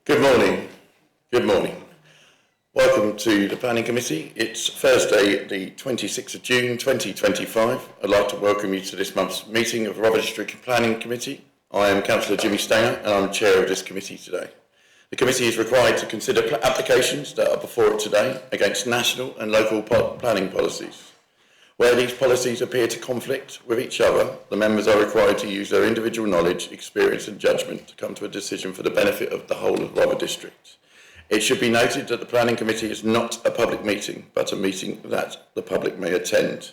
Good morning. Good morning. Welcome to the Planning Committee. It's Thursday, the 26th of June 2025. I'd like to welcome you to this month's meeting of the Rother District Planning Committee. I am Councillor Jimmy Stanger and I'm chair of this committee today. The committee is required to consider applications that are before it today against national and local planning policies. Where these policies appear to conflict with each other, the members are required to use their individual knowledge, experience and judgment to come to a decision for the benefit of the whole of Rother District. It should be noted that the Planning Committee is not a public meeting, but a meeting that the public may attend.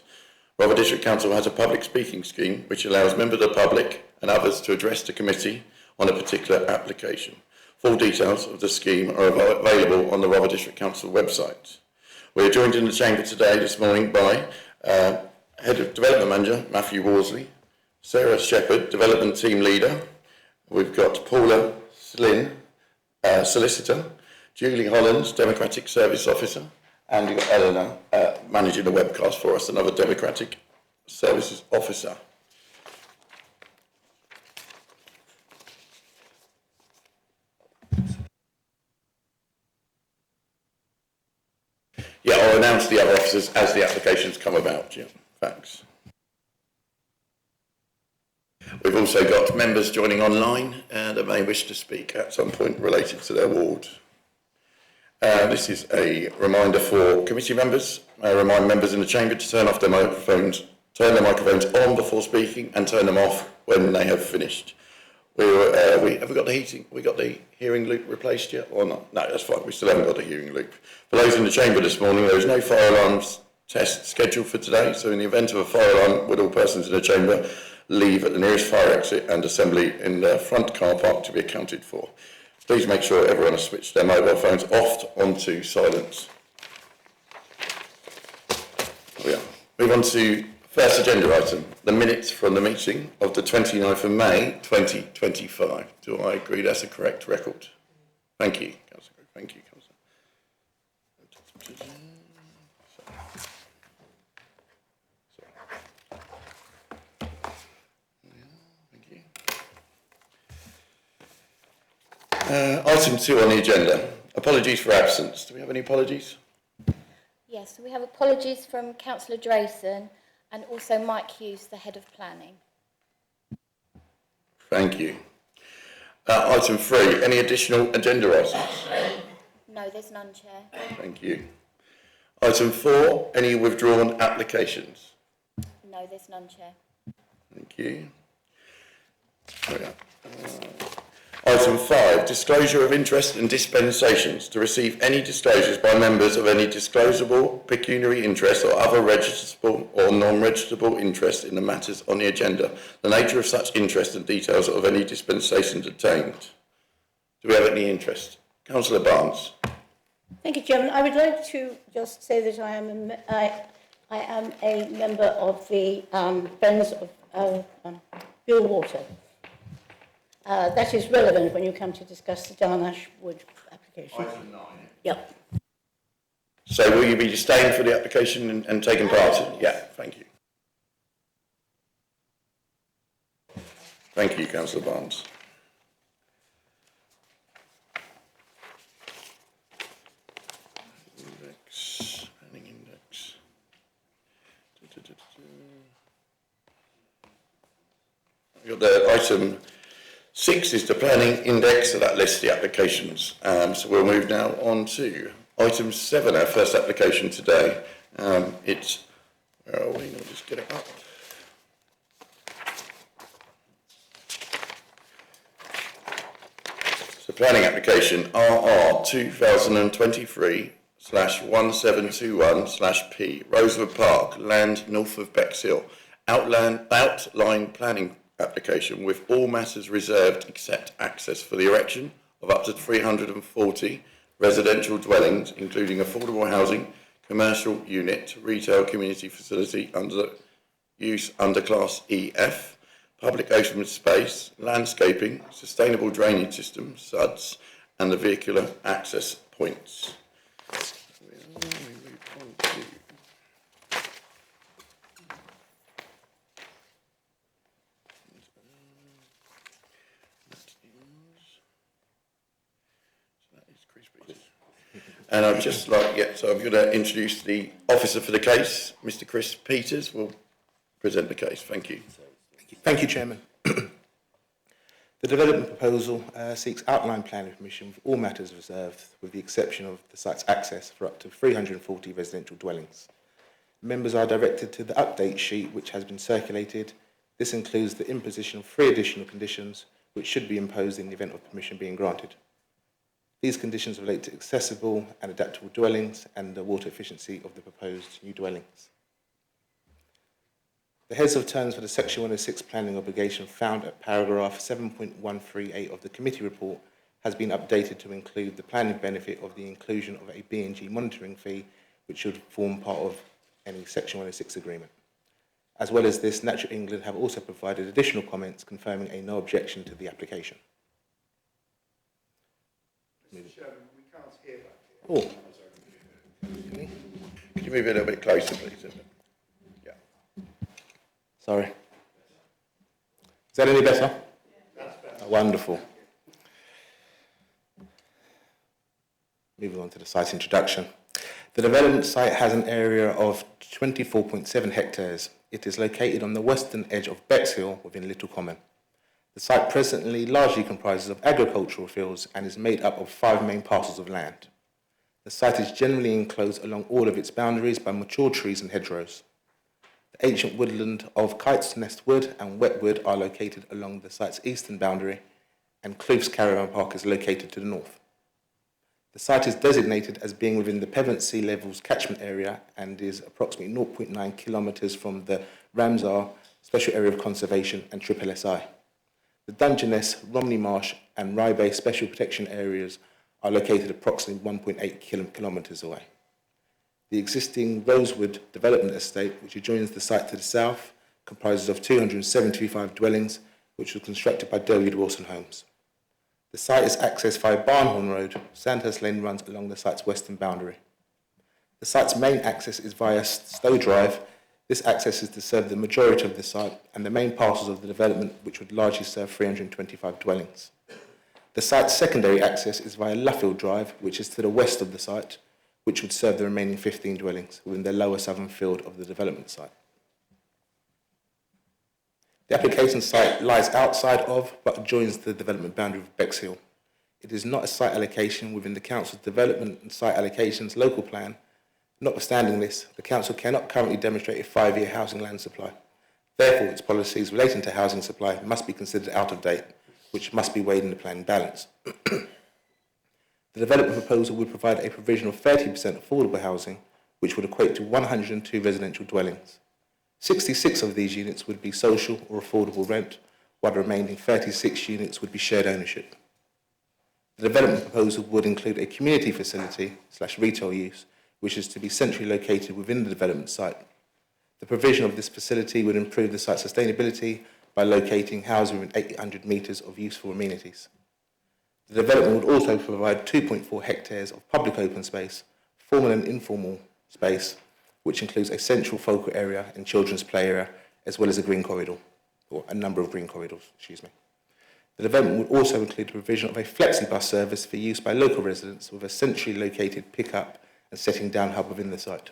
Rother District Council has a public speaking scheme which allows members of the public and others to address the committee on a particular application. Full details of the scheme are available on the Rother District Council website. We are joined in the chamber today this morning by Head of Development Manager, Matthew Worsley, Sarah Shepherd, Development Team Leader. We've got Paula Slynn, Solicitor, Julie Hollands, Democratic Service Officer, and we've got Eleanor managing the webcast for us, another Democratic Services Officer. Yeah, I'll announce the other officers as the applications come about. Yeah, thanks. We've also got members joining online that may wish to speak at some point related to their ward. This is a reminder for committee members. I remind members in the chamber to turn their microphones on before speaking and turn them off when they have finished. Have we got the heating? We got the hearing loop replaced yet or not? No, that's fine. We still haven't got the hearing loop. For those in the chamber this morning, there is no fire alarms test scheduled for today. So in the event of a fire alarm, would all persons in the chamber leave at the nearest fire exit and assembly in the front car park to be accounted for. Please make sure everyone has switched their mobile phones off onto silence. Move on to first agenda item, the minutes from the meeting of the 29th of May 2025. Do I agree that's a correct record? Thank you, Councillor. Thank you, Councillor. Thank you. Item 2 on the agenda, apologies for absence. Do we have any apologies? Yes, we have apologies from Councillor Drayson and also Mike Hughes, the Head of Planning. Thank you. Item 3, any additional agenda items? No, there's none, Chair. Thank you. Item 4, any withdrawn applications? No, there's none, Chair. Thank you. Item 5, disclosure of interest and dispensations. To receive any disclosures by members of any disclosable pecuniary interest or other registrable or non-registrable interest in the matters on the agenda, the nature of such interest and details of any dispensations obtained. Do we have any interest? Councillor Barnes. Thank you, Chairman. I would like to just say that I am a member of the Friends of Bill Water. That is relevant when you come to discuss the Darnash Wood application. Item 9. Yep. So will you be staying for the application and taking part in it? Yeah, thank you. Thank you, Councillor Barnes. Planning index. We've got the item 6 is the planning index, so that lists the applications. So we'll move now on to item 7, our first application today. It's, where are we? Let me just get it up. So planning application RR 2023/1721/P, Rosewood Park, land north of Bexhill, outline planning application with all matters reserved except access for the erection of up to 340 residential dwellings, including affordable housing, commercial unit, retail community facility under use under Class EF, public open space, landscaping, sustainable drainage systems, SUDS, and the vehicular access points. Chris Peters. And I'd just like, so I'm going to introduce the officer for the case. Mr. Chris Peters will present the case. Thank you. Thank you, Chairman. The development proposal seeks outline planning permission for all matters reserved, with the exception of the site's access for up to 340 residential dwellings. Members are directed to the update sheet which has been circulated. This includes the imposition of 3 additional conditions which should be imposed in the event of permission being granted. These conditions relate to accessible and adaptable dwellings and the water efficiency of the proposed new dwellings. The heads of terms for the Section 106 planning obligation found at paragraph 7.138 of the committee report has been updated to include the planning benefit of the inclusion of a B&G monitoring fee, which should form part of any Section 106 agreement. As well as this, Natural England have also provided additional comments confirming a no objection to the application. Mr. Chairman, we can't hear back here. Oh. Could you move a little bit closer, please? Yeah. Sorry. Is that any better? That's better. Oh, wonderful. Moving on to the site introduction. The development site has an area of 24.7 hectares. It is located on the western edge of Bexhill within Little Common. The site presently largely comprises of agricultural fields and is made up of 5 main parcels of land. The site is generally enclosed along all of its boundaries by mature trees and hedgerows. The ancient woodland of Kite's Nest Wood and Wetwood are located along the site's eastern boundary, and Kloof's Caravan Park is located to the north. The site is designated as being within the Pevensey Levels catchment area and is approximately 0.9 kilometres from the Ramsar Special Area of Conservation and SSSI. The Dungeness, Romney Marsh and Rye Bay Special Protection Areas are located approximately 1.8 kilometres away. The existing Rosewood Development Estate, which adjoins the site to the south, comprises of 275 dwellings, which was constructed by Durward Wilson Homes. The site is accessed via Barnhorn Road. Sandhurst Lane runs along the site's western boundary. The site's main access is via Stowe Drive. This access is to serve the majority of the site and the main parcels of the development, which would largely serve 325 dwellings. The site's secondary access is via Luffield Drive, which is to the west of the site, which would serve the remaining 15 dwellings within the lower southern field of the development site. The application site lies outside of, but adjoins the development boundary of Bexhill. It is not a site allocation within the Council's Development and Site Allocations Local Plan. Notwithstanding this, the Council cannot currently demonstrate a 5-year housing land supply. Therefore, its policies relating to housing supply must be considered out of date, which must be weighed in the planning balance. The development proposal would provide a provision of 30% affordable housing, which would equate to 102 residential dwellings. 66 of these units would be social or affordable rent, while the remaining 36 units would be shared ownership. The development proposal would include a community facility / retail use, which is to be centrally located within the development site. The provision of this facility would improve the site's sustainability by locating housing within 800 metres of useful amenities. The development would also provide 2.4 hectares of public open space, formal and informal space, which includes a central focal area and children's play area, as well as a green corridor, or a number of green corridors, The development would also include the provision of a flexibus service for use by local residents with a centrally located pick-up and setting down hub within the site.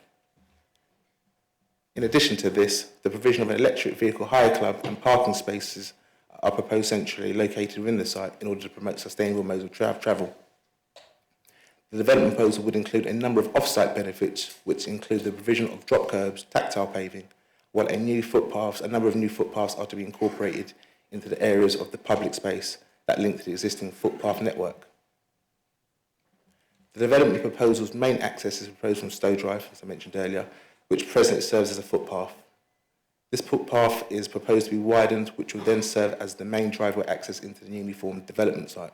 In addition to this, the provision of an electric vehicle hire club and parking spaces are proposed centrally located within the site in order to promote sustainable modes of travel. The development proposal would include a number of off-site benefits, which include the provision of drop curbs, tactile paving, while a number of new footpaths are to be incorporated into the areas of the public space that link to the existing footpath network. The development proposal's main access is proposed from Stowe Drive, as I mentioned earlier, which presently serves as a footpath. This footpath is proposed to be widened, which will then serve as the main driveway access into the newly formed development site.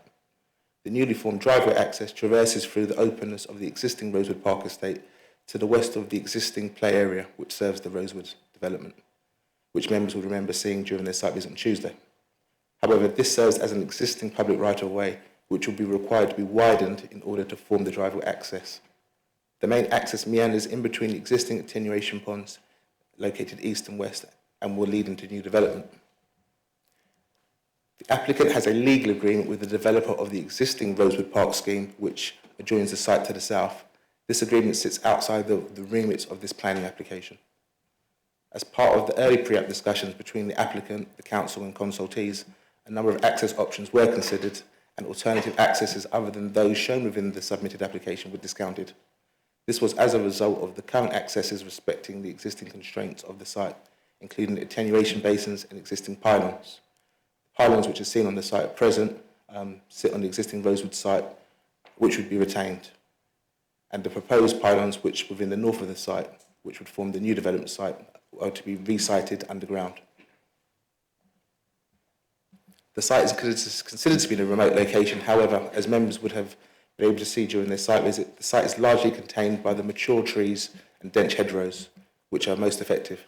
The newly formed driveway access traverses through the openness of the existing Rosewood Park estate to the west of the existing play area, which serves the Rosewood development, which members will remember seeing during their site visit on Tuesday. However, this serves as an existing public right-of-way, which will be required to be widened in order to form the driveway access. The main access meanders in between the existing attenuation ponds located east and west and will lead into new development. The applicant has a legal agreement with the developer of the existing Rosewood Park scheme, which adjoins the site to the south. This agreement sits outside the remit of this planning application. As part of the early pre-app discussions between the applicant, the council and consultees, a number of access options were considered and alternative accesses other than those shown within the submitted application were discounted. This was as a result of the current accesses respecting the existing constraints of the site, including attenuation basins and existing pylons. Pylons which are seen on the site at present sit on the existing Rosewood site, which would be retained, and the proposed pylons which within the north of the site, which would form the new development site, are to be re-sited underground. The site is considered to be in a remote location. However, as members would have been able to see during their site visit, the site is largely contained by the mature trees and dense hedgerows, which are most effective.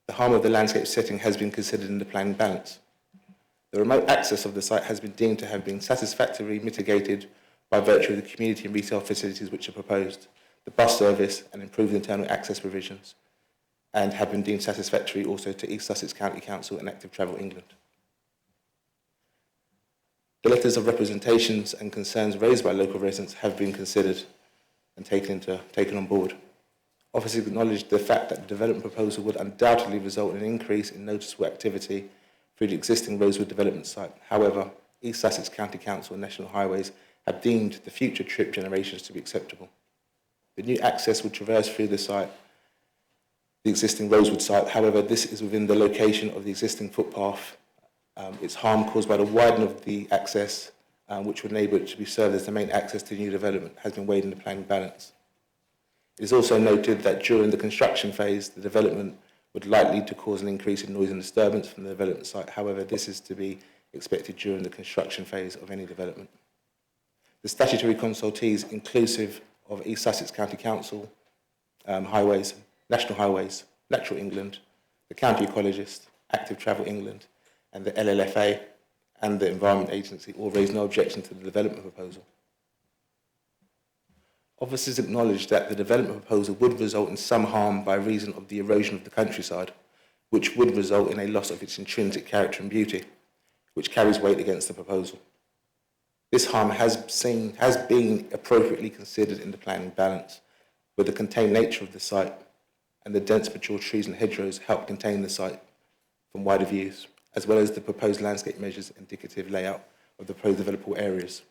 The harm of the landscape setting has been considered in the planning balance. The remote access of the site has been deemed to have been satisfactorily mitigated by virtue of the community and retail facilities which are proposed, the bus service and improved internal access provisions, and have been deemed satisfactory also to East Sussex County Council and Active Travel England. The letters of representations and concerns raised by local residents have been considered and taken on board. Officers acknowledged the fact that the development proposal would undoubtedly result in an increase in noticeable activity through the existing Rosewood development site. However, East Sussex County Council and National Highways have deemed the future trip generations to be acceptable. The new access would traverse through the site, the existing Rosewood site. However, this is within the location of the existing footpath. It's harm caused by the widening of the access, which would enable it to be served as the main access to new development, has been weighed in the planning balance. It is also noted that during the construction phase, the development would likely to cause an increase in noise and disturbance from the development site. However, this is to be expected during the construction phase of any development. The statutory consultees, inclusive of East Sussex County Council, Highways, National Highways, Natural England, the County Ecologist, Active Travel England, and the LLFA and the Environment Agency all raised no objection to the development proposal. Officers acknowledged that the development proposal would result in some harm by reason of the erosion of the countryside, which would result in a loss of its intrinsic character and beauty, which carries weight against the proposal. This harm has been appropriately considered in the planning balance, where the contained nature of the site and the dense mature trees and hedgerows help contain the site from wider views, as well as the proposed landscape measures indicative layout of the proposed developable areas.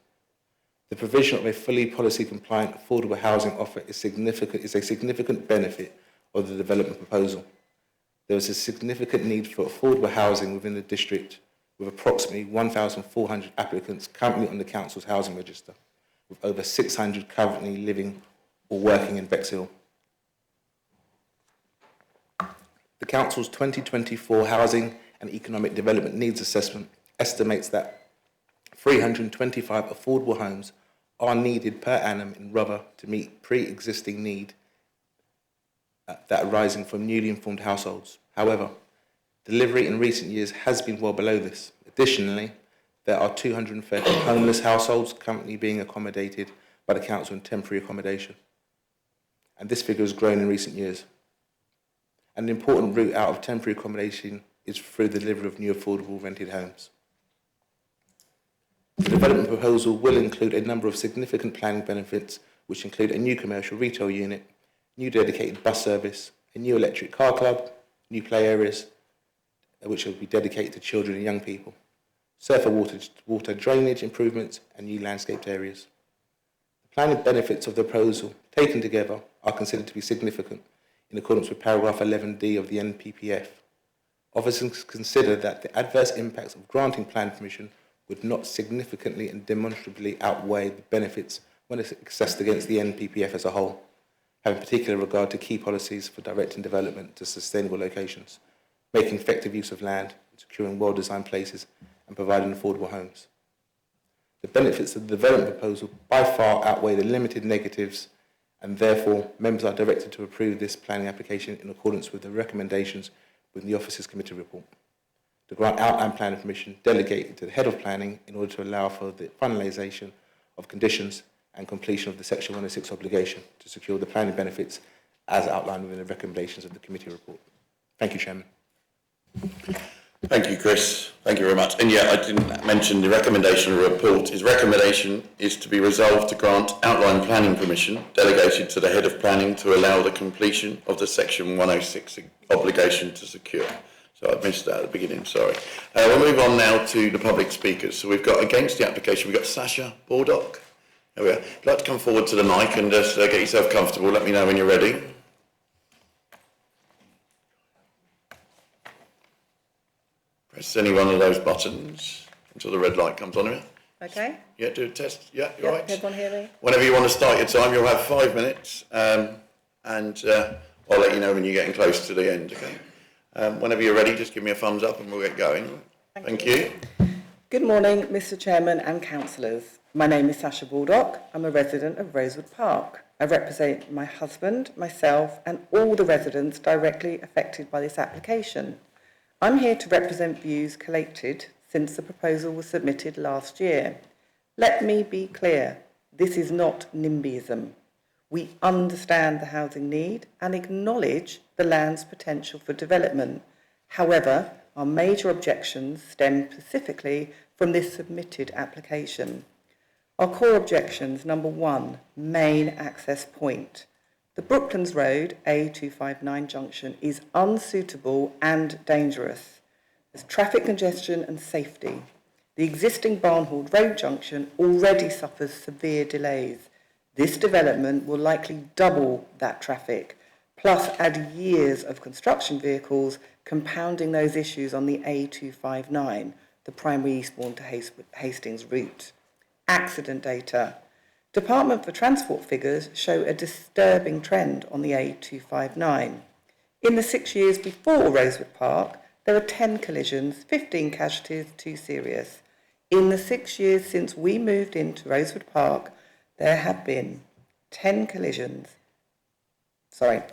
The provision of a fully policy-compliant affordable housing offer is a significant benefit of the development proposal. There is a significant need for affordable housing within the district, with approximately 1,400 applicants currently on the council's housing register, with over 600 currently living or working in Bexhill. The council's 2024 Housing and Economic Development Needs Assessment estimates that 325 affordable homes are needed per annum in Rother to meet pre-existing need that arising from newly informed households. However, delivery in recent years has been well below this. Additionally, there are 230 homeless households currently being accommodated by the council in temporary accommodation, and this figure has grown in recent years. An important route out of temporary accommodation is through the delivery of new affordable rented homes. The development proposal will include a number of significant planning benefits, which include a new commercial retail unit, new dedicated bus service, a new electric car club, new play areas, which will be dedicated to children and young people, surface water drainage improvements, and new landscaped areas. The planning benefits of the proposal, taken together, are considered to be significant in accordance with paragraph 11D of the NPPF. Officers consider that the adverse impacts of granting planning permission would not significantly and demonstrably outweigh the benefits when it's assessed against the NPPF as a whole, having particular regard to key policies for directing development to sustainable locations, making effective use of land, securing well-designed places, and providing affordable homes. The benefits of the development proposal by far outweigh the limited negatives, and therefore members are directed to approve this planning application in accordance with the recommendations within the Officers Committee report. The grant outline planning permission delegated to the head of planning in order to allow for the finalisation of conditions and completion of the Section 106 obligation to secure the planning benefits as outlined within the recommendations of the committee report. Thank you, Chairman. Thank you, Chris. Thank you very much. And yeah, I didn't mention the recommendation of the report. His recommendation is to be resolved to grant outline planning permission delegated to the head of planning to allow the completion of the section 106 obligation to secure. So I missed that at the beginning, sorry. We'll move on now to the public speakers. So we've got against the application, we've got Sasha Baldock. There we are. If you'd like to come forward to the mic and just get yourself comfortable, let me know when you're ready. Press any one of those buttons until the red light comes on here. Okay. Yeah, do a test. Yeah, you're right. Everyone hear me? Whenever you want to start your time, you'll have 5 minutes, and I'll let you know when you're getting close to the end, okay? Whenever you're ready, just give me a thumbs up and we'll get going. Thank you. Good morning, Mr. Chairman and councillors. My name is Sasha Baldock. I'm a resident of Rosewood Park. I represent my husband, myself, and all the residents directly affected by this application. I'm here to represent views collected since the proposal was submitted last year. Let me be clear, this is not NIMBYism. We understand the housing need and acknowledge the land's potential for development. However, our major objections stem specifically from this submitted application. Our core objections: number 1, main access point. The Brooklands Road A259 junction is unsuitable and dangerous. There's traffic congestion and safety. The existing Barnhall Road junction already suffers severe delays. This development will likely double that traffic, plus add years of construction vehicles, compounding those issues on the A259, the primary Eastbourne to Hastings route. Accident data. Department for Transport figures show a disturbing trend on the A259. In the 6 years before Rosewood Park, there were 10 collisions, 15 casualties, 2 serious. In the 6 years since we moved into Rosewood Park, there have been 10 collisions.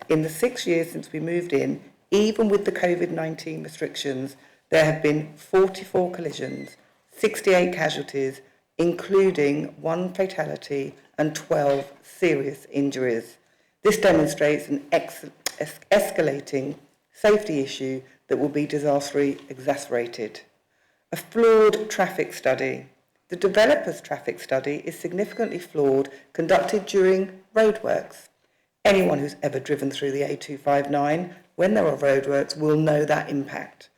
In the 6 years since we moved in, even with the COVID-19 restrictions, there have been 44 collisions, 68 casualties, including 1 fatality and 12 serious injuries. This demonstrates an escalating safety issue that will be disastrously exacerbated. A flawed traffic study. The developer's traffic study is significantly flawed, conducted during roadworks. Anyone who's ever driven through the A259 when there are roadworks will know that impact.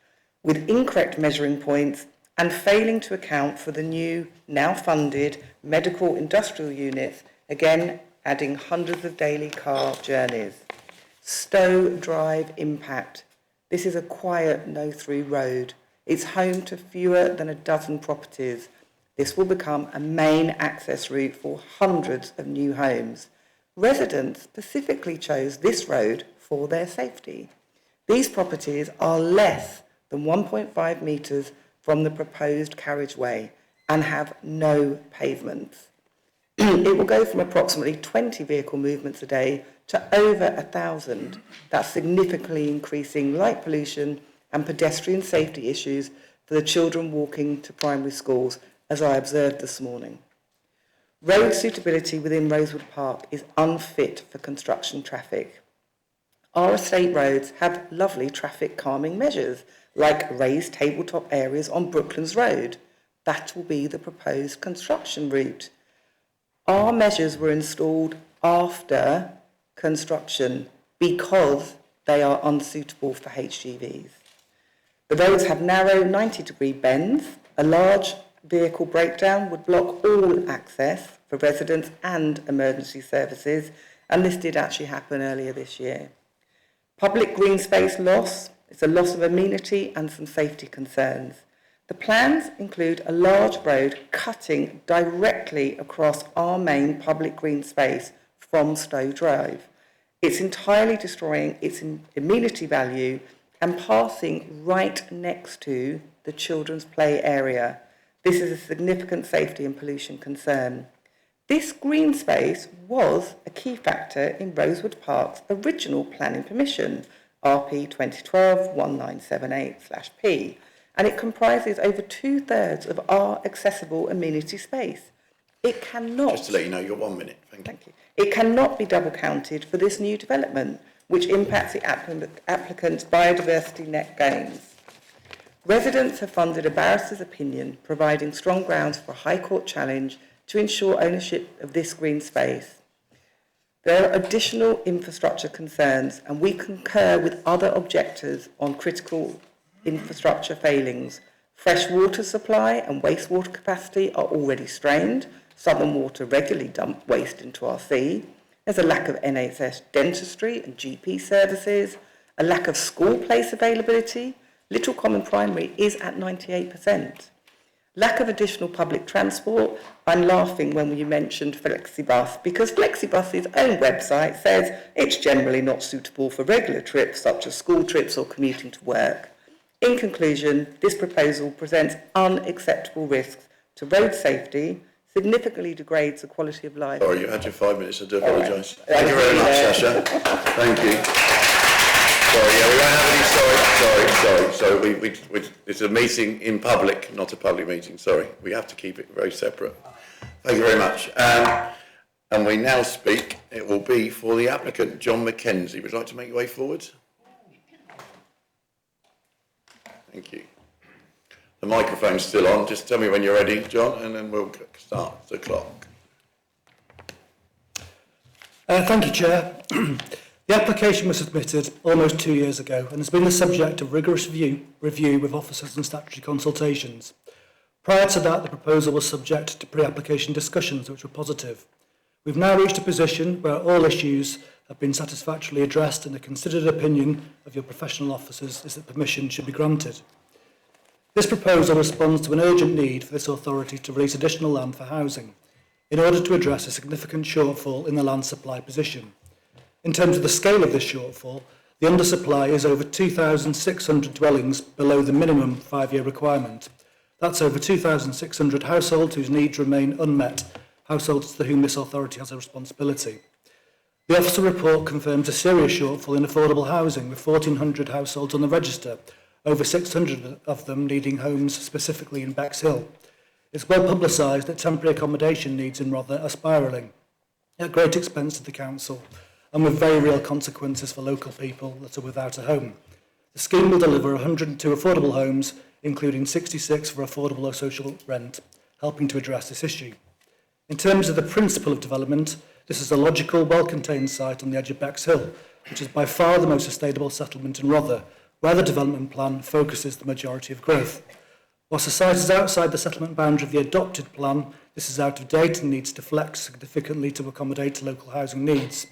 With incorrect measuring points and failing to account for the new, now funded, medical industrial units, again adding hundreds of daily car journeys. Stowe Drive impact. This is a quiet no-through road. It's home to fewer than a dozen properties. This will become a main access route for hundreds of new homes. Residents specifically chose this road for their safety. These properties are less than 1.5 metres from the proposed carriageway and have no pavements. It will go from approximately 20 vehicle movements a day to over 1,000. That's significantly increasing light pollution and pedestrian safety issues for the children walking to primary schools, as I observed this morning. Road suitability within Rosewood Park is unfit for construction traffic. Our estate roads have lovely traffic calming measures, like raised tabletop areas on Brooklands Road. That will be the proposed construction route. Our measures were installed after construction because they are unsuitable for HGVs. The roads have narrow 90-degree bends. A large vehicle breakdown would block all access for residents and emergency services, and this did actually happen earlier this year. Public green space loss. It's a loss of amenity and some safety concerns. The plans include a large road cutting directly across our main public green space from Stowe Drive. It's entirely destroying its amenity value and passing right next to the children's play area. This is a significant safety and pollution concern. This green space was a key factor in Rosewood Park's original planning permission, RP 2012-1978/P, and it comprises over 2/3 of our accessible amenity space. It cannot... Just to let you know, you've got 1 minute. Thank you. It cannot be double counted for this new development, which impacts the applicant's biodiversity net gains. Residents have funded a barrister's opinion, providing strong grounds for a High Court challenge to ensure ownership of this green space. There are additional infrastructure concerns, and we concur with other objectors on critical infrastructure failings. Fresh water supply and wastewater capacity are already strained. Southern Water regularly dump waste into our sea. There's a lack of NHS dentistry and GP services, a lack of school place availability. Little Common Primary is at 98%. Lack of additional public transport. I'm laughing when you mentioned Flexibus, because Flexibus's own website says it's generally not suitable for regular trips such as school trips or commuting to work. In conclusion, this proposal presents unacceptable risks to road safety, significantly degrades the quality of life. Sorry, you had your 5 minutes. I do apologise. Thank you very much, Sasha. Thank you. Sorry, yeah, we won't have any. Sorry. It's a meeting in public, not a public meeting. Sorry, we have to keep it very separate. Thank you very much. And we now speak. It will be for the applicant, John McKenzie. Would you like to make your way forward? Thank you. The microphone's still on. Just tell me when you're ready, John, and then we'll start the clock. Thank you, Chair. The application was submitted almost 2 years ago and has been the subject of rigorous review with officers and statutory consultations. Prior to that, the proposal was subject to pre-application discussions, which were positive. We've now reached a position where all issues have been satisfactorily addressed, and the considered opinion of your professional officers is that permission should be granted. This proposal responds to an urgent need for this authority to release additional land for housing in order to address a significant shortfall in the land supply position. In terms of the scale of this shortfall, the undersupply is over 2,600 dwellings below the minimum 5-year requirement. That's over 2,600 households whose needs remain unmet, households to whom this authority has a responsibility. The officer report confirms a serious shortfall in affordable housing, with 1,400 households on the register, over 600 of them needing homes specifically in Bexhill. It's well publicised that temporary accommodation needs in Rother are spiralling, at great expense to the council, and with very real consequences for local people that are without a home. The scheme will deliver 102 affordable homes, including 66 for affordable or social rent, helping to address this issue. In terms of the principle of development, this is a logical, well-contained site on the edge of Bexhill, which is by far the most sustainable settlement in Rother, where the development plan focuses the majority of growth. Whilst the site is outside the settlement boundary of the adopted plan, this is out of date and needs to flex significantly to accommodate local housing needs.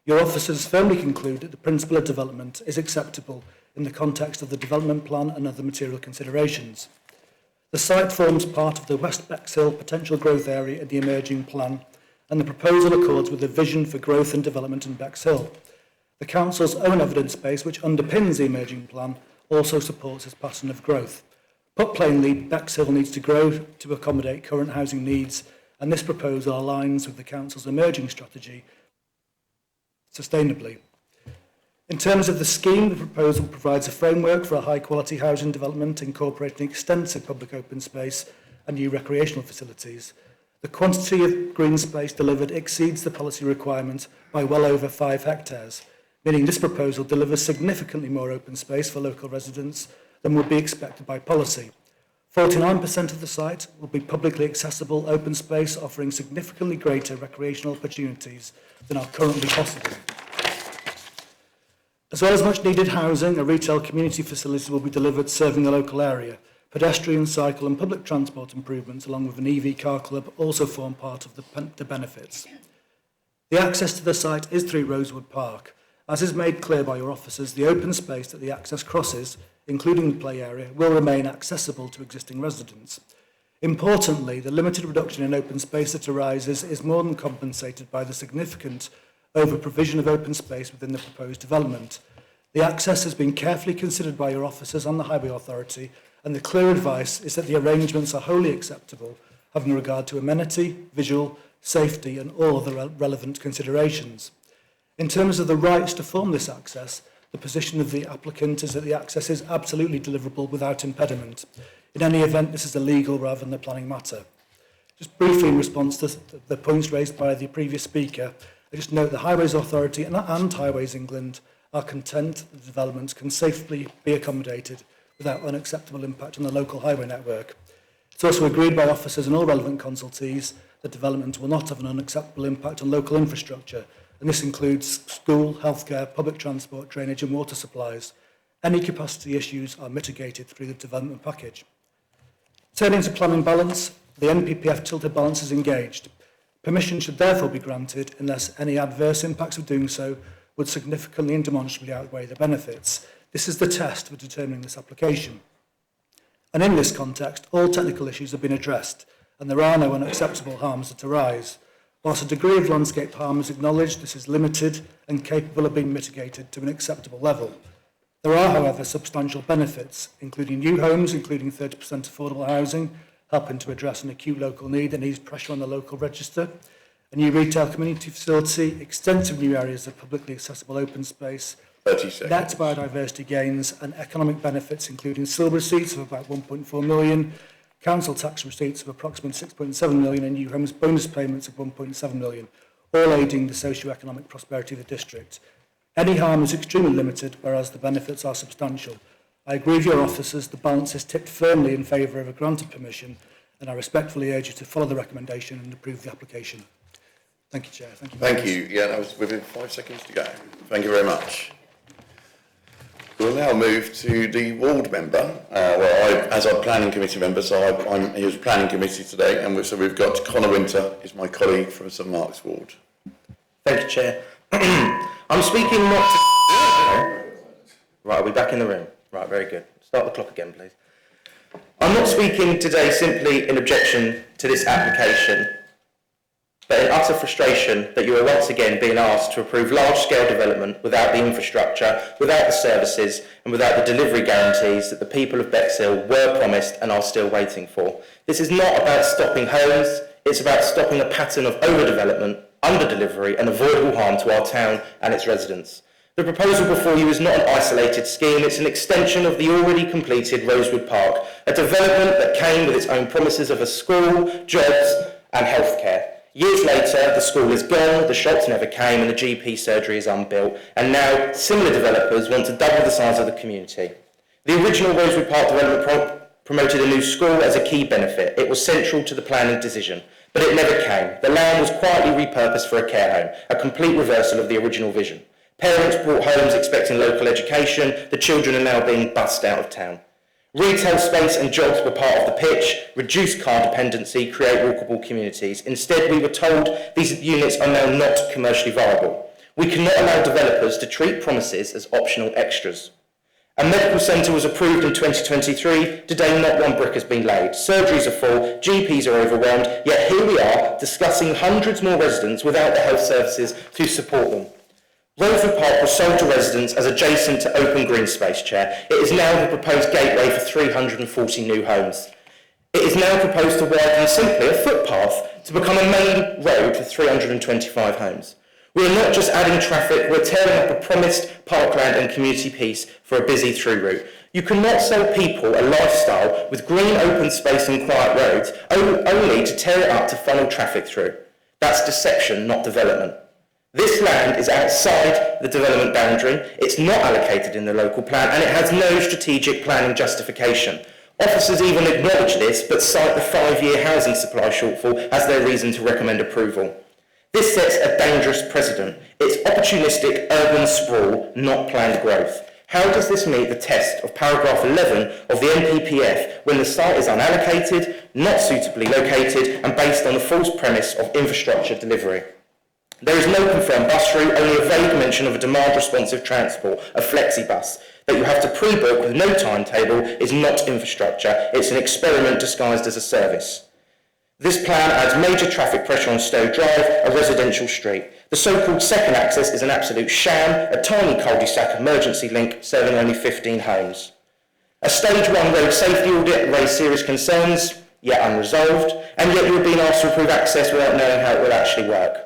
Your officers firmly conclude that the principle of development is acceptable in the context of the development plan and other material considerations. The site forms part of the West Bexhill potential growth area in the emerging plan, and the proposal accords with the vision for growth and development in Bexhill. The Council's own evidence base, which underpins the emerging plan, also supports this pattern of growth. Put plainly, Bexhill needs to grow to accommodate current housing needs, and this proposal aligns with the Council's emerging strategy sustainably. In terms of the scheme, the proposal provides a framework for a high-quality housing development incorporating extensive public open space and new recreational facilities. The quantity of green space delivered exceeds the policy requirement by well over 5 hectares, meaning this proposal delivers significantly more open space for local residents than would be expected by policy. 49% of the site will be publicly accessible open space, offering significantly greater recreational opportunities than are currently possible. As well as much needed housing, a retail community facility will be delivered serving the local area. Pedestrian, cycle and public transport improvements, along with an EV car club, also form part of the benefits. The access to the site is through Rosewood Park. As is made clear by your officers, the open space that the access crosses, including the play area, will remain accessible to existing residents. Importantly, the limited reduction in open space that arises is more than compensated by the significant over-provision of open space within the proposed development. The access has been carefully considered by your officers and the Highway Authority, and the clear advice is that the arrangements are wholly acceptable, having regard to amenity, visual, safety and all other relevant considerations. In terms of the rights to form this access, the position of the applicant is that the access is absolutely deliverable without impediment. In any event, this is a legal rather than a planning matter. Just briefly in response to the points raised by the previous speaker, I just note the Highways Authority and Highways England are content that the development can safely be accommodated without unacceptable impact on the local highway network. It's also agreed by officers and all relevant consultees that development will not have an unacceptable impact on local infrastructure, and this includes school, healthcare, public transport, drainage and water supplies. Any capacity issues are mitigated through the development package. Turning to planning balance, the NPPF tilted balance is engaged. Permission should therefore be granted unless any adverse impacts of doing so would significantly and demonstrably outweigh the benefits. This is the test for determining this application. And in this context, all technical issues have been addressed, and there are no unacceptable harms that arise. Whilst a degree of landscape harm is acknowledged, this is limited and capable of being mitigated to an acceptable level. There are, however, substantial benefits, including new homes, including 30% affordable housing, helping to address an acute local need and ease pressure on the local register, a new retail community facility, extensive new areas of publicly accessible open space, 30 seconds. net biodiversity gains and economic benefits, including silver receipts of about 1.4 million, council tax receipts of approximately 6.7 million and new homes bonus payments of 1.7 million, all aiding the socio-economic prosperity of the district. Any harm is extremely limited, whereas the benefits are substantial. I agree with your officers, the balance is tipped firmly in favour of a grant of permission, and I respectfully urge you to follow the recommendation and approve the application. Thank you, Chair. Thank you. Thank you. Yeah, that was within 5 seconds to go. Thank you very much. We'll now move to the ward member. As our planning committee member, so I'm here as planning committee today, and so we've got Connor Winter, is my colleague from St Mark's ward. Thank you, Chair. I'm speaking not to... Right, are we back in the room? Right, very good. Start the clock again, please. I'm not speaking today simply in objection to this application, but in utter frustration that you are once again being asked to approve large-scale development without the infrastructure, without the services, and without the delivery guarantees that the people of Bexhill were promised and are still waiting for. This is not about stopping homes, it's about stopping a pattern of overdevelopment, under-delivery, and avoidable harm to our town and its residents. The proposal before you is not an isolated scheme, it's an extension of the already completed Rosewood Park, a development that came with its own promises of a school, jobs, and healthcare. Years later, the school is gone, the shops never came, and the GP surgery is unbuilt, and now similar developers want to double the size of the community. The original Rosewood Park development promoted a new school as a key benefit. It was central to the planning decision, but it never came. The land was quietly repurposed for a care home, a complete reversal of the original vision. Parents bought homes expecting local education, the children are now being bussed out of town. Retail space and jobs were part of the pitch, reduce car dependency, create walkable communities. Instead, we were told these units are now not commercially viable. We cannot allow developers to treat promises as optional extras. A medical centre was approved in 2023, today not one brick has been laid. Surgeries are full, GPs are overwhelmed, yet here we are discussing hundreds more residents without the health services to support them. Rosewood Park was sold to residents as adjacent to open green space, Chair. It is now the proposed gateway for 340 new homes. It is now proposed to widen simply a footpath to become a main road for 325 homes. We are not just adding traffic, we're tearing up a promised parkland and community piece for a busy through route. You cannot sell people a lifestyle with green open space and quiet roads only to tear it up to funnel traffic through. That's deception, not development. This land is outside the development boundary, it's not allocated in the local plan, and it has no strategic planning justification. Officers even acknowledge this, but cite the 5-year housing supply shortfall as their reason to recommend approval. This sets a dangerous precedent. It's opportunistic urban sprawl, not planned growth. How does this meet the test of paragraph 11 of the NPPF when the site is unallocated, not suitably located, and based on the false premise of infrastructure delivery? There is no confirmed bus route, only a vague mention of a demand-responsive transport, a flexi-bus. That you have to pre-book with no timetable is not infrastructure, it's an experiment disguised as a service. This plan adds major traffic pressure on Stowe Drive, a residential street. The so-called second access is an absolute sham, a tiny cul-de-sac emergency link serving only 15 homes. A stage 1 road safety audit raised serious concerns, yet unresolved, and yet you are being asked to approve access without knowing how it will actually work.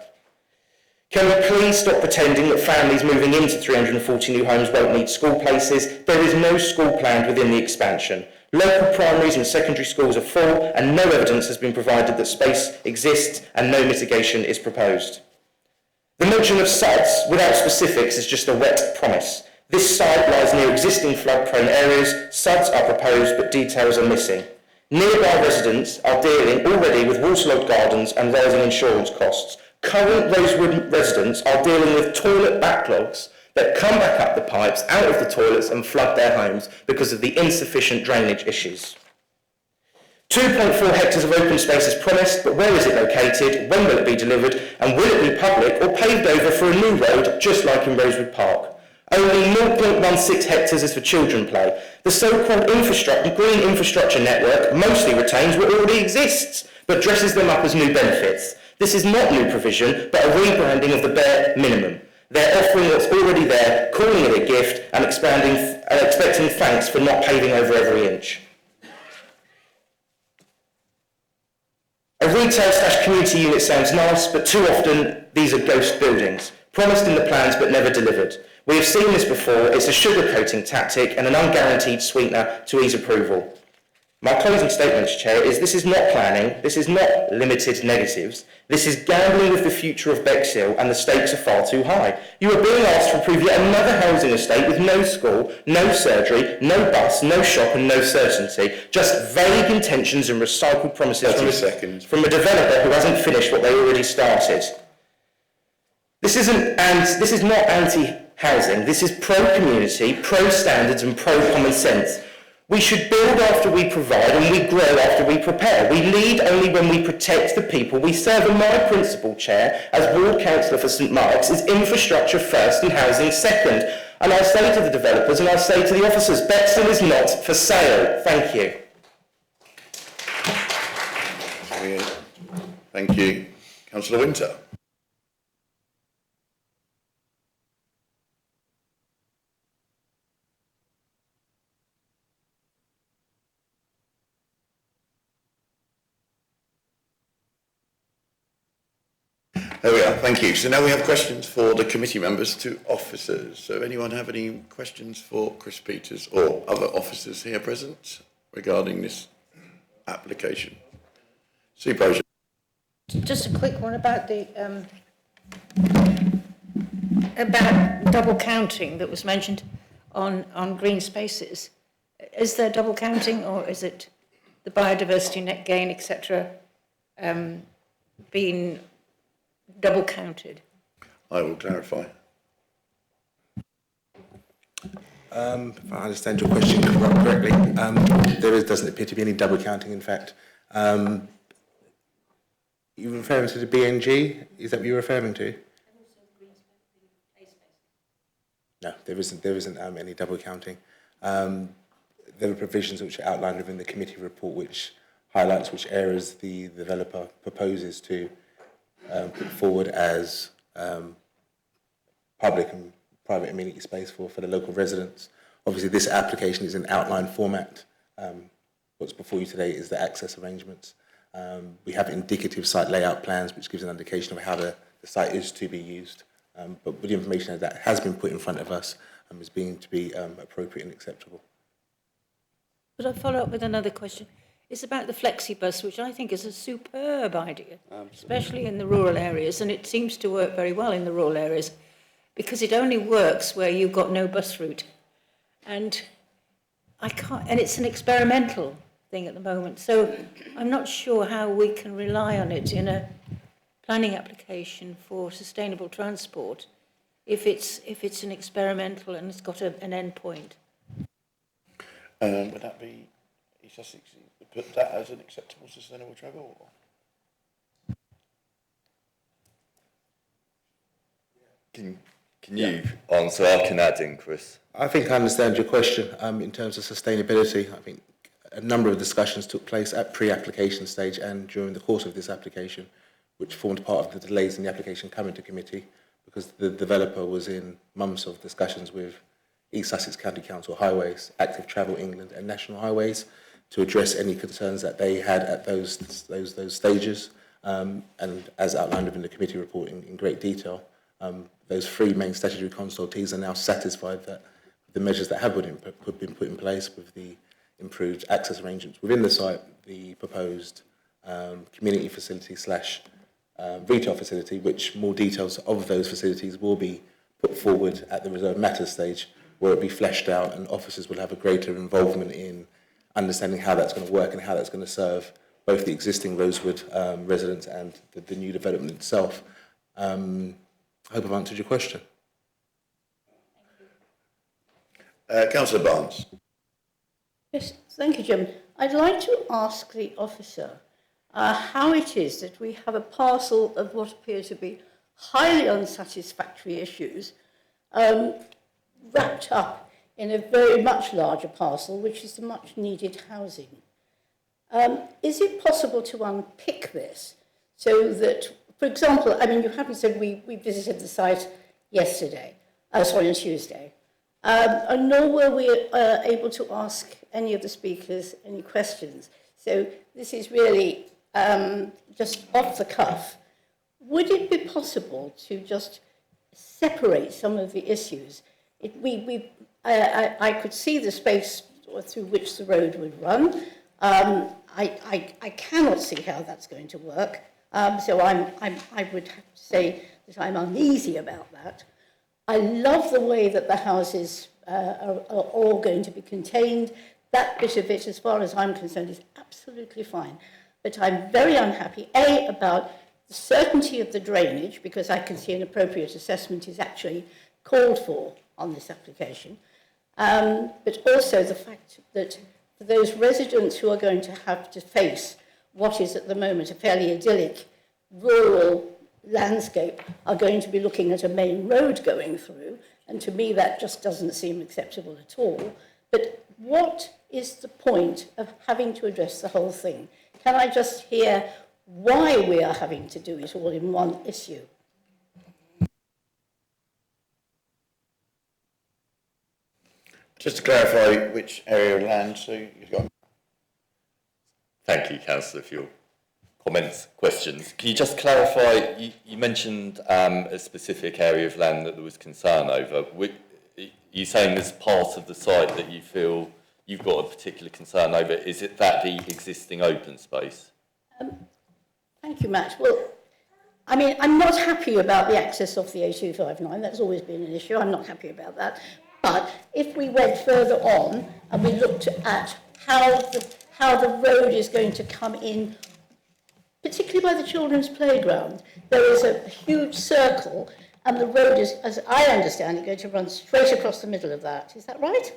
Can we please stop pretending that families moving into 340 new homes won't need school places? There is no school planned within the expansion. Local primaries and secondary schools are full, and no evidence has been provided that space exists and no mitigation is proposed. The mention of sites without specifics is just a wet promise. This site lies near existing flood-prone areas. SUDs are proposed, but details are missing. Nearby residents are dealing already with waterlogged gardens and rising insurance costs. Current Rosewood residents are dealing with toilet backlogs that come back up the pipes, out of the toilets and flood their homes because of the insufficient drainage issues. 2.4 hectares of open space is promised, but where is it located, when will it be delivered, and will it be public or paved over for a new road, just like in Rosewood Park? Only 0.16 hectares is for children play. The so-called green infrastructure network mostly retains what already exists, but dresses them up as new benefits. This is not new provision, but a rebranding of the bare minimum. They're offering what's already there, calling it a gift, and expecting thanks for not paving over every inch. A retail/community unit sounds nice, but too often these are ghost buildings, promised in the plans but never delivered. We have seen this before. It's a sugar-coating tactic and an unguaranteed sweetener to ease approval. My closing statement, Mr. Chair, is this is not planning, this is not limited negatives, this is gambling with the future of Bexhill, and the stakes are far too high. You are being asked to approve yet another housing estate with no school, no surgery, no bus, no shop and no certainty, just vague intentions and recycled promises from a developer who hasn't finished what they already started. This is not anti-housing, this is pro-community, pro-standards and pro-common sense. We should build after we provide and we grow after we prepare. We lead only when we protect the people we serve. And my principal, Chair, as Ward Councillor for St Mark's, is infrastructure first and housing second. And I say to the developers and I say to the officers, Bexhill is not for sale. Thank you. Thank you. Councillor Winter. There we are, thank you. So now we have questions for the committee members to officers. So anyone have any questions for Chris Peters or other officers here present regarding this application? Sue Brozier. Just a quick one about the about double counting that was mentioned on green spaces. Is there double counting, or is it the biodiversity net gain, etc., being double counted? I will clarify. If I understand your question correctly, doesn't appear to be any double counting, in fact. You're referring to the BNG? Is that what you're referring to? No, there isn't any double counting. There are provisions which are outlined within the committee report which highlights which areas the developer proposes to put forward as public and private amenity space for the local residents. Obviously, this application is in outline format. What's before you today is the access arrangements. We have indicative site layout plans, which gives an indication of how the site is to be used. But with the information that has been put in front of us is being to be appropriate and acceptable. Could I follow up with another question? It's about the flexibus, which I think is a superb idea, especially in the rural areas, and it seems to work very well in the rural areas because it only works where you've got no bus route. And it's an experimental thing at the moment, so I'm not sure how we can rely on it in a planning application for sustainable transport if it's an experimental and it's got an end point. Would that be East Sussex? Put that as an acceptable sustainable travel? Or? Can you answer? I can add in, Chris. I think I understand your question in terms of sustainability. I think a number of discussions took place at pre-application stage and during the course of this application, which formed part of the delays in the application coming to committee because the developer was in months of discussions with East Sussex County Council Highways, Active Travel England and National Highways to address any concerns that they had at those stages. And as outlined within the committee report in great detail, those three main statutory consultees are now satisfied that the measures that have been put in place with the improved access arrangements within the site, the proposed community facility / retail facility, which more details of those facilities will be put forward at the reserve matters stage where it'll be fleshed out and officers will have a greater involvement in understanding how that's going to work and how that's going to serve both the existing Rosewood residents and the new development itself. I hope I've answered your question. Councillor Barnes. Yes, thank you, Jim. I'd like to ask the officer how it is that we have a parcel of what appear to be highly unsatisfactory issues wrapped up in a very much larger parcel, which is the much needed housing. Is it possible to unpick this so that, for example, I mean, you haven't said we visited the site yesterday, on Tuesday, and nor were we able to ask any of the speakers any questions. So this is really just off the cuff. Would it be possible to just separate some of the issues? I could see the space through which the road would run. I cannot see how that's going to work. So I would have to say that I'm uneasy about that. I love the way that the houses are all going to be contained. That bit of it, as far as I'm concerned, is absolutely fine. But I'm very unhappy, A, about the certainty of the drainage, because I can see an appropriate assessment is actually called for on this application, but also the fact that for those residents who are going to have to face what is at the moment a fairly idyllic rural landscape are going to be looking at a main road going through, and to me that just doesn't seem acceptable at all. But what is the point of having to address the whole thing? Can I just hear why we are having to do it all in one issue? Just to clarify which area of land, so you've got... Thank you, Councillor, for your comments, questions. Can you just clarify, you mentioned a specific area of land that there was concern over. Are you saying there's part of the site that you feel you've got a particular concern over? Is it that the existing open space? Thank you, Matt. Well, I mean, I'm not happy about the access of the A259. That's always been an issue. I'm not happy about that. But if we went further on and we looked at how the road is going to come in, particularly by the children's playground, there is a huge circle and the road is, as I understand it, going to run straight across the middle of that. Is that right?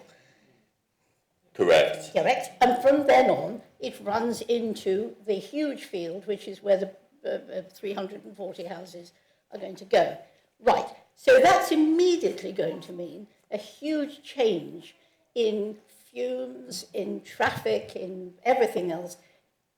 Correct. Correct. And from then on, it runs into the huge field, which is where the 340 houses are going to go. Right. So that's immediately going to mean a huge change in fumes, in traffic, in everything else.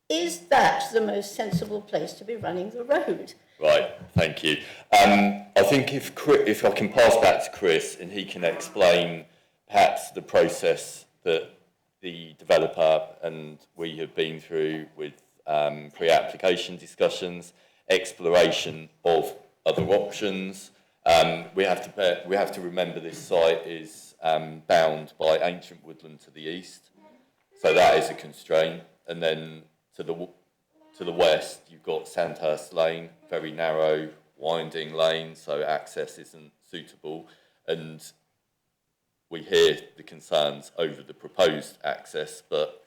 Is that the most sensible place to be running the road? Right, thank you. I think if I can pass back to Chris and he can explain perhaps the process that the developer and we have been through with pre-application discussions, exploration of other options. We have to remember this site is bound by ancient woodland to the east, so that is a constraint. And then to the west, you've got Sandhurst Lane, very narrow, winding lane, so access isn't suitable. And we hear the concerns over the proposed access, but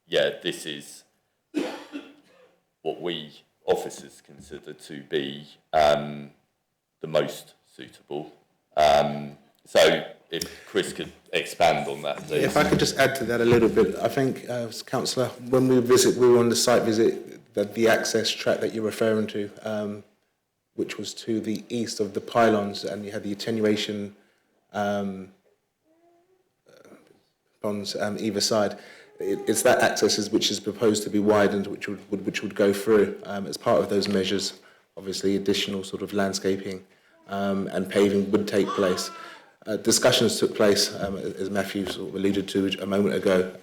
this is what we officers consider to be the most suitable. So if Chris could expand on that, please. If I could just add to that a little bit, I think, Councillor, when we were on the site visit, the access track that you're referring to, which was to the east of the pylons, and you had the attenuation ponds either side. It's that access which is proposed to be widened, which would go through as part of those measures. Obviously, additional sort of landscaping and paving would take place. Discussions took place, as Matthew sort of alluded to a moment ago,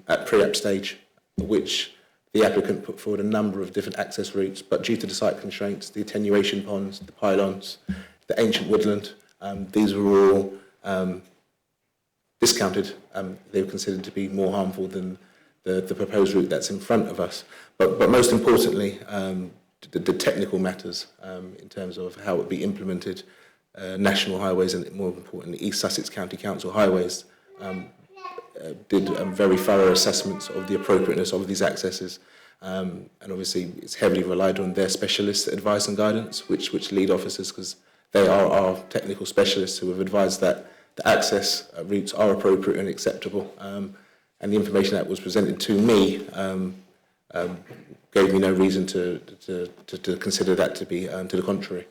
at pre-app stage, which the applicant put forward a number of different access routes, but due to the site constraints, the attenuation ponds, the pylons, the ancient woodland, these were all discounted. They were considered to be more harmful than the proposed route that's in front of us. But most importantly, the technical matters in terms of how it would be implemented, National Highways and, more importantly, East Sussex County Council Highways did very thorough assessments of the appropriateness of these accesses. And obviously, it's heavily relied on their specialist advice and guidance, which lead officers, because they are our technical specialists who have advised that the access routes are appropriate and acceptable. And the information that was presented to me gave me no reason to consider that to be to the contrary.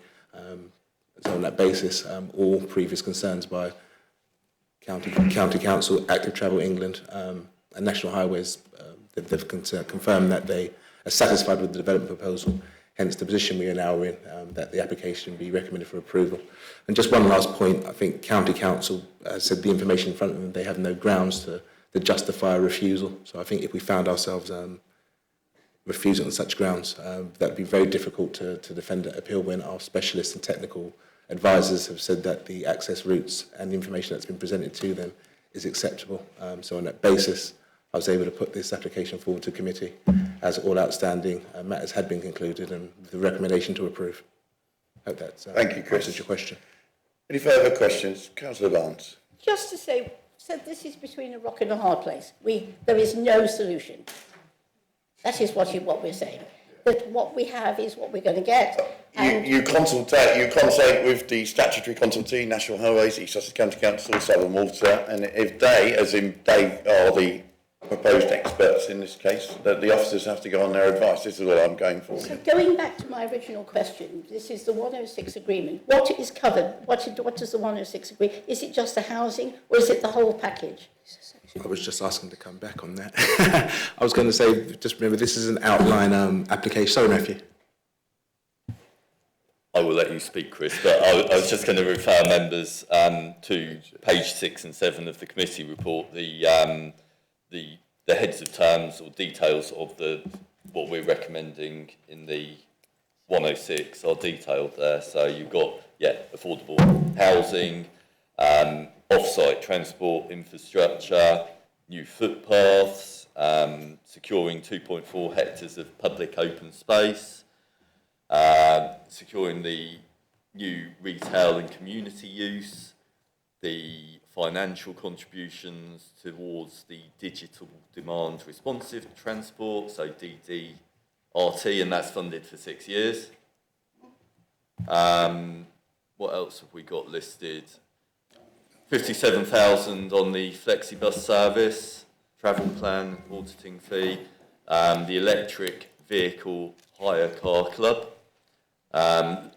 So on that basis, all previous concerns by County Council, Active Travel England and National Highways, they've confirmed that they are satisfied with the development proposal, hence the position we are now in, that the application be recommended for approval. And just one last point, I think County Council said the information in front of them, they have no grounds to justify a refusal. So I think if we found ourselves refusing on such grounds, that would be very difficult to defend an appeal when our specialists and technical advisors have said that the access routes and the information that's been presented to them is acceptable. So on that basis, I was able to put this application forward to committee as all outstanding matters had been concluded and the recommendation to approve. Hope that Thank you, Chris. answers your question. Any further questions? Councillor Barnes. Just to say, this is between a rock and a hard place. There is no solution. That is what we're saying. That what we have is what we're going to get. And You consult with the statutory consultee, National Highways, East Sussex County Council, Southern Water, and if they, as in they are the proposed experts in this case, that the officers have to go on their advice. This is what I'm going for. so going back to my original question, this is the 106 agreement. What is covered? What does the 106 agree? Is it just the housing or is it the whole package? I was just asking to come back on that. I was going to say, just remember, this is an outline application. Sorry, Matthew. I will let you speak, Chris, but I was just going to refer members to page 6 and 7 of the committee report. The heads of terms or details of what we're recommending in the 106 are detailed there. So you've got, affordable housing, off-site transport infrastructure, new footpaths, securing 2.4 hectares of public open space, securing the new retail and community use, the financial contributions towards the digital demand responsive transport, so DDRT, and that's funded for 6 years. What else have we got listed? 57,000 on the flexibus service, travel plan, auditing fee, the electric vehicle hire car club,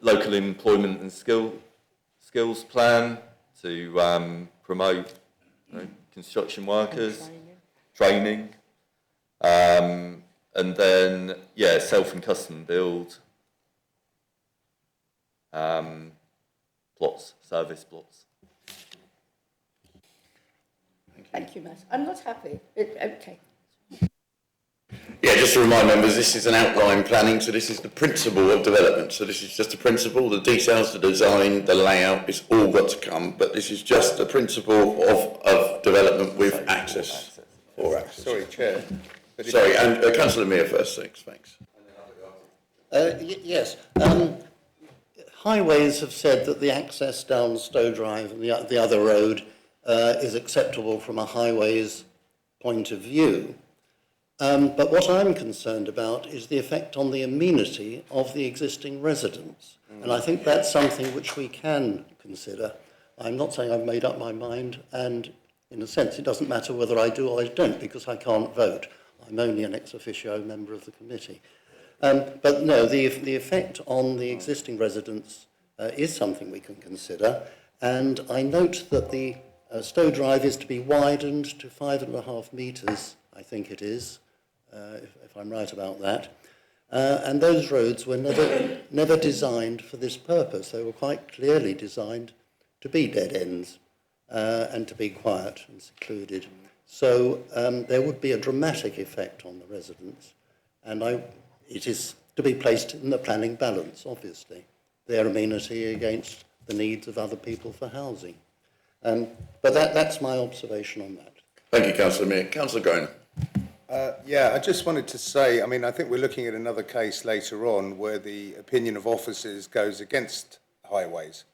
local employment and skills plan to promote construction workers, training, and then, self and custom build, plots, service plots. Thank you, Matt. I'm not happy. Okay. Yeah, just to remind members, this is an outline planning, so this is the principle of development. So this is just the principle, the details, the design, the layout, it's all got to come, but this is just the principle of development with access. For access. Sorry, Chair. Sorry, and Councillor Mear first, thanks. Yes. Highways have said that the access down Stowe Drive and the other road is acceptable from a highways point of view. But what I'm concerned about is the effect on the amenity of the existing residents. And I think that's something which we can consider. I'm not saying I've made up my mind, and in a sense it doesn't matter whether I do or I don't, because I can't vote. I'm only an ex officio member of the committee. But no, the effect on the existing residents is something we can consider. And I note that the Stowe Drive is to be widened to 5.5 metres, I think it is, if I'm right about that. And those roads were never designed for this purpose. They were quite clearly designed to be dead ends and to be quiet and secluded. So there would be a dramatic effect on the residents. And it is to be placed in the planning balance, obviously, their amenity against the needs of other people for housing. But that's my observation on that. Thank you, Councillor Mear. Councillor Groner. I just wanted to say, I think we're looking at another case later on where the opinion of officers goes against highways.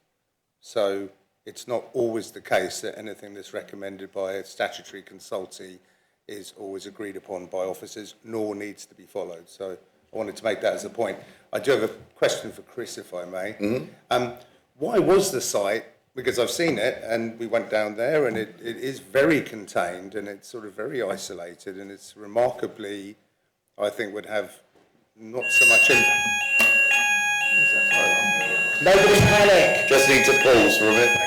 So it's not always the case that anything that's recommended by a statutory consultee is always agreed upon by officers, nor needs to be followed. So I wanted to make that as a point. I do have a question for Chris, if I may. Why was the site, because I've seen it and we went down there and it is very contained and it's sort of very isolated and it's remarkably, I think, would have not so much impact. Nobody panic. Just need to pause for a bit.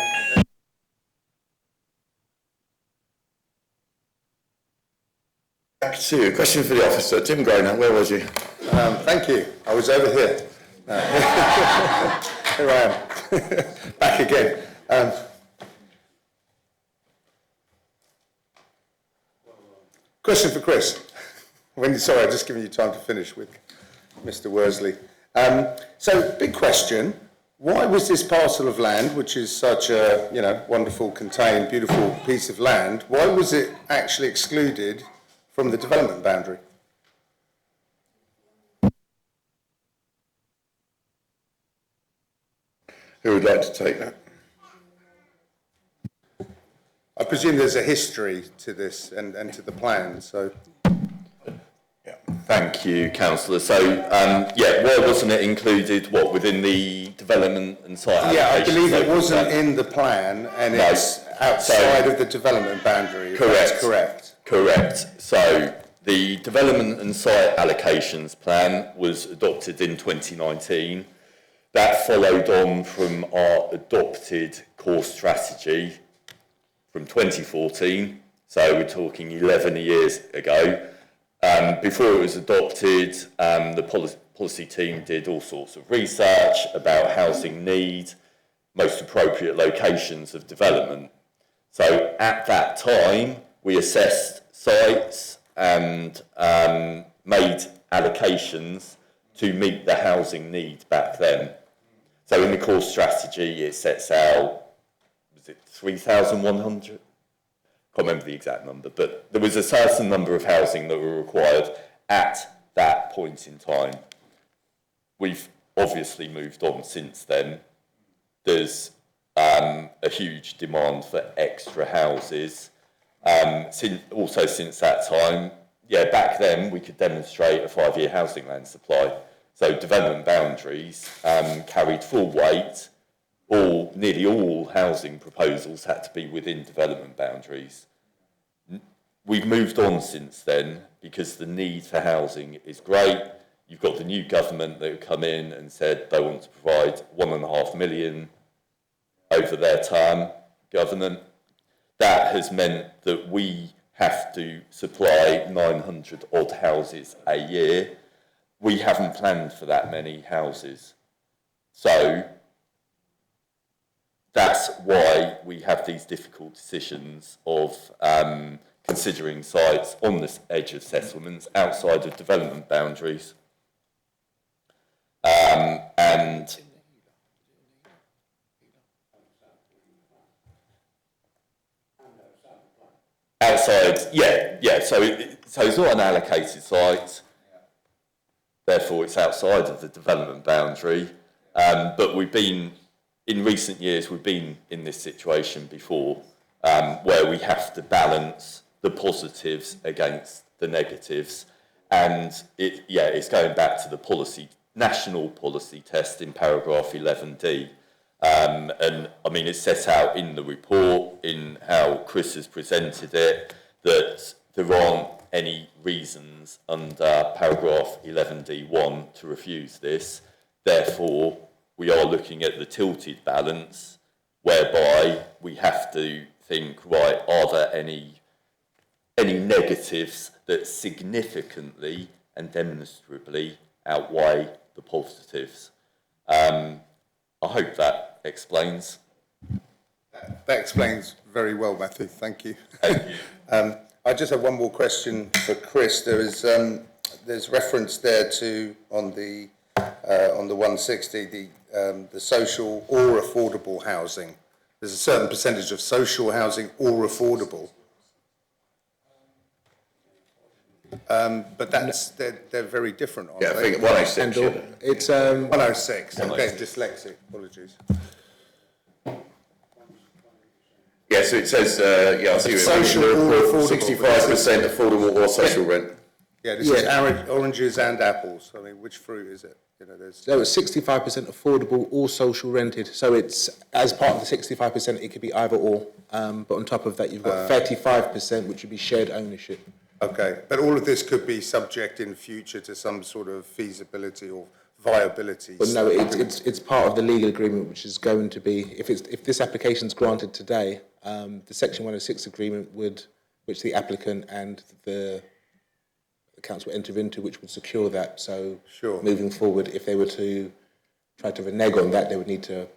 Back to you. Question for the officer. Tim Groner, where was you? Thank you. I was over here. Here I am. Back again. Question for Chris. Sorry, I've just given you time to finish with Mr. Worsley. So, big question. Why was this parcel of land, which is such a, wonderful, contained, beautiful piece of land, why was it actually excluded from the development boundary? Who would like to take that? I presume there's a history to this and to the plan, so... Thank you, councillor. So, why wasn't it included, within the development and site allocation? Yeah, I believe it wasn't in the plan and it's outside of the development boundary. If that's correct. Correct. So, the development and site allocations plan was adopted in 2019. That followed on from our adopted core strategy from 2014. So, we're talking 11 years ago. Before it was adopted, the policy team did all sorts of research about housing need, most appropriate locations of development. So at that time, we assessed sites and made allocations to meet the housing need back then. So in the core strategy, it sets out, was it 3,100? Can't remember the exact number, but there was a certain number of housing that were required at that point in time. We've obviously moved on since then. There's a huge demand for extra houses. Since that time, back then we could demonstrate a 5-year housing land supply. So development boundaries carried full weight. Nearly all housing proposals had to be within development boundaries. We've moved on since then because the need for housing is great. You've got the new government that have come in and said they want to provide 1.5 million over their term government. That has meant that we have to supply 900 odd houses a year. We haven't planned for that many houses. So that's why we have these difficult decisions of considering sites on the edge of settlements outside of development boundaries. And outside, so it's not an allocated site, therefore it's outside of the development boundary. But in recent years, we've been in this situation before, where we have to balance the positives against the negatives. And it's going back to the national policy test in paragraph 11D. And I mean, it's set out in the report, in how Chris has presented it, that there aren't any reasons under paragraph 11D1 to refuse this. Therefore, we are looking at the tilted balance, whereby we have to think, right, are there any negatives that significantly and demonstrably outweigh the positives? I hope that explains. That explains very well, Matthew. Thank you. Thank you. I just have one more question for Chris. There's reference there to on the 160 the social or affordable housing. There's a certain percentage of social housing or affordable. But they're very different, aren't they? I think 106. It's 106. Okay, dyslexic. Apologies. Yeah, so it says, I see Social or affordable. 65% affordable or social rent. Yeah, this is oranges and apples. I mean, which fruit is it? You know, there's. So it's 65% affordable or social rented. So it's, as part of the 65%, it could be either or. But on top of that, you've got 35%, which would be shared ownership. Okay, but all of this could be subject in future to some sort of feasibility or viability. But no, it's part of the legal agreement, which is going to be, if this application is granted today, the Section 106 agreement which the applicant and the council enter into, which would secure that. So moving forward, if they were to try to renege on that, they would need to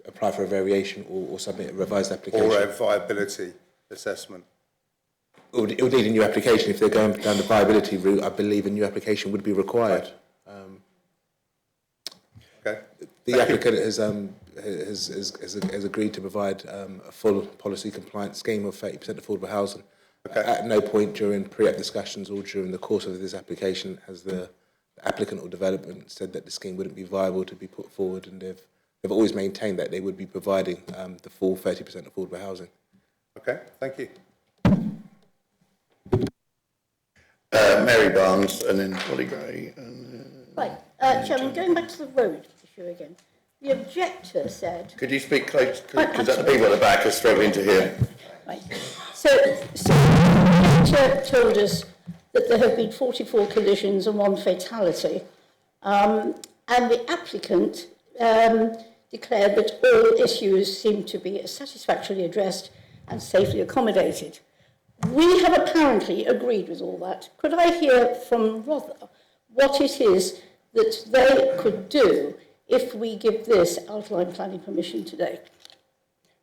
apply for a variation or submit a revised application. Or a viability assessment. It would need a new application. If they're going down the viability route, I believe a new application would be required. Okay. The applicant has agreed to provide a full policy compliant scheme of 30% affordable housing. Okay. At no point during pre-app discussions or during the course of this application has the applicant or development said that the scheme wouldn't be viable to be put forward, and they've always maintained that they would be providing the full 30% affordable housing. Okay, thank you. Mary Barnes and then Holly Gray. Right, Chairman, going back to the road issue again. The objector said... Could you speak close? Because the people at the back are struggling to hear. Right. So the objector told us that there have been 44 collisions and 1 fatality. And the applicant declared that all issues seem to be satisfactorily addressed and safely accommodated. We have apparently agreed with all that. Could I hear from Rother what it is that they could do if we give this outline planning permission today?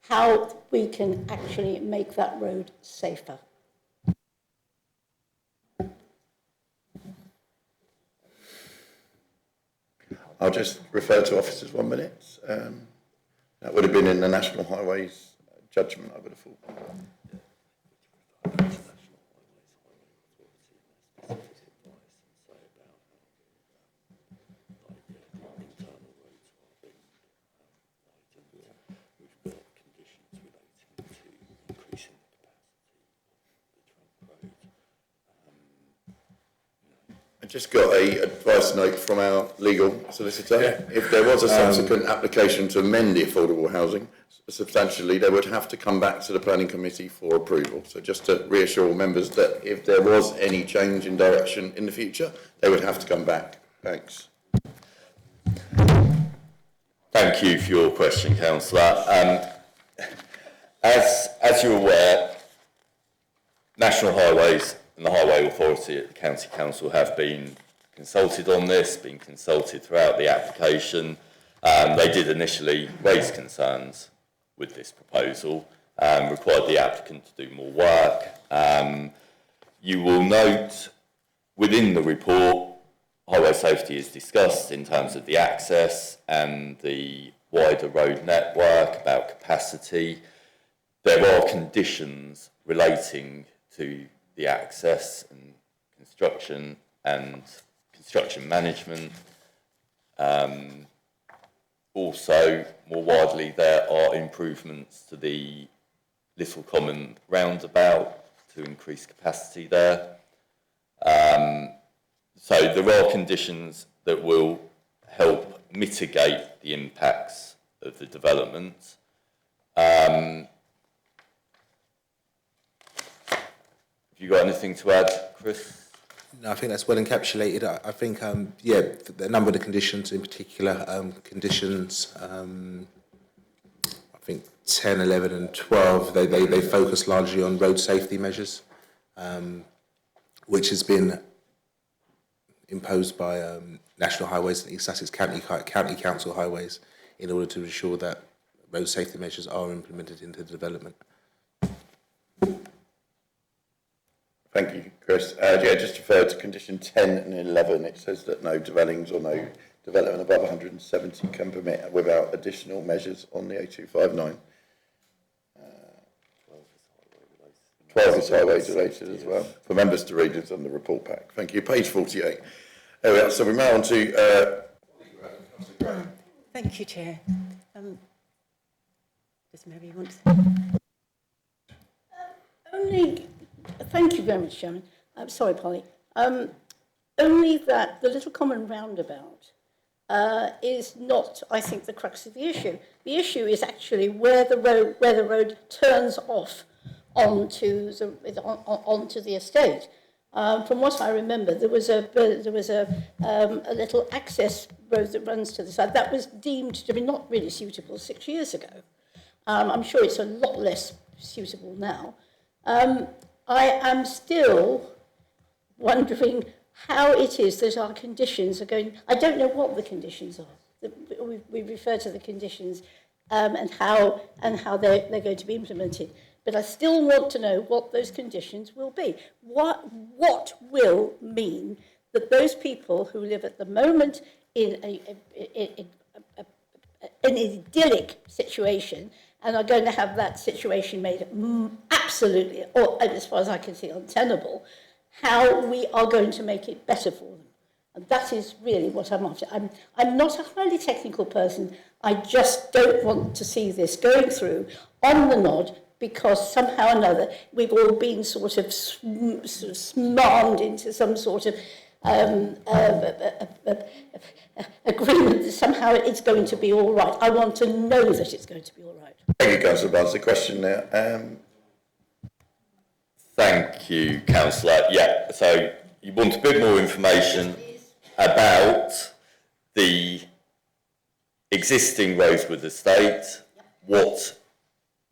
How we can actually make that road safer? I'll just refer to officers 1 minute. That would have been in the National Highways judgment, I would have thought. I just got a advice note from our legal solicitor. Yeah. If there was a subsequent application to amend the affordable housing substantially, they would have to come back to the planning committee for approval. So just to reassure members that if there was any change in direction in the future, they would have to come back. Thanks. Thank you for your question, Councillor. As you're aware, National Highways and the Highway Authority at the County Council have been consulted on this, been consulted throughout the application. They did initially raise concerns with this proposal, required the applicant to do more work. You will note within the report, highway safety is discussed in terms of the access and the wider road network, about capacity. There are conditions relating to the access and construction management. Also, more widely, there are improvements to the Little Common roundabout to increase capacity there. So there are conditions that will help mitigate the impacts of the development. Have you got anything to add, Chris? No, I think that's well encapsulated. I think, the number of the conditions in particular, conditions, I think 10, 11 and 12, they focus largely on road safety measures, which has been imposed by National Highways and East Sussex County Council Highways in order to ensure that road safety measures are implemented into the development. Thank you, Chris. Just refer to condition 10 and 11. It says that no dwellings or no development above 170 can permit without additional measures on the A259. 12 is highways related as well. For members to read, it's on the report pack. Thank you. Page 48. There we are. So we're now on to... Thank you, Chair. Does Mary want to... Only, thank you very much, Chairman. I'm sorry, Polly. Only that the Little Common roundabout is not, I think, the crux of the issue. The issue is actually where the road turns off onto the estate. From what I remember, there was a little access road that runs to the side that was deemed to be not really suitable 6 years ago. I'm sure it's a lot less suitable now. I am still wondering how it is that our conditions are going. I don't know what the conditions are. We refer to the conditions and how they're going to be implemented. But I still want to know what those conditions will be. What will mean that those people who live at the moment in an idyllic situation and are going to have that situation made absolutely, or as far as I can see, untenable, how we are going to make it better for them. And that is really what I'm after. I'm not a highly technical person. I just don't want to see this going through on the nod, because somehow or another we've all been sort of smarmed into some sort of agreement that somehow it's going to be all right. I want to know that it's going to be all right. Thank you, Councillor Barnes. The question there. Thank you, Councillor. Yeah, so you want a bit more information about the existing Rosewood estate, what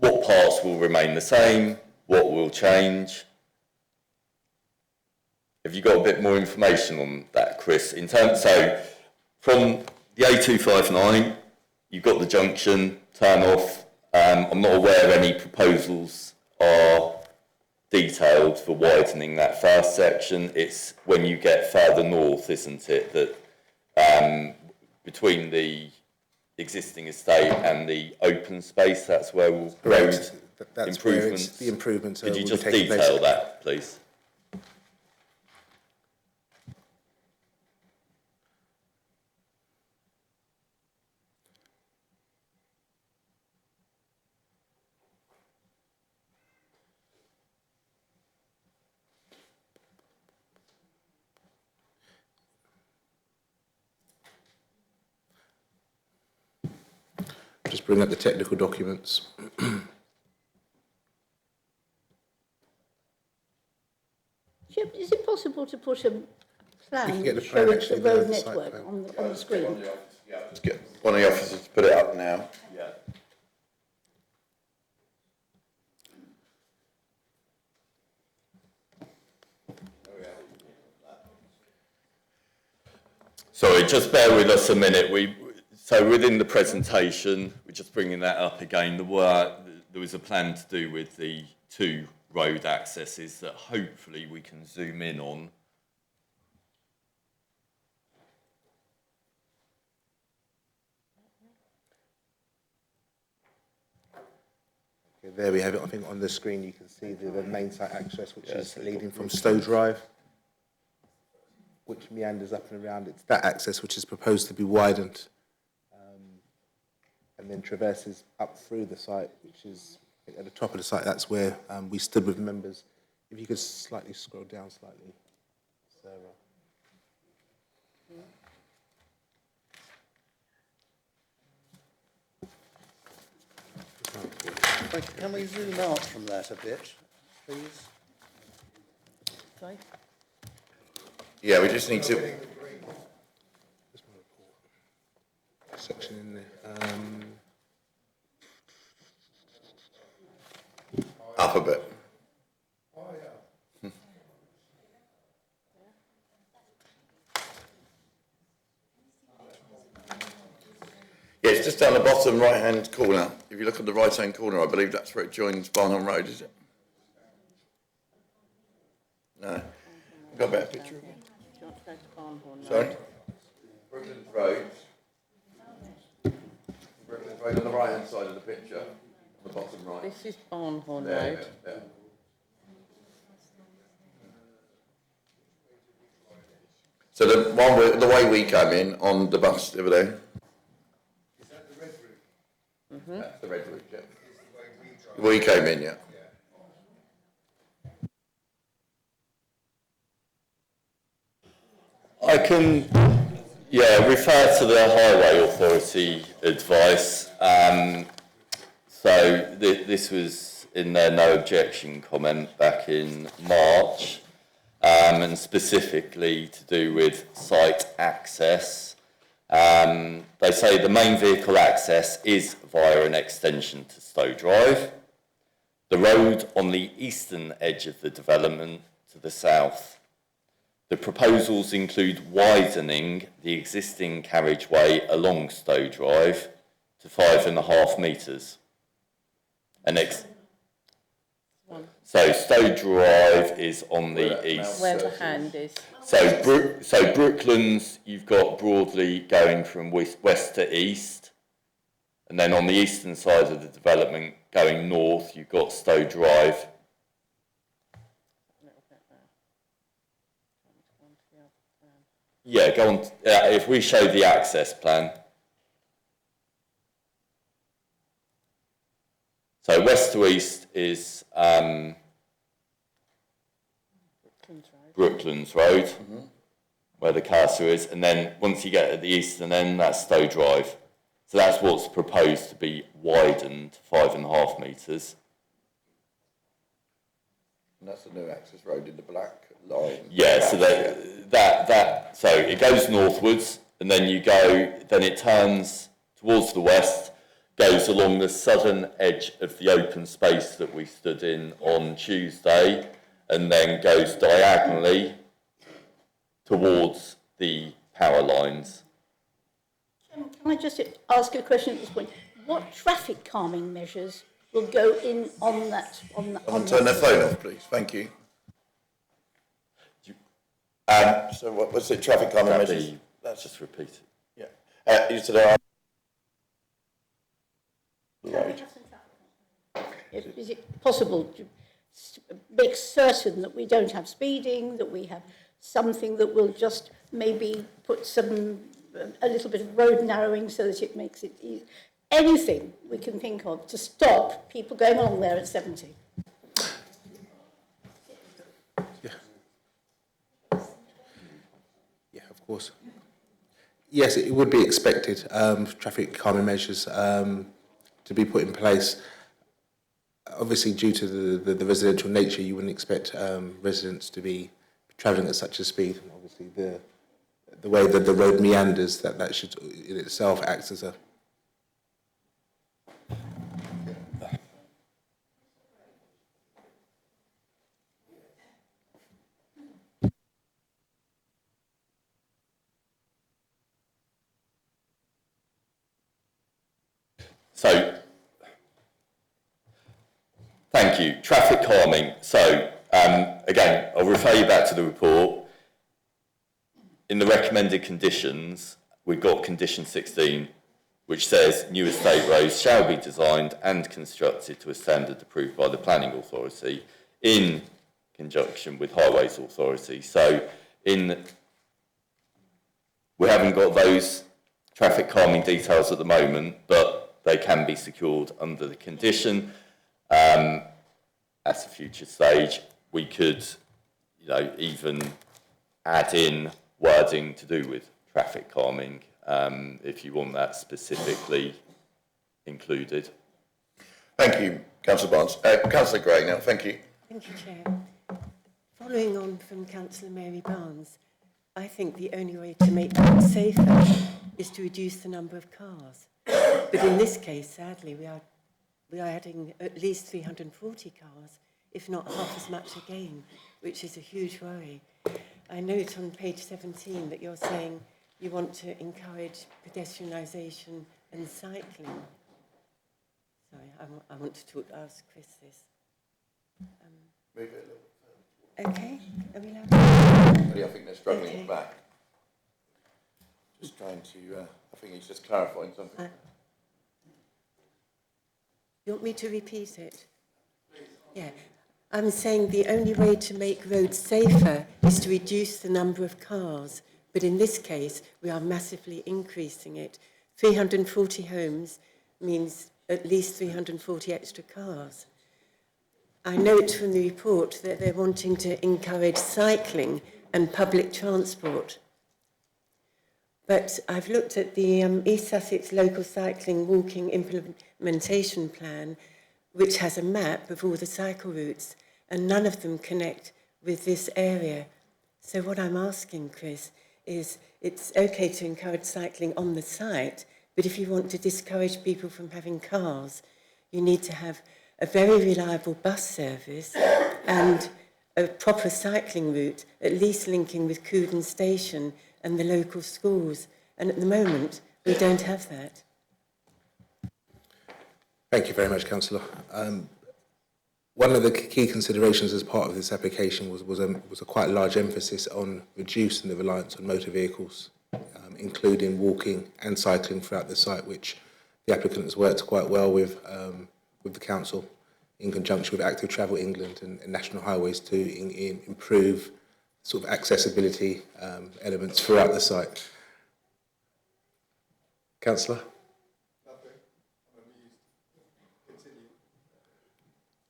parts will remain the same, what will change. Have you got a bit more information on that, Chris? So from the A259, you've got the junction, turn off. I'm not aware any proposals are detailed for widening that first section. It's when you get further north, isn't it, that between the existing estate and the open space, that's where we'll Correct. That's improvements. Where the improvements Could you will just be taking detail place. that, please? Just bring up the technical documents. Is it possible to put a plan get the showing plan the actually road there, the site network plan. on the screen? Let's get one of the officers to put it up now. Yeah. Sorry, just bear with us a minute. So within the presentation, we're just bringing that up again. There was a plan to do with the two road accesses that hopefully we can zoom in on. Okay, there we have it. I think on the screen you can see the main site access, which is leading from Stowe Drive, which meanders up and around. It's that access which is proposed to be widened and then traverses up through the site, which is at the top of the site. That's where we stood with members. If you could slightly scroll down slightly, Sarah. Can we zoom out from that a bit, please? Sorry? Yeah, we just need to. Section in there. Up a bit. Yeah, it's just down the bottom right-hand corner. If you look at the right-hand corner, I believe that's where it joins Barnham Road, is it? No. Got a better picture of it. Sorry? Brooklyn Road. Brooklyn Road on the right-hand side of the picture, on the bottom right. This is Barnhorn There, Road. there. So the way we came in on the bus the other day. Is that the red route? That's the red route, yeah. We came in, yeah. I can, refer to the Highway Authority advice. This was in their no objection comment back in March, and specifically to do with site access. They say the main vehicle access is via an extension to Stowe Drive. The road on the eastern edge of the development to the south. The proposals include widening the existing carriageway along Stowe Drive to 5.5 metres. So Stowe Drive is on the east. Where the hand is. So Brooklands, you've got broadly going from west to east, and then on the eastern side of the development going north, you've got Stowe Drive. Yeah, go on. If we show the access plan. So west to east is Brooklands Road, where the cursor is, and then once you get at the eastern end, that's Stowe Drive. So that's what's proposed to be widened 5.5 metres. And that's the new access road in the black line. Yeah, so so it goes northwards, and then then it turns towards the west, goes along the southern edge of the open space that we stood in on Tuesday, and then goes diagonally towards the power lines. Can I just ask a question at this point? What traffic calming measures will go in on that? Turn their phone off, please. Thank you. So what was it? Traffic calming measures? Let's just repeat it. Yeah. You said Is it possible to make certain that we don't have speeding, that we have something that will just maybe put a little bit of road narrowing so that it makes it easy? Anything we can think of to stop people going along there at 70. Yeah, of course. Yes, it would be expected, traffic calming measures to be put in place. Obviously, due to the residential nature, you wouldn't expect residents to be travelling at such a speed. Obviously, the way that the road meanders, that should in itself act as a... So, thank you. Traffic calming. So, again, I'll refer you back to the report. In the recommended conditions, we've got condition 16, which says new estate roads shall be designed and constructed to a standard approved by the planning authority in conjunction with Highways Authority. So, we haven't got those traffic calming details at the moment, but they can be secured under the condition. At a future stage, we could, even add in wording to do with traffic calming, if you want that specifically included. Thank you, Councillor Barnes. Councillor Gray now, thank you. Thank you, Chair. Following on from Councillor Mary Barnes, I think the only way to make it safer is to reduce the number of cars. But in this case, sadly, we are adding at least 340 cars, if not half as much again, which is a huge worry. I note on page 17 that you're saying you want to encourage pedestrianisation and cycling. Sorry, I want to ask Chris this. Move it a little bit Okay, are we allowed to? I think they're struggling back. Just trying to, I think he's just clarifying something. You want me to repeat it? Yeah. I'm saying the only way to make roads safer is to reduce the number of cars. But in this case, we are massively increasing it. 340 homes means at least 340 extra cars. I note from the report that they're wanting to encourage cycling and public transport. But I've looked at the East Sussex Local Cycling Walking Implementation Plan, which has a map of all the cycle routes, and none of them connect with this area. So what I'm asking, Chris, is it's okay to encourage cycling on the site, but if you want to discourage people from having cars, you need to have a very reliable bus service and a proper cycling route, at least linking with Couden Station and the local schools. And at the moment, we don't have that. Thank you very much, Councillor. One of the key considerations as part of this application was a quite large emphasis on reducing the reliance on motor vehicles, including walking and cycling throughout the site, which the applicant has worked quite well with the council in conjunction with Active Travel England and National Highways to improve sort of accessibility elements throughout the site. Councillor?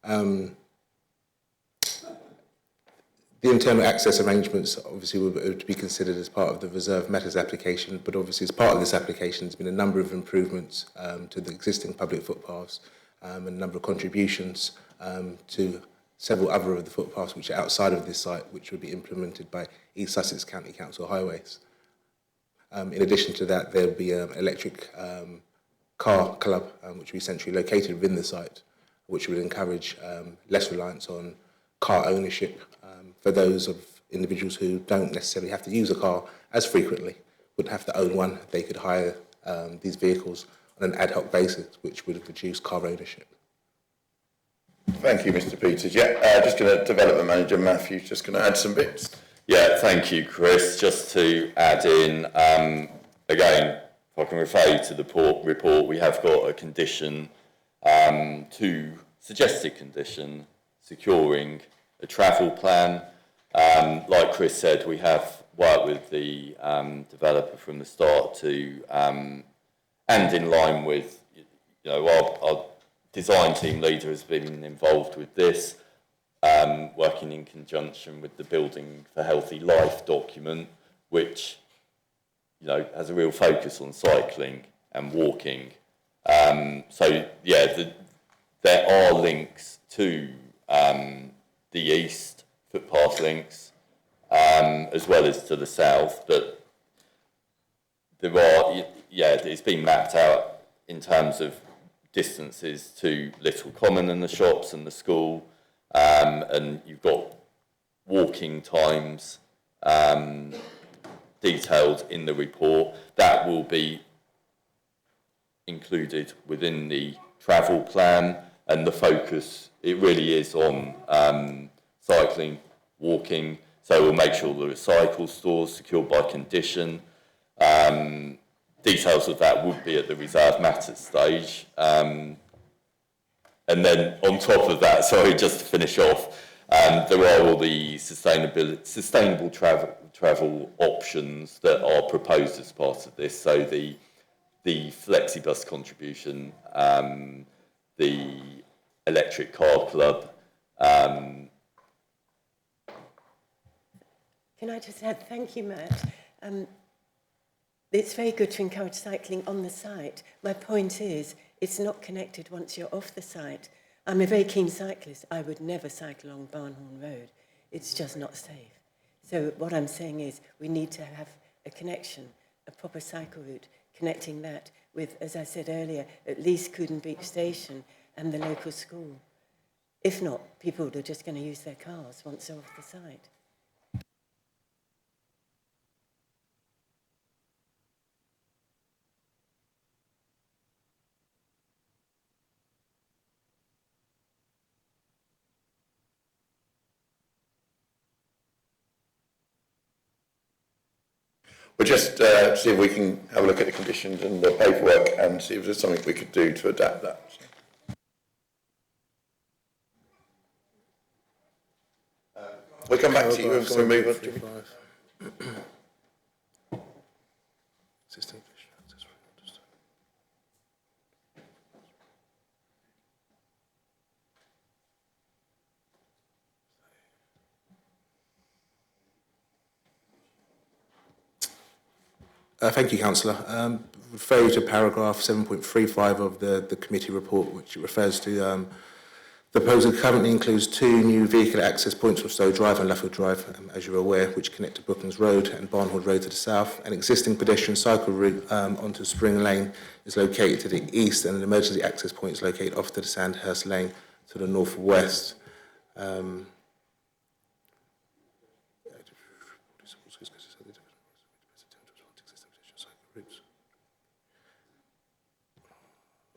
The internal access arrangements obviously were to be considered as part of the reserve matters application, but obviously as part of this application there's been a number of improvements to the existing public footpaths and a number of contributions to several other of the footpaths which are outside of this site, which would be implemented by East Sussex County Council Highways. In addition to that, there will be an electric car club which will be centrally located within the site, which would encourage less reliance on car ownership for those of individuals who don't necessarily have to use a car as frequently, wouldn't have to own one. They could hire these vehicles on an ad hoc basis, which would reduce car ownership. Thank you, Mr. Peters. Yeah, just going to Development Manager Matthew, just going to add some bits. Yeah, thank you, Chris. Just to add in, again, if I can refer you to the report, we have got a condition, suggested condition, securing a travel plan. Like Chris said, we have worked with the developer from the start to, and in line with, you know, our design team leader has been involved with this, working in conjunction with the Building for Healthy Life document, which, you know, has a real focus on cycling and walking. So, yeah, there are links to the east, footpath links, as well as to the south, but there are, yeah, it's been mapped out in terms of distances to Little Common and the shops and the school, and you've got walking times detailed in the report. That will be included within the travel plan, and the focus, it really is on cycling, walking, so we'll make sure there are cycle stores secured by condition. Details of that would be at the reserve matters stage. And then on top of that, sorry, just to finish off, there are all the sustainable travel options that are proposed as part of this. So the Flexibus contribution, the electric car club. Can I just add, thank you, Matt. It's very good to encourage cycling on the site. My point is, it's not connected once you're off the site. I'm a very keen cyclist. I would never cycle along Barnhorn Road. It's just not safe. So what I'm saying is we need to have a connection, a proper cycle route, connecting that with, as I said earlier, at least Couden Beach Station and the local school. If not, people are just going to use their cars once they're off the site. We'll just see if we can have a look at the conditions and the paperwork and see if there's something we could do to adapt that. We'll come back to you and we'll move on. Thank you, Councillor. Refer you to paragraph 7.35 of the committee report, which refers to the proposal currently includes 2 new vehicle access points for Stowe Drive and Luffield Drive, as you're aware, which connect to Brooklands Road and Barnhood Road to the south. An existing pedestrian cycle route onto Spring Lane is located to the east, and an emergency access point is located off to the Sandhurst Lane to the northwest.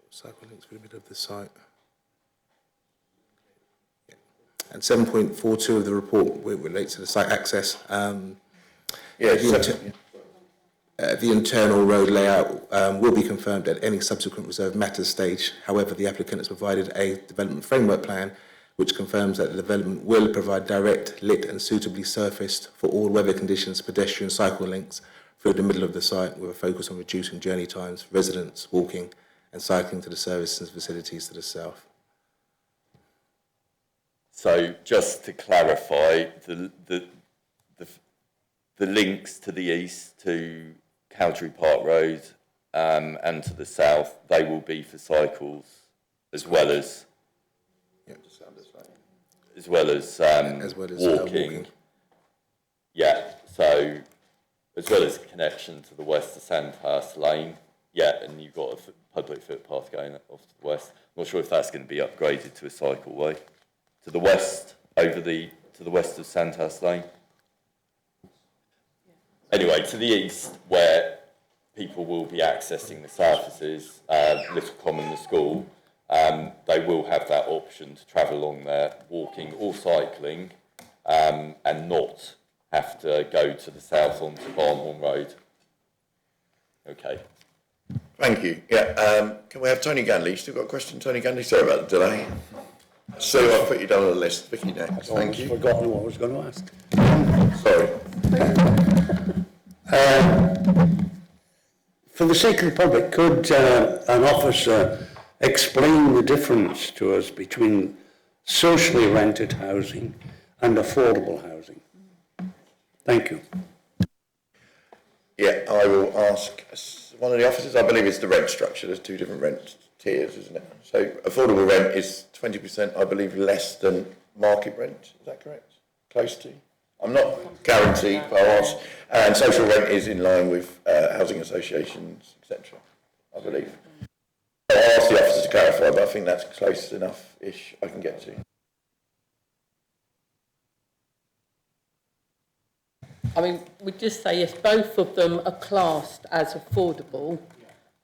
Cycle links for the middle of the site. Yeah. And 7.42 of the report relates to the site access. The internal road layout will be confirmed at any subsequent reserve matters stage. However, the applicant has provided a development framework plan which confirms that the development will provide direct, lit and suitably surfaced for all weather conditions pedestrian cycle links through the middle of the site, with a focus on reducing journey times for residents walking and cycling to the services and facilities to the south. So just to clarify, the links to the east to Cowdrey Park Road and to the south, they will be for cycles as well as walking. Yeah, so as well as connection to the west to Sandhurst Lane. Yeah, and you've got a public footpath going off to the west. I'm not sure if that's going to be upgraded to a cycleway. To the west, to the west of Sandhurst Lane. Anyway, to the east, where people will be accessing the surfaces, Little Common, the school, they will have that option to travel along there, walking or cycling, and not have to go to the south onto Barnhorn Road. Okay. Thank you. Yeah, can we have Tony Ganley? You still got a question, Tony Ganley? Sorry about the delay. So I'll put you down on the list. Vicky next. Thank you. I've forgotten what I was going to ask. Sorry. For the sake of the public, could an officer explain the difference to us between socially rented housing and affordable housing? Thank you. Yeah, I will ask one of the officers. I believe it's the rent structure. There's 2 different rent tiers, isn't it? So affordable rent is 20%, I believe, less than market rent. Is that correct? Close to? I'm not guaranteed, but I'll ask. And social rent is in line with housing associations, etc., I believe. I'll ask the officer to clarify, but I think that's close enough-ish I can get to. I mean, we'd just say yes, both of them are classed as affordable,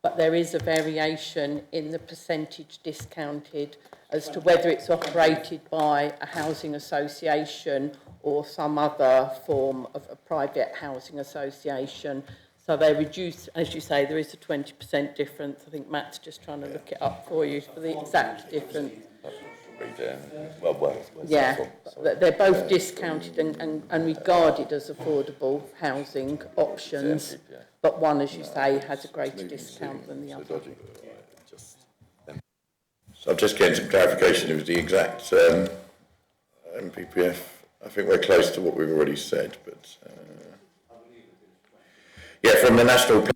but there is a variation in the percentage discounted as to whether it's operated by a housing association or some other form of a private housing association. So they reduce, as you say, there is a 20% difference. I think Matt's just trying to look it up for you for the exact difference. Yeah, they're both discounted and regarded as affordable housing options, but one, as you say, has a greater discount than the other. So I'm just getting some clarification of the exact MPPF. I think we're close to what we've already said, but yeah, from the national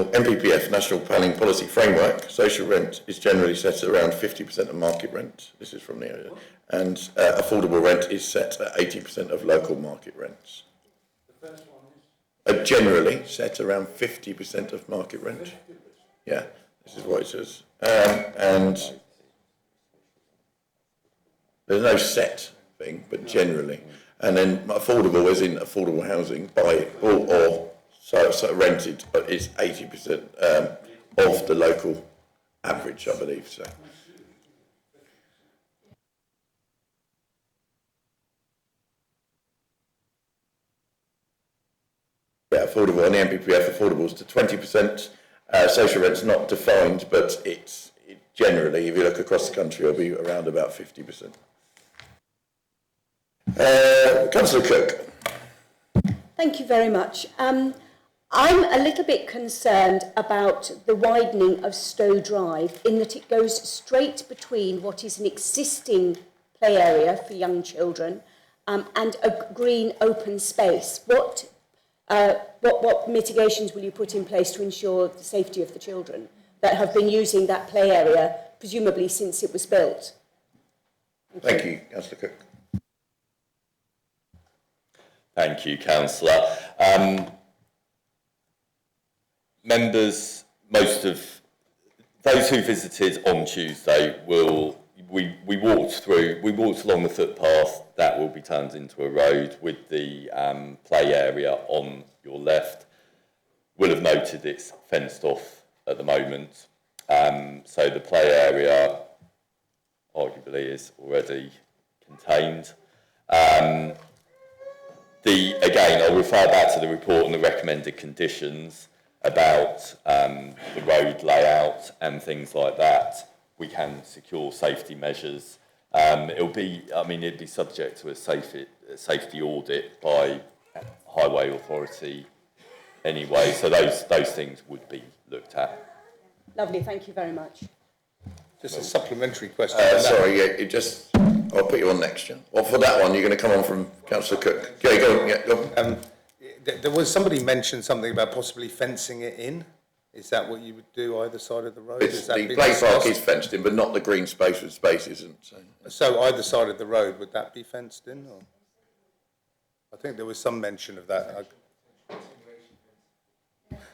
MPPF National Planning Policy Framework, social rent is generally set at around 50% of market rent. This is from the area, and affordable rent is set at 80% of local market rents. The first one is generally set around 50% of market rent. Yeah, this is what it says, and there's no set thing, but generally, and then affordable is in affordable housing by or so rented, but it's 80% of the local average, I believe. So. Yeah, affordable on the MPPF, affordables to 20%. Social rent's not defined, but it generally, if you look across the country, it'll be around about 50%. Councillor Cook. Thank you very much. I'm a little bit concerned about the widening of Stowe Drive in that it goes straight between what is an existing play area for young children and a green open space. What What mitigations will you put in place to ensure the safety of the children that have been using that play area, presumably since it was built? Thank you, Councillor Cook. Thank you, Councillor. Members, most of those who visited on Tuesday we walked along the footpath that will be turned into a road with the play area on your left. Will have noted it's fenced off at the moment, so the play area arguably is already contained. Again, I'll refer back to the report and the recommended conditions about the road layout and things like that. We can secure safety measures. It'd be subject to a safety audit by Highway Authority anyway, so those things would be looked at. Lovely, thank you very much. Just a supplementary question. I'll put you on next, John. Well, for that one, you're going to come on from Councillor Cook. Yeah, go on. There was somebody mentioned something about possibly fencing it in. Is that what you would do either side of the road? The play park is fenced in, but not the green space with space isn't. So either side of the road, would that be fenced in? Or? I think there was some mention of that.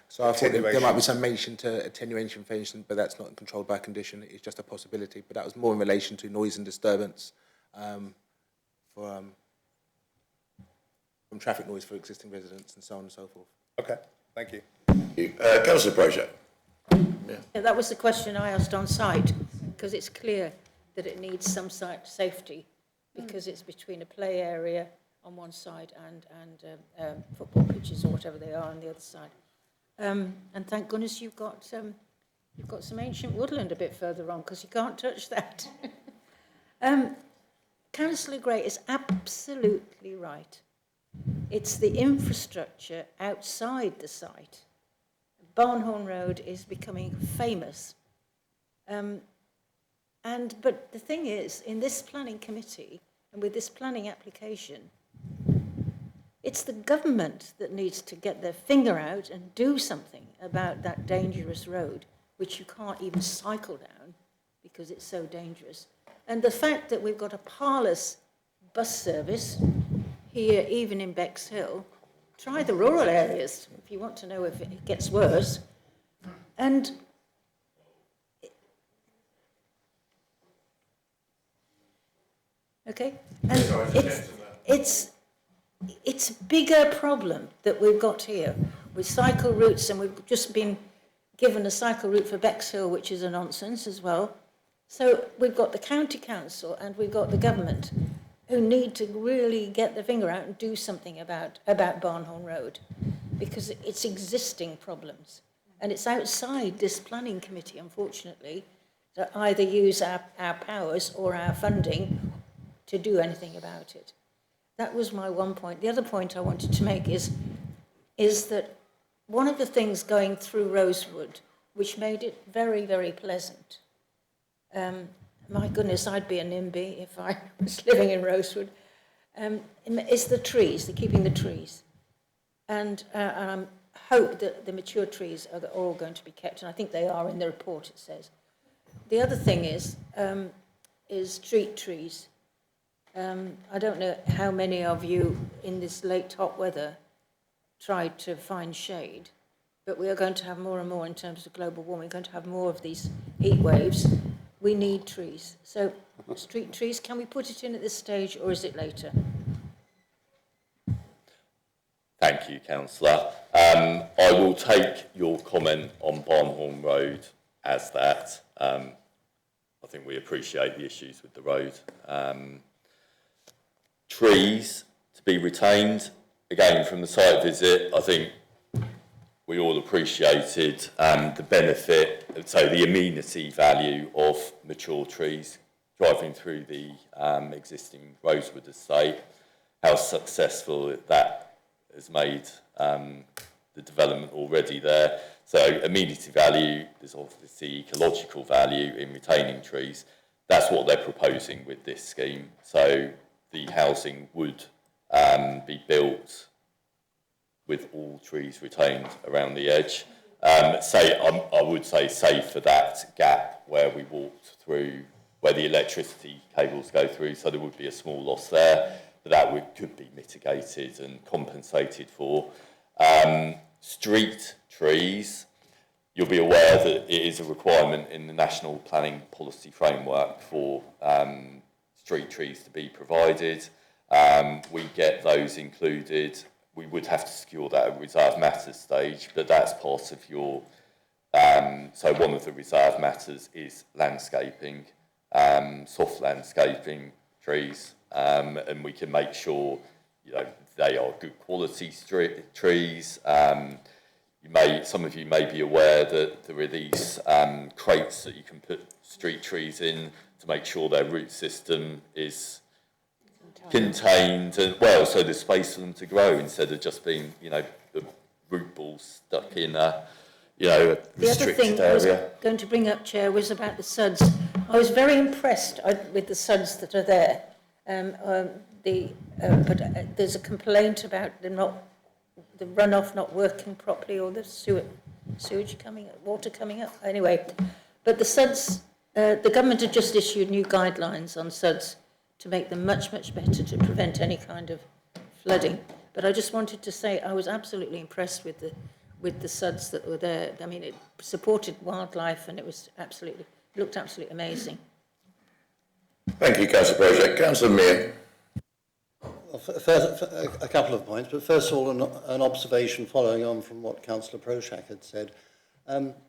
So I thought there might be some mention to attenuation fencing, but that's not controlled by condition. It's just a possibility. But that was more in relation to noise and disturbance from traffic noise for existing residents and so on and so forth. Okay, thank you. Councillor Project. Yeah, that was the question I asked on site, because it's clear that it needs some site safety, because it's between a play area on one side and football pitches or whatever they are on the other side. And thank goodness you've got some ancient woodland a bit further on, because you can't touch that. Councillor Gray is absolutely right. It's the infrastructure outside the site. Barnhorn Road is becoming famous. But the thing is, in this planning committee and with this planning application, it's the government that needs to get their finger out and do something about that dangerous road, which you can't even cycle down because it's so dangerous. And the fact that we've got a parlous bus service here, even in Bexhill, try the rural areas if you want to know if it gets worse. And okay, and it's a bigger problem that we've got here with cycle routes, and we've just been given a cycle route for Bexhill, which is a nonsense as well. So we've got the county council and we've got the government who need to really get their finger out and do something about Barnhorn Road, because it's existing problems. And it's outside this planning committee, unfortunately, to either use our powers or our funding to do anything about it. That was my one point. The other point I wanted to make is that one of the things going through Rosewood, which made it very, very pleasant, my goodness, I'd be a NIMBY if I was living in Rosewood, is the trees, keeping the trees. And I hope that the mature trees are all going to be kept, and I think they are in the report, it says. The other thing is street trees. I don't know how many of you in this late hot weather tried to find shade, but we are going to have more and more in terms of global warming. We're going to have more of these heat waves. We need trees. So street trees, can we put it in at this stage or is it later? Thank you, Councillor. I will take your comment on Barnhorn Road as that. I think we appreciate the issues with the road. Trees to be retained. Again, from the site visit, I think we all appreciated the benefit, so the amenity value of mature trees driving through the existing Rosewood estate, how successful that has made the development already there. So amenity value, there's obviously ecological value in retaining trees. That's what they're proposing with this scheme. So the housing would be built with all trees retained around the edge. I would say save for that gap where we walked through, where the electricity cables go through, so there would be a small loss there, but that could be mitigated and compensated for. Street trees, you'll be aware that it is a requirement in the National Planning Policy Framework for street trees to be provided. We get those included. We would have to secure that at reserve matters stage, but that's part of your, so one of the reserve matters is landscaping, soft landscaping trees, and we can make sure, they are good quality trees. Some of you may be aware that there are these crates that you can put street trees in to make sure their root system is contained, and so there's space for them to grow instead of just being, the root balls stuck in a, restricted area. The other thing I was going to bring up, Chair, was about the suds. I was very impressed with the suds that are there. But there's a complaint about the runoff not working properly, or the sewage coming up, water coming up. Anyway, but the suds, the government had just issued new guidelines on suds to make them much, much better to prevent any kind of flooding. But I just wanted to say I was absolutely impressed with the suds that were there. I mean, it supported wildlife, and it looked absolutely amazing. Thank you, Councillor Project. Councillor Mear. Well, first, a couple of points, but first of all, an observation following on from what Councillor Proshak had said.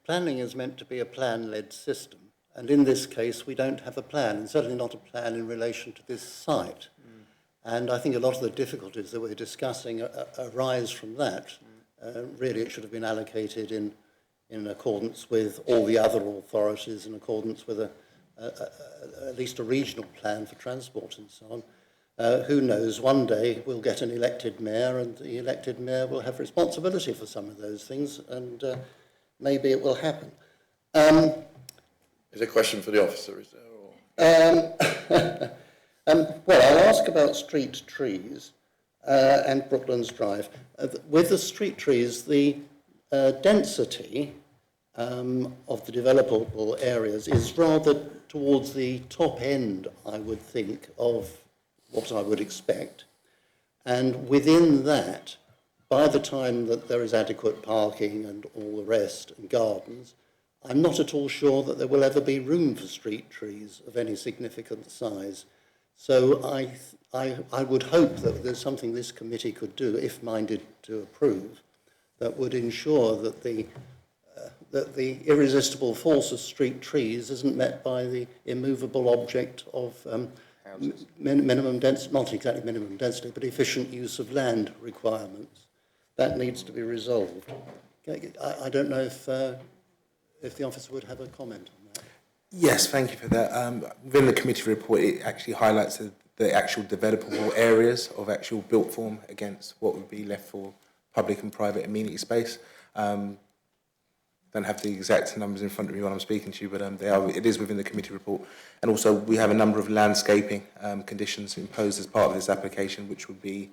Planning is meant to be a plan-led system, and in this case, we don't have a plan, and certainly not a plan in relation to this site. And I think a lot of the difficulties that we're discussing arise from that. Really, it should have been allocated in accordance with all the other authorities, in accordance with at least a regional plan for transport and so on. Who knows, one day we'll get an elected mayor, and the elected mayor will have responsibility for some of those things, and maybe it will happen. Is there a question for the officer, is there? Well, I'll ask about street trees and Brooklands Drive. With the street trees, the density of the developable areas is rather towards the top end, I would think, of what I would expect. And within that, by the time that there is adequate parking and all the rest, and gardens, I'm not at all sure that there will ever be room for street trees of any significant size. So I would hope that there's something this committee could do, if minded to approve, that would ensure that the irresistible force of street trees isn't met by the immovable object of minimum density, not exactly minimum density, but efficient use of land requirements. That needs to be resolved. I don't know if the officer would have a comment on that. Yes, thank you for that. Within the committee report, it actually highlights the actual developable areas of actual built form against what would be left for public and private amenity space. Don't have the exact numbers in front of me when I'm speaking to you, but it is within the committee report. And also we have a number of landscaping conditions imposed as part of this application, which would be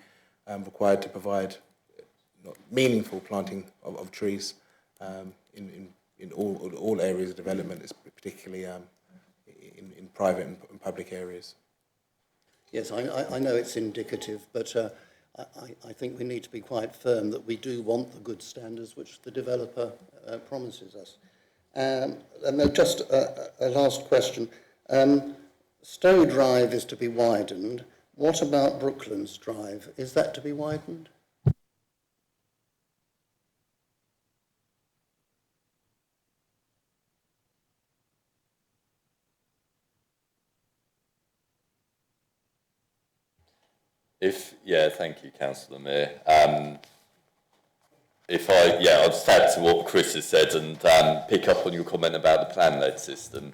required to provide meaningful planting of trees in all areas of development, particularly in private and public areas. Yes, I know it's indicative, but I think we need to be quite firm that we do want the good standards which the developer promises us. And then just a last question. Stowe Drive is to be widened. What about Brooklands Drive? Is that to be widened? Thank you, Councillor Mayor. I'll just add to what Chris has said and pick up on your comment about the plan-led system.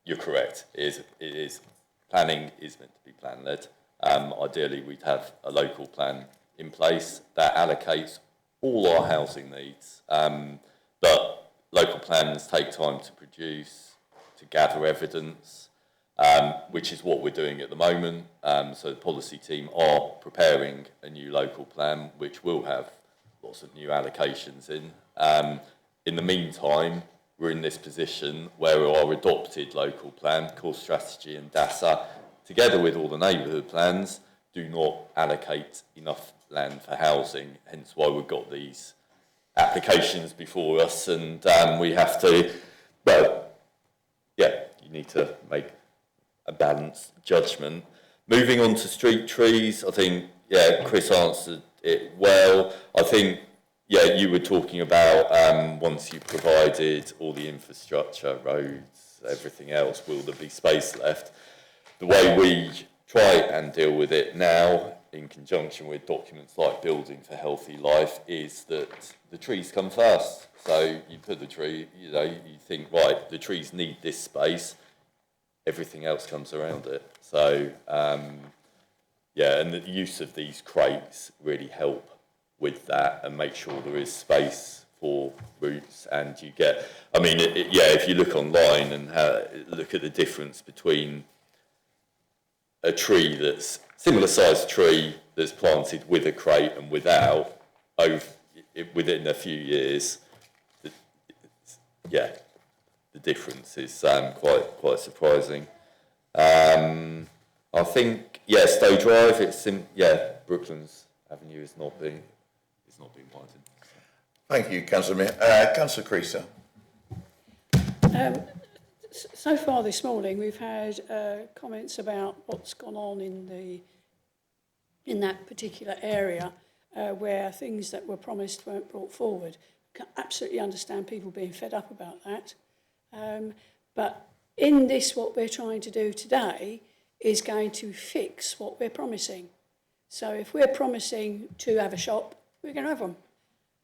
You're correct. Planning is meant to be plan-led. Ideally, we'd have a local plan in place that allocates all our housing needs. But local plans take time to produce, to gather evidence. which is what we're doing at the moment. So the policy team are preparing a new local plan, which will have lots of new allocations in. In the meantime, we're in this position where our adopted local plan, core strategy and DASA, together with all the neighbourhood plans, do not allocate enough land for housing, hence why we've got these applications before us, and we have to, well, yeah, you need to make a balanced judgment. Moving on to street trees, I think, yeah, Chris answered it well. I think, yeah, you were talking about once you've provided all the infrastructure, roads, everything else, will there be space left? The way we try and deal with it now, in conjunction with documents like Building for Healthy Life, is that the trees come first. So you put the tree, you know, you think, right, the trees need this space, everything else comes around it. So, yeah, and the use of these crates really help with that and make sure there is space for roots. And you get, I mean, yeah, if you look online and look at the difference between a tree that's similar sized tree that's planted with a crate and without, within a few years, yeah, the difference is quite surprising. I think, yeah, Stowe Drive, yeah, Brooklands Avenue is not being widened. Thank you, Councillor Mayor. Councillor Creaser. So far this morning, we've had comments about what's gone on in that particular area where things that were promised weren't brought forward. I can absolutely understand people being fed up about that. But in this, what we're trying to do today is going to fix what we're promising. So if we're promising to have a shop, we're going to have them.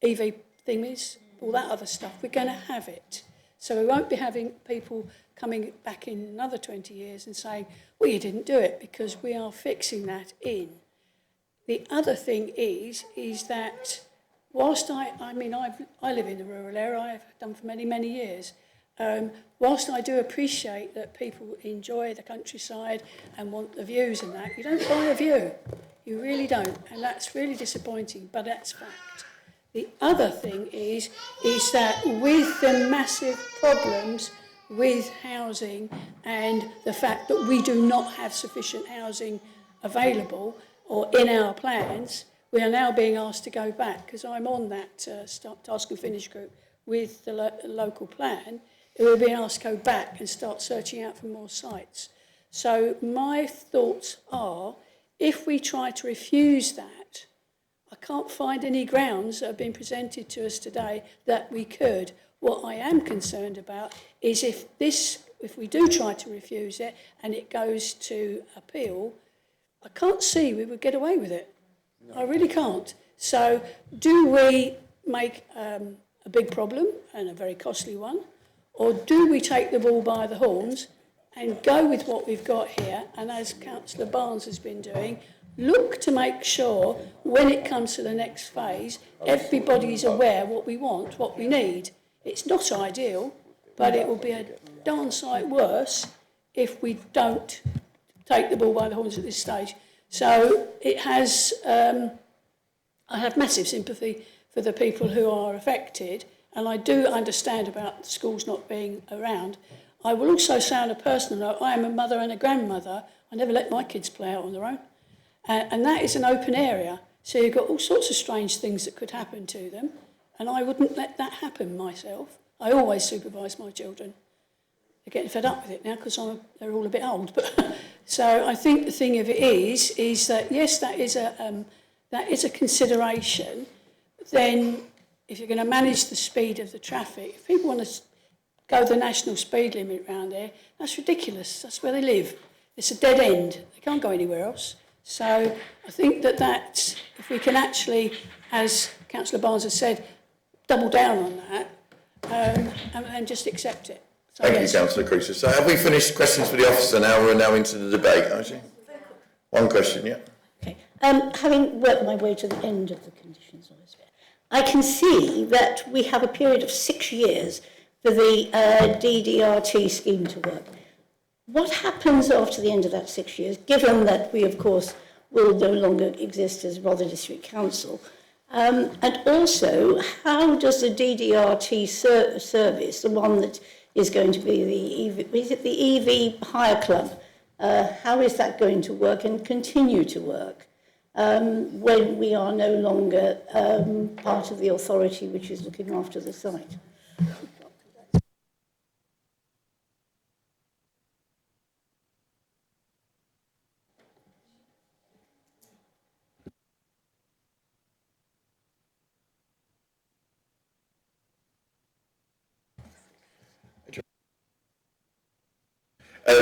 EV thingies, all that other stuff, we're going to have it. So we won't be having people coming back in another 20 years and saying, well, you didn't do it, because we are fixing that in. The other thing is that whilst I live in the rural area, I've done for many, many years. Whilst I do appreciate that people enjoy the countryside and want the views and that, you don't buy a view. You really don't. And that's really disappointing, but that's fact. The other thing is that with the massive problems with housing and the fact that we do not have sufficient housing available or in our plans, we are now being asked to go back, because I'm on that task and finish group with the local plan. We're being asked to go back and start searching out for more sites. So my thoughts are, if we try to refuse that, I can't find any grounds that have been presented to us today that we could. What I am concerned about is if we do try to refuse it and it goes to appeal, I can't see we would get away with it. No. I really can't. So do we make a big problem and a very costly one, or do we take the bull by the horns and go with what we've got here, and as Councillor Barnes has been doing, look to make sure when it comes to the next phase, everybody's aware what we want, what we need. It's not ideal, but it will be a darn sight worse if we don't take the bull by the horns at this stage. So it has, I have massive sympathy for the people who are affected, and I do understand about schools not being around. I will also say on a personal note, I am a mother and a grandmother. I never let my kids play out on their own. And that is an open area. So you've got all sorts of strange things that could happen to them. And I wouldn't let that happen myself. I always supervise my children. They're getting fed up with it now because they're all a bit old. But so I think the thing of it is that, yes, that is a consideration. Then if you're going to manage the speed of the traffic, if people want to go the national speed limit around there, that's ridiculous. That's where they live. It's a dead end. They can't go anywhere else. So I think that if we can actually, as Councillor Barnes has said, double down on that and just accept it. So, Thank you, Councillor Creaser. So have we finished questions for the officer now? We're now into the debate, actually. One question, yeah. Okay. Having worked my way to the end of the conditions of this bit, I can see that we have a period of 6 years for the DDRT scheme to work. What happens after the end of that 6 years, given that we, of course, will no longer exist as Rotherham District Council? And also, how does the DDRT service, the one that is going to be the EV, is it the EV Hire Club, how is that going to work and continue to work when we are no longer part of the authority which is looking after the site?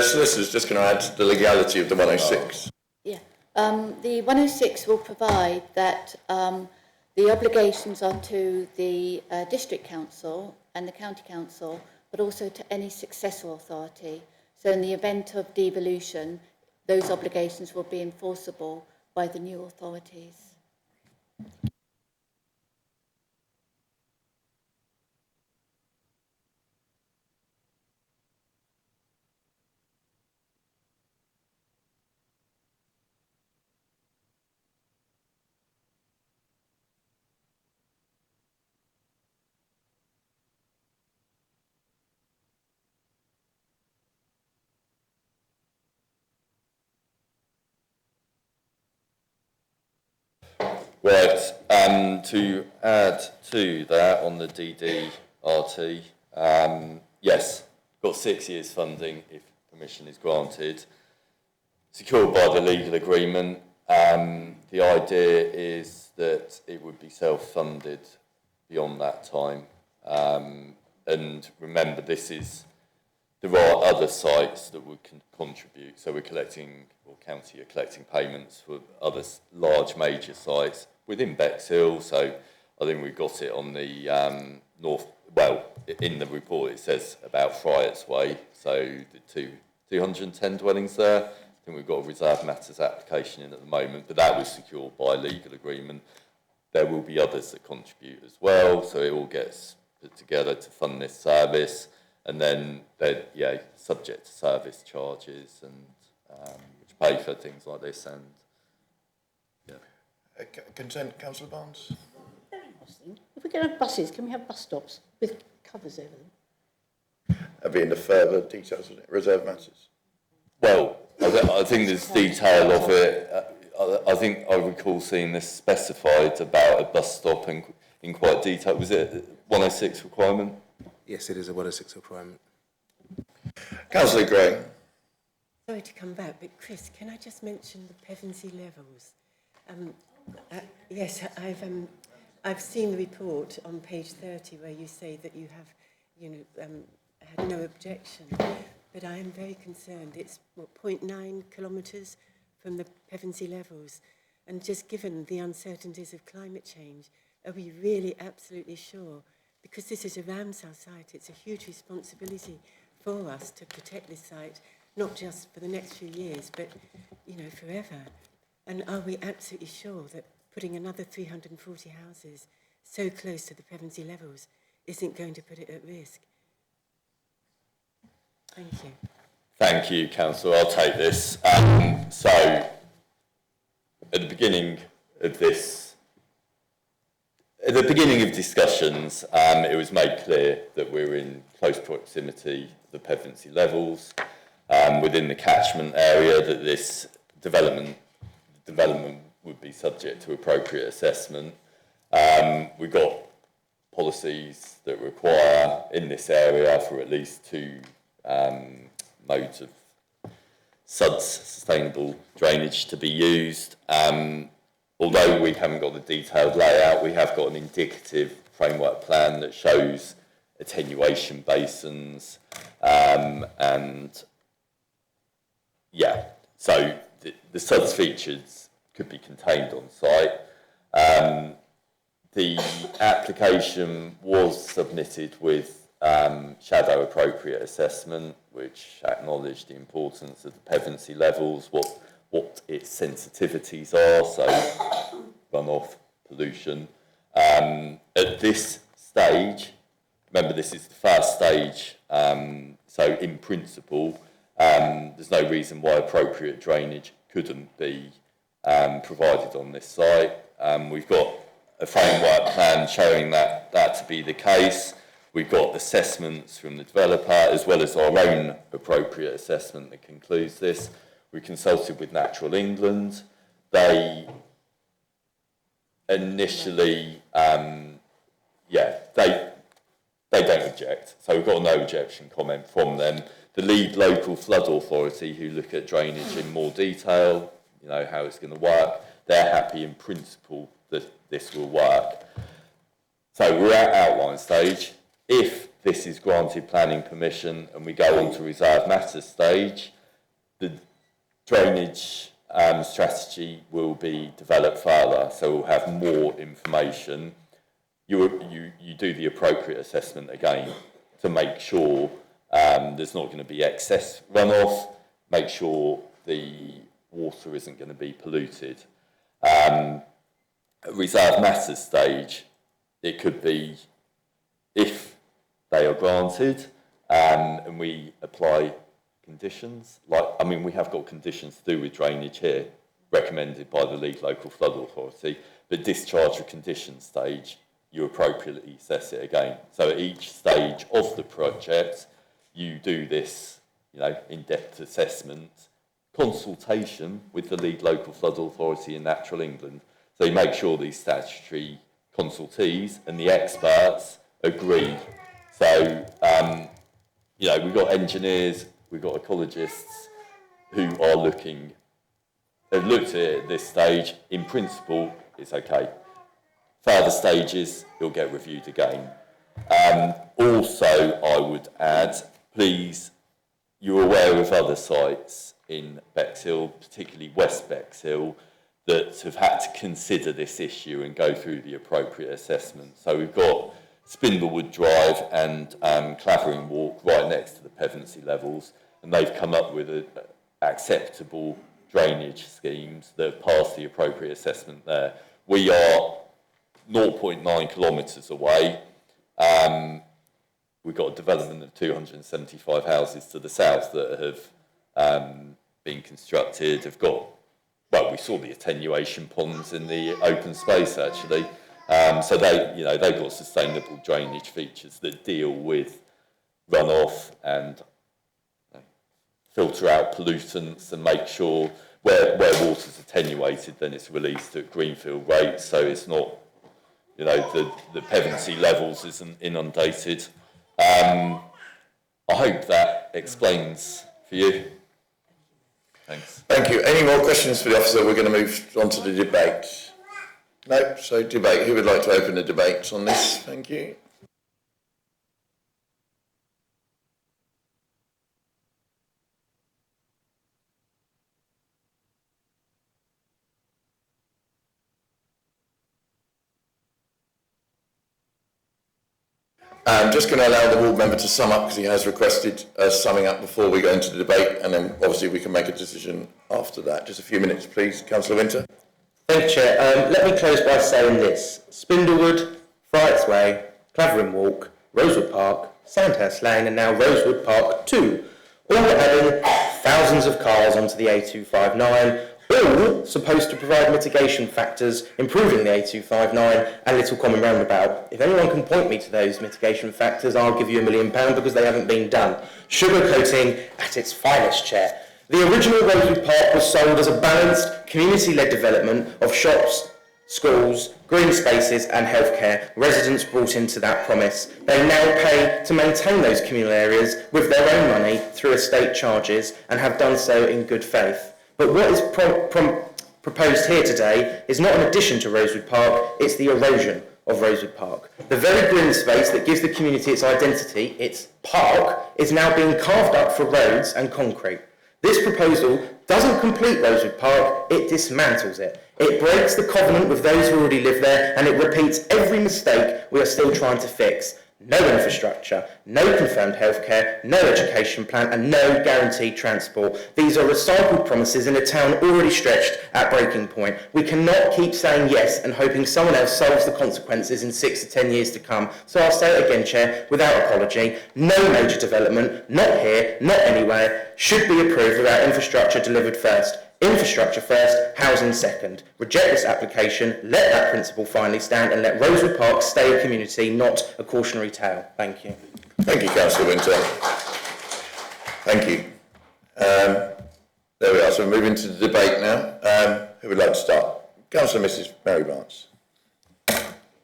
Solicitor's just going to add the legality of the 106. Yeah, the 106 will provide that the obligations are to the district council and the county council, but also to any successor authority. So in the event of devolution, those obligations will be enforceable by the new authorities. Right, to add to that on the DDRT, yes, got 6 years funding if permission is granted, secured by the legal agreement. The idea is that it would be self-funded beyond that time. And remember, there are other sites that would contribute. So we're collecting, or county are collecting payments for other large major sites within Bexhill. So I think we've got it on the in the report it says about Friars Way. So the 210 dwellings there. I think we've got a reserve matters application in at the moment, but that was secured by legal agreement. There will be others that contribute as well. So it all gets put together to fund this service. And then they're subject to service charges and which pay for things like this. And Consent, Councillor Barnes? Very nice thing. If we're going to have buses, can we have bus stops with covers over them? That'd be in the further details of it, reserve matters. Well, I think there's detail of it. I think I recall seeing this specified about a bus stop in quite detail. Was it a 106 requirement? Yes, it is a 106 requirement. Councillor Gray. Sorry to come back, but Chris, can I just mention the Pevensey levels? Yes, I've seen the report on page 30 where you say that you have, had no objection, but I am very concerned. It's 0.9 kilometres from the Pevensey levels, and just given the uncertainties of climate change, are we really absolutely sure? Because this is a Ramsar site, it's a huge responsibility for us to protect this site, not just for the next few years, but, forever. And are we absolutely sure that putting another 340 houses so close to the Pevensey levels isn't going to put it at risk? Thank you. Thank you, Councillor. I'll take this. So, at the beginning of discussions, it was made clear that we're in close proximity to the Pevensey levels, within the catchment area, that this development would be subject to appropriate assessment. We've got policies that require in this area for at least 2 modes of sustainable drainage to be used. Although we haven't got the detailed layout, we have got an indicative framework plan that shows attenuation basins, so the SUDS features could be contained on site. The application was submitted with shadow appropriate assessment, which acknowledged the importance of the Pevensey levels, what its sensitivities are, so runoff, pollution. At this stage, remember this is the first stage, so in principle, There's no reason why appropriate drainage couldn't be provided on this site. We've got a framework plan showing that to be the case. We've got assessments from the developer as well as our own appropriate assessment that concludes this. We consulted with Natural England. They initially, they don't object. So we've got a no objection comment from them. The lead local flood authority, who look at drainage in more detail, you know, how it's going to work, they're happy in principle that this will work. So we're at outline stage. If this is granted planning permission and we go on to reserve matters stage, the drainage strategy will be developed further, so we'll have more information. You do the appropriate assessment again to make sure there's not going to be excess runoff, make sure the water isn't going to be polluted. At reserve matters stage, it could be, if they are granted and we apply conditions, we have got conditions to do with drainage here, recommended by the lead local flood authority, but discharge of condition stage, you appropriately assess it again. So at each stage of the project, you do this, in-depth assessment, consultation with the lead local flood authority in Natural England. So you make sure these statutory consultees and the experts agree. So, we've got engineers, we've got ecologists who are have looked at it at this stage. In principle, it's okay. Further stages, it'll get reviewed again. Also, I would add, please, you're aware of other sites in Bexhill, particularly West Bexhill, that have had to consider this issue and go through the appropriate assessment. So we've got Spindlewood Drive and Clavering Walk right next to the Pevensey levels, and they've come up with acceptable drainage schemes that have passed the appropriate assessment there. We are 0.9 kilometres away. We've got a development of 275 houses to the south that have been constructed. We saw the attenuation ponds in the open space actually. So they've got sustainable drainage features that deal with runoff and filter out pollutants and make sure where water's attenuated, then it's released at greenfield rates, so it's not, the Pevensey levels isn't inundated. I hope that explains for you. Thanks. Thank you. Any more questions for the officer? We're going to move on to the debate. No? So debate. Who would like to open the debate on this? Thank you. I'm just going to allow the ward member to sum up because he has requested summing up before we go into the debate, and then obviously we can make a decision after that. Just a few minutes, please. Councillor Winter. Thank you, Chair. Let me close by saying this. Spindlewood, Frights Way, Clavering Walk, Rosewood Park, Sandhurst Lane, and now Rosewood Park 2, all adding thousands of cars onto the A259, all supposed to provide mitigation factors, improving the A259 and Little Common Roundabout. If anyone can point me to those mitigation factors, I'll give you £1 million because they haven't been done. Sugarcoating at its finest, Chair. The original Rosewood Park was sold as a balanced, community-led development of shops, schools, green spaces and healthcare. Residents brought into that promise. They now pay to maintain those communal areas with their own money through estate charges and have done so in good faith. But what is proposed here today is not an addition to Rosewood Park, it's the erosion of Rosewood Park. The very green space that gives the community its identity, its park, is now being carved up for roads and concrete. This proposal doesn't complete Rosewood Park, it dismantles it. It breaks the covenant with those who already live there, and it repeats every mistake we are still trying to fix. no infrastructure, no confirmed healthcare, no education plan, and no guaranteed transport. These are recycled promises in a town already stretched at breaking point. We cannot keep saying yes and hoping someone else solves the consequences in 6 to 10 years to come. So I'll say it again, Chair, without apology. No major development, not here, not anywhere, should be approved without infrastructure delivered first. Infrastructure first, housing second. Reject this application, let that principle finally stand, and let Rosewood Park stay a community, not a cautionary tale. Thank you. Thank you, Councillor Winter. Thank you. There we are. So we're moving to the debate now. Who would like to start? Councillor Mrs. Mary Barnes.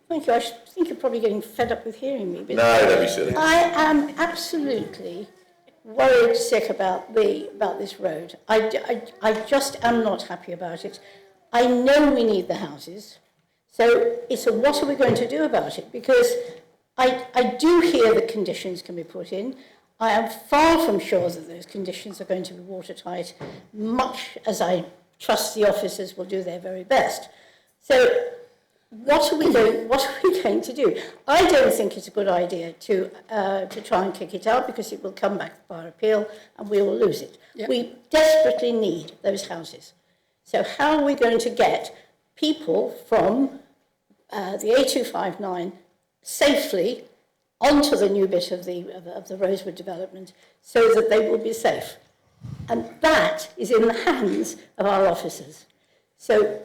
Thank you. I think you're probably getting fed up with hearing me. But No, don't be silly. I am absolutely worried sick about this road. I just am not happy about it. I know we need the houses, so it's what are we going to do about it? Because I do hear that conditions can be put in. I am far from sure that those conditions are going to be watertight, much as I trust the officers will do their very best. So what are we going to do? I don't think it's a good idea to try and kick it out, because it will come back by appeal and we will lose it. Yep. We desperately need those houses. So how are we going to get people from the A259 safely onto the new bit of the Rosewood development so that they will be safe? And that is in the hands of our officers. So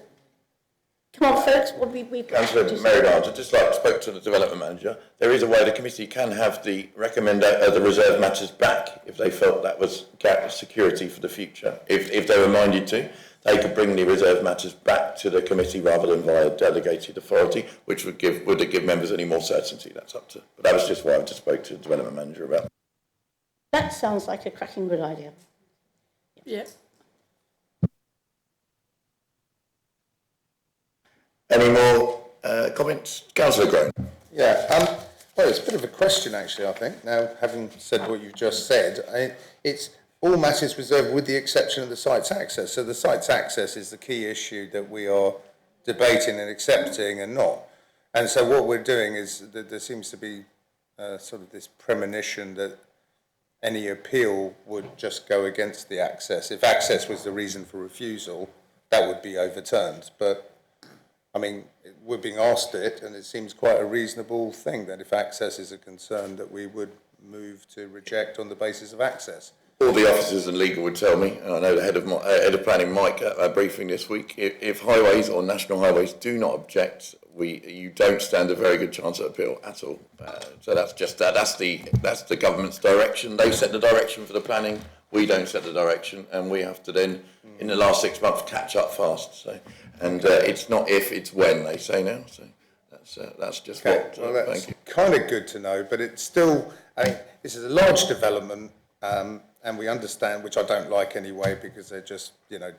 come on, folks. Councillor Mary Barnes, I'd just like to speak to the development manager. There is a way the committee can have the reserve matters back if they felt that was security for the future. If they were minded to, they could bring the reserve matters back to the committee rather than via delegated authority, which would it give members any more certainty? That's up to. But that was just what I just spoke to the development manager about. That sounds like a cracking good idea. Yeah. Any more comments? Councillor Graham. Yeah, well, it's a bit of a question, actually, I think. Now, having said what you just said, it's all matters reserved with the exception of the site's access. So the site's access is the key issue that we are debating and accepting and not. And so what we're doing is that there seems to be sort of this premonition that any appeal would just go against the access. If access was the reason for refusal, that would be overturned. But I mean, we're being asked it, and it seems quite a reasonable thing that if access is a concern, that we would move to reject on the basis of access. All the officers and legal would tell me, and I know the head of planning, Mike, at our briefing this week, if highways or national highways do not object, you don't stand a very good chance at appeal at all. So that's just that's the government's direction. They set the direction for the planning. We don't set the direction, and we have to then, in the last 6 months, catch up fast. So. And it's not if, it's when, they say now. So that's just what. Well, that's thank you. Kind of good to know, but it's still. I mean, this is a large development, and we understand, which I don't like anyway, because they're just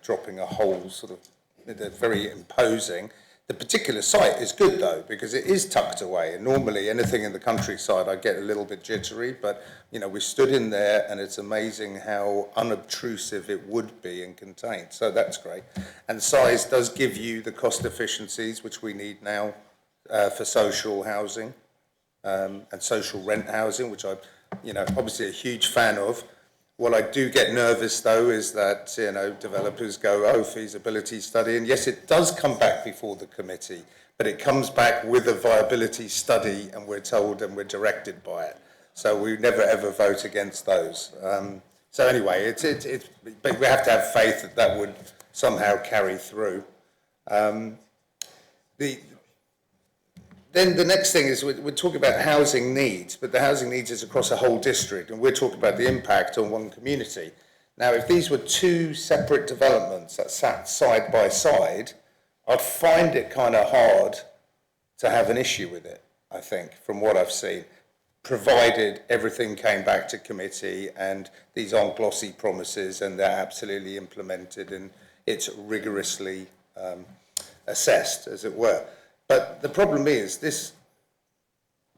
dropping a whole sort of. They're very imposing. The particular site is good though, because it is tucked away. And normally, anything in the countryside, I get a little bit jittery, but we stood in there, and it's amazing how unobtrusive it would be and contained. So that's great. And size does give you the cost efficiencies which we need now for social housing and social rent housing, which I'm, obviously a huge fan of. What I do get nervous though is that developers go, feasibility study, and yes, it does come back before the committee, but it comes back with a viability study, and we're told and we're directed by it. So we never ever vote against those. So anyway, but we have to have faith that would somehow carry through. Then the next thing is we're talking about housing needs, but the housing needs is across a whole district, and we're talking about the impact on one community. Now, if these were two separate developments that sat side by side, I'd find it kind of hard to have an issue with it, I think, from what I've seen, provided everything came back to committee and these aren't glossy promises and they're absolutely implemented and it's rigorously assessed, as it were. But the problem is this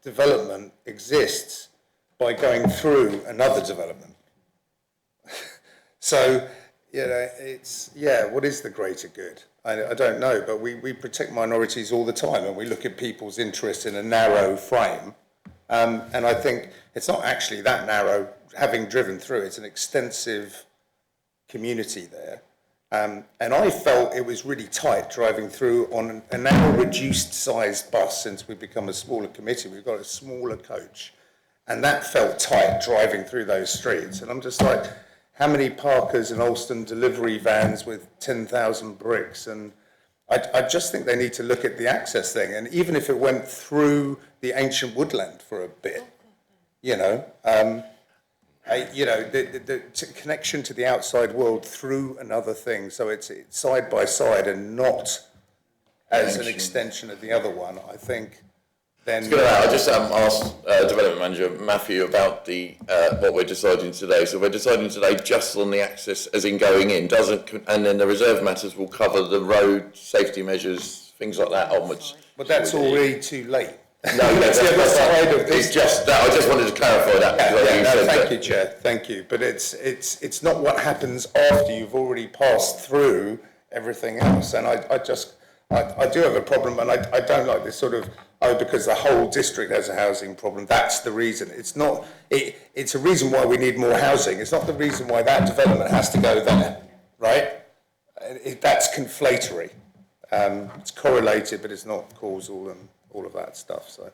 development exists by going through another development. So, what is the greater good? I don't know, but we protect minorities all the time, and we look at people's interests in a narrow frame, And I think it's not actually that narrow. Having driven through, it's an extensive community there. And I felt it was really tight driving through on a now reduced sized bus. Since we've become a smaller committee, we've got a smaller coach. And that felt tight driving through those streets. And I'm just like, how many Parkers and Alston delivery vans with 10,000 bricks? And I just think they need to look at the access thing. And even if it went through the ancient woodland for a bit, you know, the connection to the outside world through another thing. So it's side by side and not as an extension of the other one, I think. Then I just asked Development Manager Matthew about the what we're deciding today. So we're deciding today just on the access, as in going in, and then the reserve matters will cover the road safety measures, things like that onwards. But that's already too late. No, that's the other side of this. Just that. I just wanted to clarify that. Thank you, Chair. Thank you. But it's not what happens after you've already passed through everything else. And I do have a problem, and I don't like this sort of, because the whole district has a housing problem. That's the reason. It's not. It's a reason why we need more housing. It's not the reason why that development has to go there, right? That's conflatory. It's correlated, but it's not causal and all of that stuff. So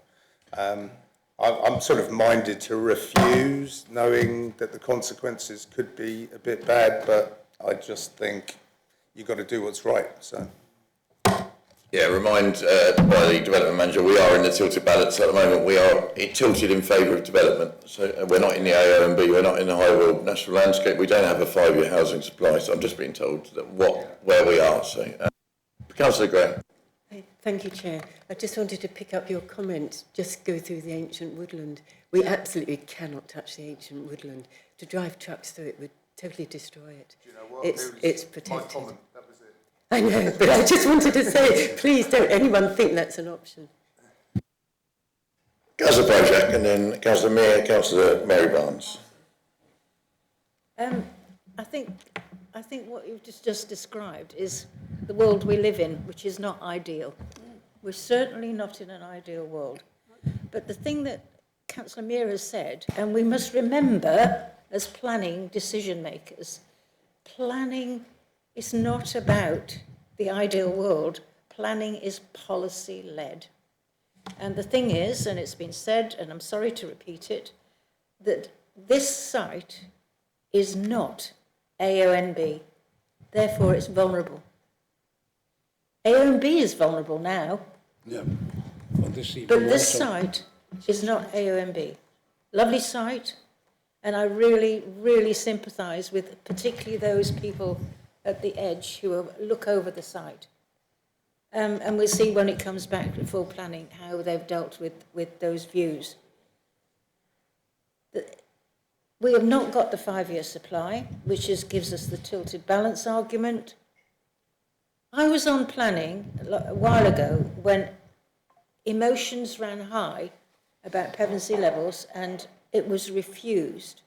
I'm sort of minded to refuse, knowing that the consequences could be a bit bad, but I just think you've got to do what's right. So. Yeah, remind by the Development Manager, we are in the tilted balance at the moment. We are tilted in favour of development. So we're not in the AONB, we're not in the High Weald National Landscape. We don't have a 5-year housing supply. So I'm just being told that where we are. So, Councillor Graham. Thank you, Chair. I just wanted to pick up your comment, just go through the ancient woodland. We absolutely cannot touch the ancient woodland. To drive trucks through it would totally destroy it. Do you know what? It's protected. My comment, that was it. I know, but I just wanted to say, please don't anyone think that's an option. Councillor Bojack, and then Councillor Mayor, Councillor Mary Barnes. I think what you've just described is the world we live in, which is not ideal. We're certainly not in an ideal world. But the thing that Councillor Meir has said, and we must remember as planning decision makers, planning is not about the ideal world. Planning is policy-led. And the thing is, and it's been said, and I'm sorry to repeat it, that this site is not AONB, therefore it's vulnerable. AONB is vulnerable now, Yeah. but this site is not AONB. Lovely site, and I really, really sympathise with particularly those people at the edge who look over the site. And we'll see when it comes back to full planning how they've dealt with those views. We have not got the 5-year supply, which gives us the tilted balance argument. I was on planning a while ago when emotions ran high about Pevensey levels and it was refused.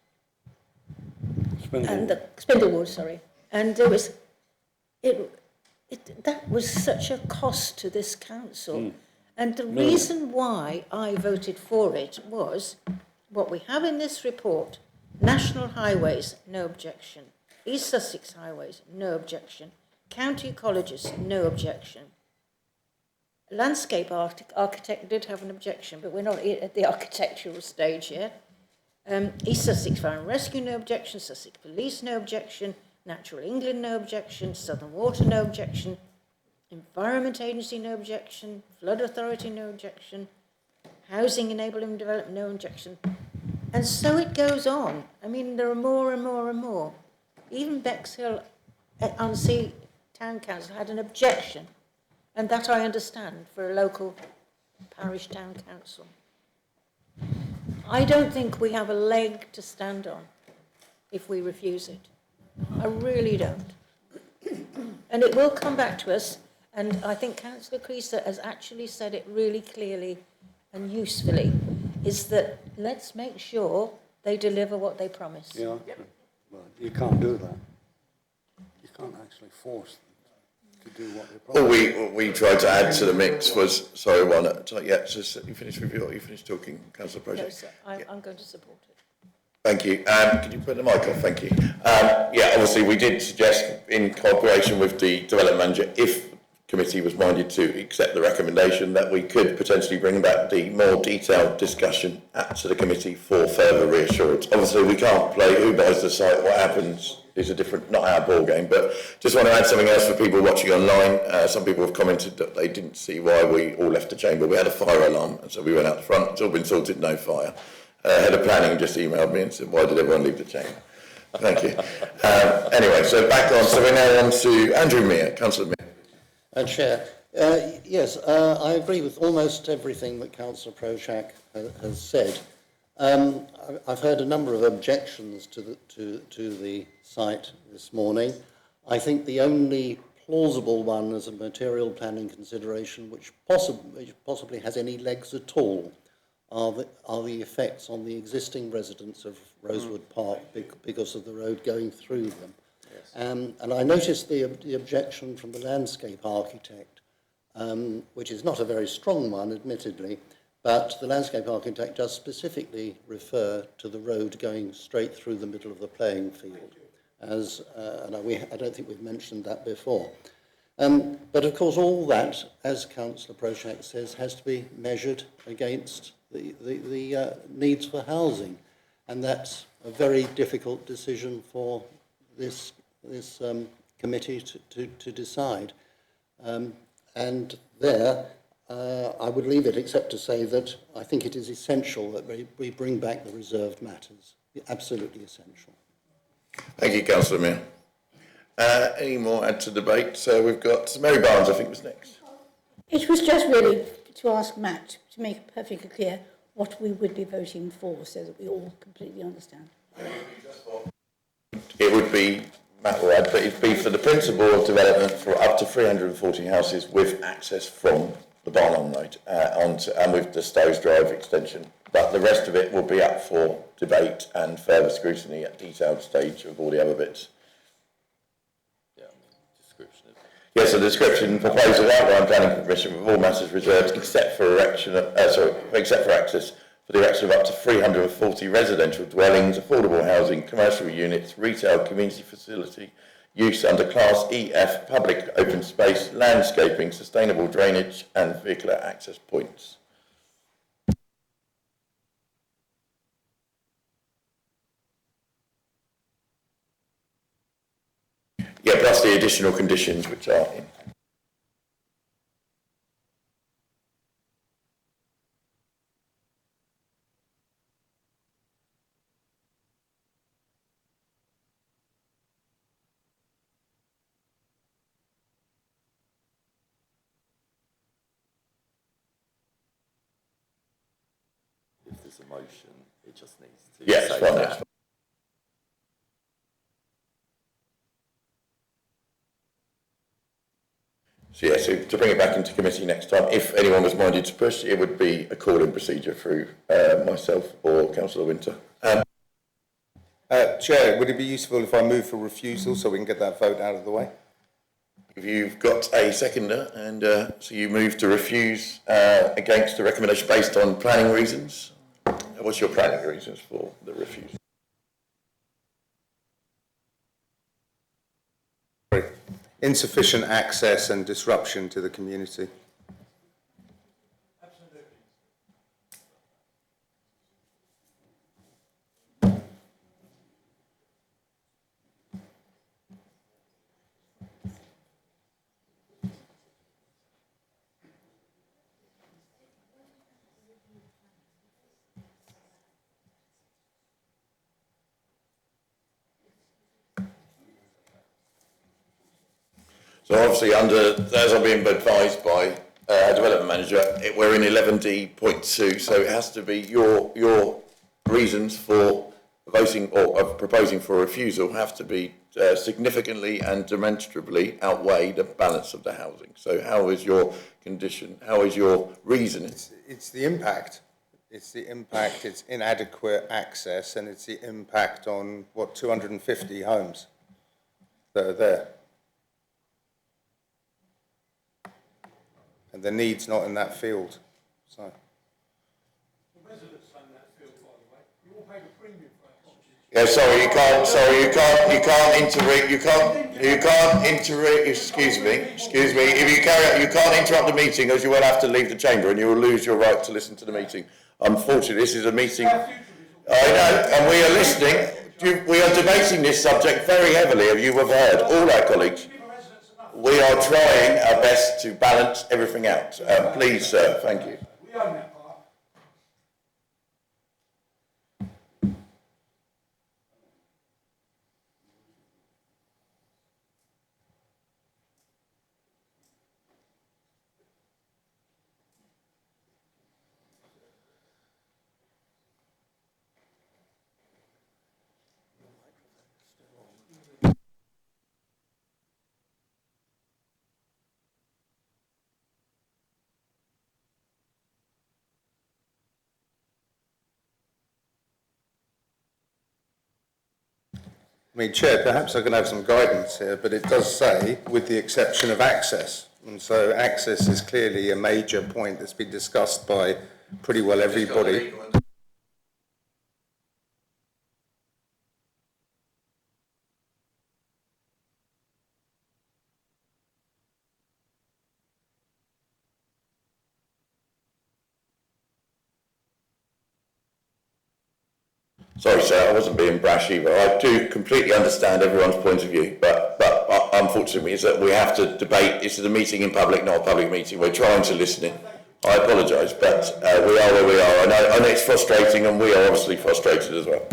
Spindlewood, sorry. And there was, that was such a cost to this council. And the reason why I voted for it was what we have in this report. National highways, no objection. East Sussex highways, no objection. County colleges, no objection. Landscape architect did have an objection, but we're not at the architectural stage yet. East Sussex Fire and Rescue, no objection. Sussex Police, no objection. Natural England, no objection. Southern Water, no objection. Environment Agency, no objection. Flood Authority, no objection. Housing Enabling Development, no objection. And so it goes on. I mean, there are more and more and more. Even Bexhill on Sea Town Council had an objection, and that I understand for a local parish town council. I don't think we have a leg to stand on if we refuse it. I really don't. And it will come back to us, and I think Councillor Creaser has actually said it really clearly and usefully, is that let's make sure they deliver what they promise. Yeah, well, you can't do that. You can't actually force them. to do what they All promised. what we tried to add to the mix was, sorry, one at a time. Yeah, so you finished with you finished talking, Councillor No, Project? sir, I'm going to support it. Thank you. Can you put the mic off? Thank you. Yeah, obviously we did suggest in cooperation with the development manager, if the committee was minded to accept the recommendation, that we could potentially bring back the more detailed discussion to the committee for further reassurance. Obviously we can't play who buys the site, what happens is a different, not our ball game, but just want to add something else for people watching online. Some people have commented that they didn't see why we all left the chamber. We had a fire alarm, and so we went out the front. It's all been sorted, no fire. Head of planning just emailed me and said, why did everyone leave the chamber? Thank you. Anyway, so back on. So we're now on to Andrew Mear, Councillor Mear. Chair, yes, I agree with almost everything that Councillor Prochak has said. I've heard a number of objections to the site this morning. I think the only plausible one as a material planning consideration which possibly has any legs at all are the effects on the existing residents of Rosewood Park because of the road going through them. Yes. And I noticed the objection from the landscape architect, which is not a very strong one, admittedly, but the landscape architect does specifically refer to the road going straight through the middle of the playing field, and I don't think we've mentioned that before. But of course all that, as Councillor Prochak says, has to be measured against the needs for housing, and that's a very difficult decision for this committee to decide. And there, I would leave it except to say that I think it is essential that we bring back the reserved matters. Absolutely essential. Thank you, Councillor Mear. Any more add to debate? So we've got Mary Barnes, I think, was next. It was just really to ask Matt to make it perfectly clear what we would be voting for so that we all completely understand. It would be, Matt will add, but it'd be for the principle of development for up to 340 houses with access from the Barnholm Road and with the Stows Drive extension. But the rest of it will be up for debate and further scrutiny at detailed stage of all the other bits. Yes, the description proposal outline planning permission with all matters reserved except for access for the erection of up to 340 residential dwellings, affordable housing, commercial units, retail, community facility, use under Class EF, public open space, landscaping, sustainable drainage and vehicular access points. Yeah, plus the additional conditions which are in. If there's a motion, it just needs to Yes, say fine, that. that's fine. So yeah, so to bring it back into committee next time, if anyone was minded to push, it would be a call-in procedure through myself or Councillor Winter. Chair, would it be useful if I move for refusal so we can get that vote out of the way? If you've got a seconder, and so you move to refuse against the recommendation based on planning reasons. What's your planning reasons for the refuse? Insufficient access and disruption to the community. So obviously as I've been advised by development manager, we're in 11D.2, so it has to be your reasons for voting or of proposing for refusal have to be significantly and demonstrably outweigh the balance of the housing. So how is your condition, how is your reason? It's the impact. It's the impact, it's inadequate access, and it's the impact on, 250 homes that are there. and the need's not in that field. So. Yeah, sorry, you can't interrupt, excuse me, if you carry on, you can't interrupt the meeting, as you will have to leave the chamber and you will lose your right to listen to the meeting. Unfortunately, this is a meeting, I know, and we are listening, we are debating this subject very heavily, as you have heard, all our colleagues. We are trying our best to balance everything out. Please, sir, thank you. I mean, Chair, perhaps I can have some guidance here, but it does say, with the exception of access. And so access is clearly a major point that's been discussed by pretty well everybody. Sorry, sir, I wasn't being brash either. I do completely understand everyone's point of view, but unfortunately, is that we have to debate. This is a meeting in public, not a public meeting. We're trying to listen in. I apologise, but we are where we are. I know it's frustrating, and we are obviously frustrated as well.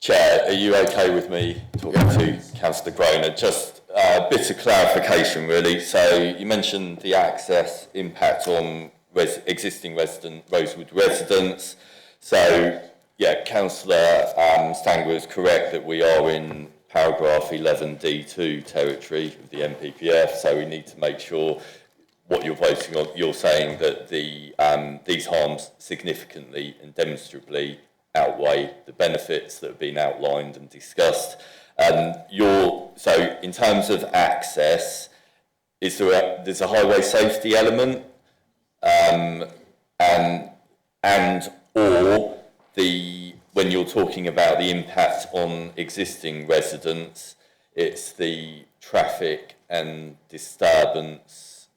Chair, are you okay with me talking to Councillor Groner? Just a bit of clarification, really. So you mentioned the access impact on existing Rosewood residents. So, yeah, Councillor Stanger is correct that we are in paragraph 11D2 territory of the NPPF, so we need to make sure what you're voting on, you're saying that these harms significantly and demonstrably outweigh the benefits that have been outlined and discussed. So in terms of access, there's a highway safety element, when you're talking about the impact on existing residents, it's the traffic and disturbance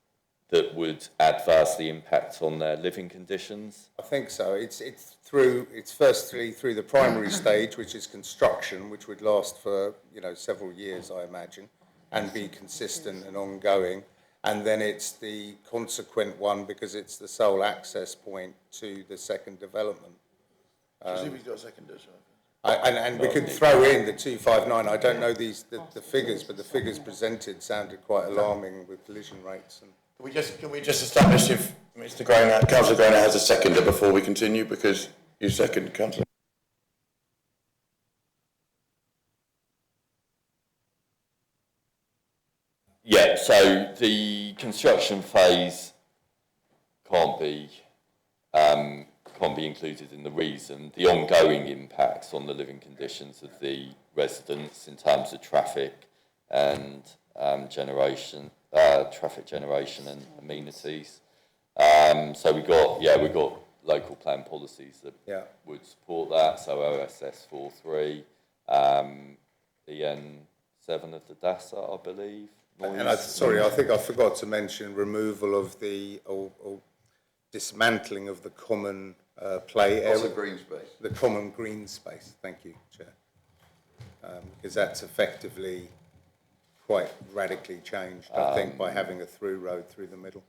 that would adversely impact on their living conditions? I think so. It's firstly through the primary stage, which is construction, which would last for several years, I imagine, and be consistent and ongoing. And then it's the consequent one because it's the sole access point to the second development. He's got a second, and we could throw in the 259. I don't know the figures, but the figures presented sounded quite alarming with collision rates. And Can we just establish if Councillor Groner has a seconder before we continue, because you second, Councillor. Yeah, so the construction phase can't be included in the reason. The ongoing impacts on the living conditions of the residents in terms of traffic and traffic generation and amenities. So we've got local plan policies that would support that. So OSS 43, EN7 of the DASA, I believe. And I think I forgot to mention removal of or dismantling of the common play area. Green space. The common green space. Thank you, Chair. Because that's effectively quite radically changed, I think, by having a through road through the middle.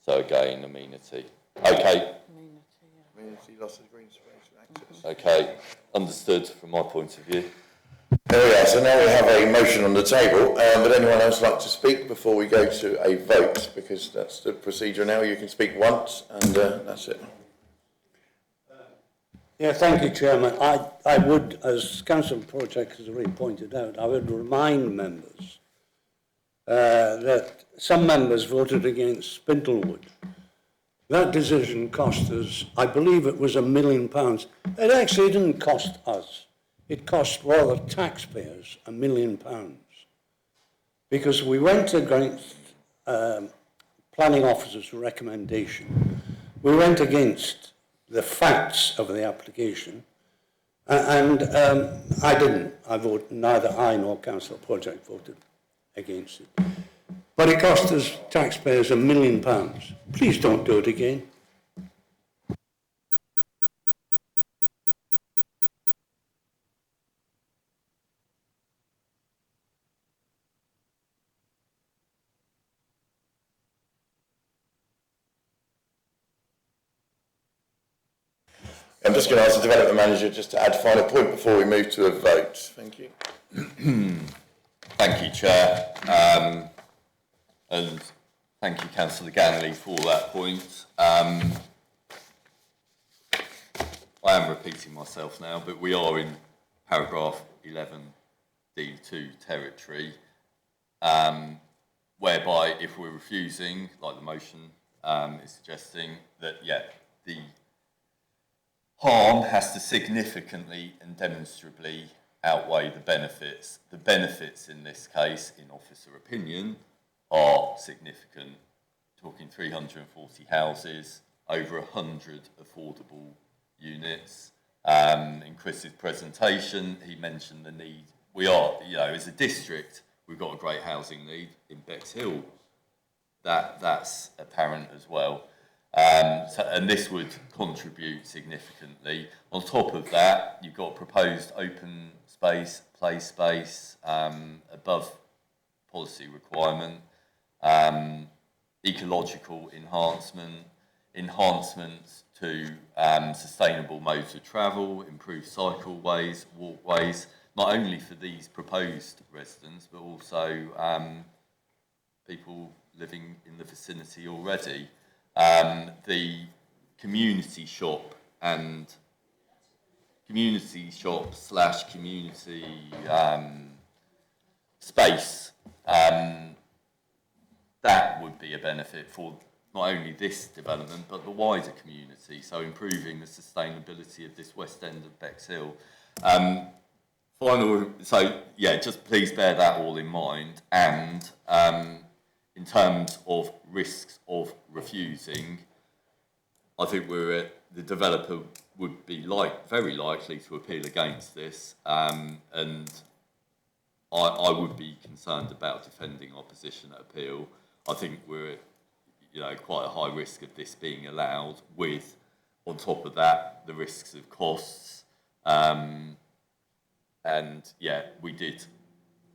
So again, amenity. Okay. Amenity, loss of green space, access. Okay, understood from my point of view. There we are. So now we have a motion on the table. Would anyone else like to speak before we go to a vote? Because that's the procedure now. You can speak once, and that's it. Yeah, thank you, Chairman. I would, as Councillor Protech has already pointed out, I would remind members that some members voted against Spindlewood. That decision cost us, I believe it was £1 million. It actually didn't cost us. It cost rather taxpayers £1 million. because we went against planning officer's recommendation. We went against the facts of the application, and I didn't. Neither I nor Councillor Project voted against it. But it cost us taxpayers £1 million. Please don't do it again. I'm just going to ask the development manager just to add a final point before we move to a vote. Thank you. Thank you, Chair. And thank you, Councillor Ganley, for that point. I am repeating myself now, but we are in paragraph 11D2 territory, whereby if we're refusing, like the motion is suggesting, that, yeah, the harm has to significantly and demonstrably outweigh the benefits. The benefits in this case, in officer opinion, are significant. Talking 340 houses, over 100 affordable units. In Chris's presentation, he mentioned the need. We are, as a district, we've got a great housing need in Bexhill. That's apparent as well. And this would contribute significantly. On top of that, you've got proposed open space, play space, above policy requirement, ecological enhancements to sustainable modes of travel, improved cycleways, walkways, not only for these proposed residents, but also people living in the vicinity already. The community shop slash community space, that would be a benefit for not only this development but the wider community, so improving the sustainability of this west end of Bexhill. Just please bear that all in mind, and in terms of risks of refusing, I think the developer would be very likely to appeal against this, and I would be concerned about defending our position at appeal. I think we're at quite a high risk of this being allowed, with, on top of that, the risks of costs. We did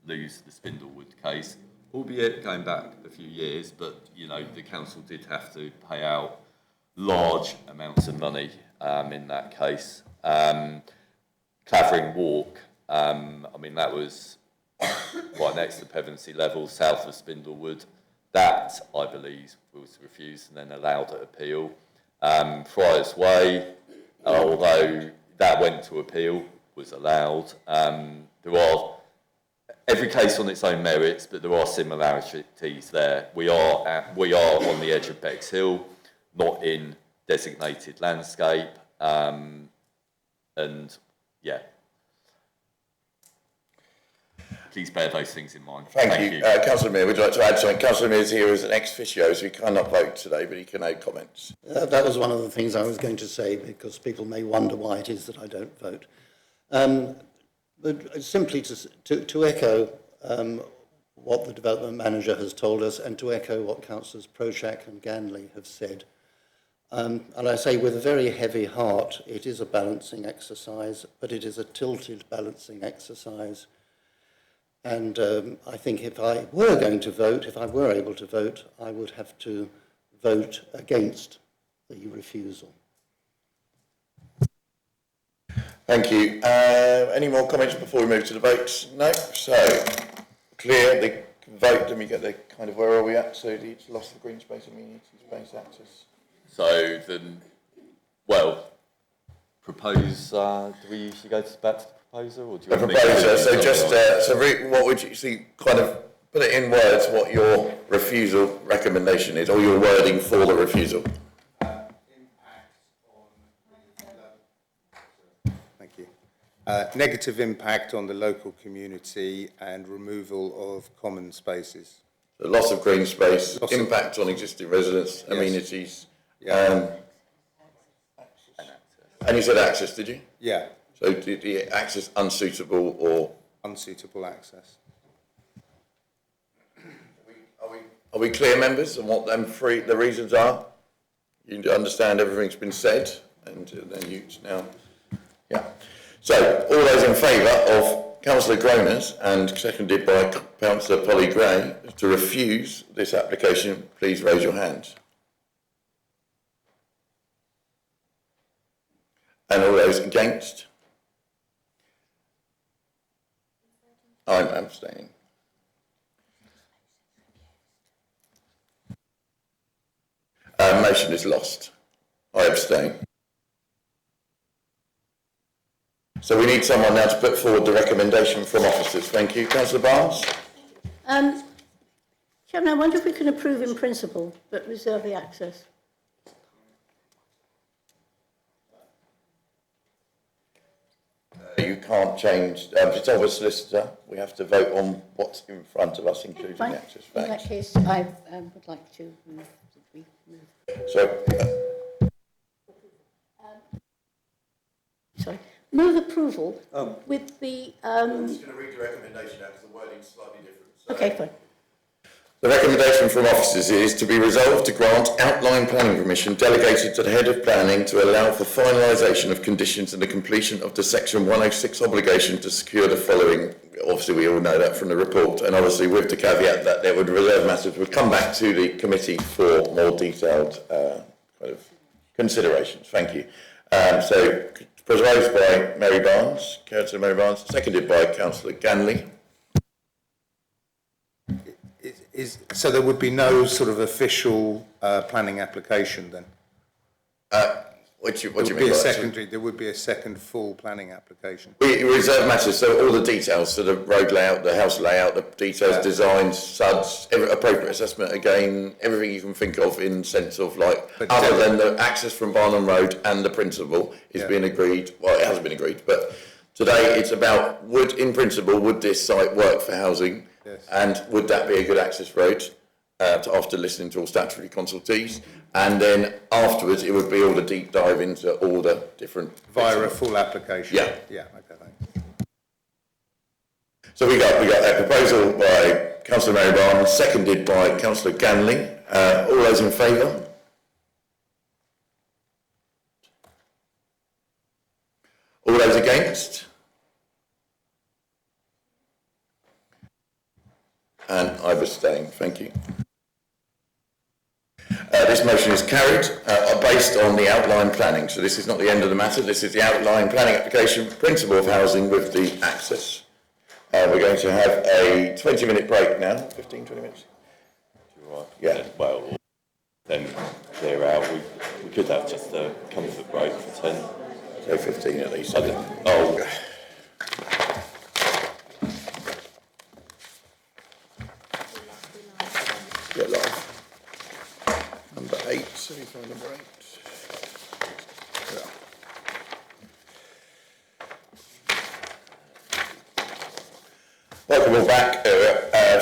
lose the Spindlewood case, albeit going back a few years, but the council did have to pay out large amounts of money in that case. Clavering Walk, that was right next to Pevensey Level, south of Spindlewood. That, I believe, was refused and then allowed at appeal. Friars Way, although that went to appeal, was allowed. Every case on its own merits, but there are similarities there. We are on the edge of Bexhill, not in designated landscape, Please bear those things in mind. Thank you. Councillor Mears, would you like to add something? Councillor Mears here is an ex officio, so he cannot vote today, but he can add comments. That was one of the things I was going to say, because people may wonder why it is that I don't vote. But simply to echo what the development manager has told us, and to echo what Councillors Prochak and Ganley have said. And I say with a very heavy heart, it is a balancing exercise, but it is a tilted balancing exercise. And I think if I were going to vote, if I were able to vote, I would have to vote against the refusal. Thank you. Any more comments before we move to the votes? No? So, clear the vote, then we get the kind of, where are we at? So it's lost the green space, amenity space access. So then, propose, do we usually go back to the proposer, or do you want proposer, so just, what would you see, kind of put it in words, what your refusal recommendation is, or your wording for the refusal? Thank you. negative impact on the local community and removal of common spaces. The loss of green space, impact on existing residents, amenities. And you said access, did you? Yeah. So the access unsuitable or? Unsuitable access. Are we clear, members, on what the reasons are? You understand everything's been said, and then you now, yeah. So, all those in favour of Councillor Groner's and seconded by Councillor Polly Gray to refuse this application, please raise your hand. And all those against? I'm abstaining. Motion is lost. I abstain. So we need someone now to put forward the recommendation from officers. Thank you. Councillor Barnes? Chairman, I wonder if we can approve in principle, but reserve the access. You can't change, it's of a solicitor. We have to vote on what's in front of us, including the access facts. In that case, I would like to move that we move. So, Sorry. Move approval with the... I'm just going to read the recommendation out because the wording's slightly different. So. Okay, fine. The recommendation from officers is to be resolved to grant outline planning permission delegated to the head of planning to allow for finalisation of conditions and the completion of the section 106 obligation to secure the following. Obviously, we all know that from the report, and obviously with the caveat that there would reserve matters would come back to the committee for more detailed kind of considerations. Thank you. So proposed by Mary Barnes, Councillor Mary Barnes, seconded by Councillor Ganley. So there would be no sort of official planning application then? What do you mean by that? There would be a second full planning application. We reserve matters, so all the details, so the road layout, the house layout, the details, designs, SUDs, appropriate assessment, again, everything you can think of in sense of like, other than the access from Barnum Road and the principle is being agreed, well, it hasn't been agreed, but today it's about in principle, would this site work for housing? Yes. And would that be a good access road after listening to all statutory consultees? And then afterwards, it would be all the deep dive into all the different... Via a full application? Yeah. Yeah, okay, thanks. So we got a proposal by Councillor Mary Barnes, seconded by Councillor Ganley. All those in favour? All those against? And I've abstained. Thank you. This motion is carried based on the outline planning. So this is not the end of the matter. This is the outline planning application, principle of housing with the access. We're going to have a 20-minute break now. 15, 20 minutes? Right. Yeah. Well, then clear out. We could have just a comfort break for 10. So 15 at least. Oh. Get live. Number 8, semi-final number 8. Yeah. Welcome all back.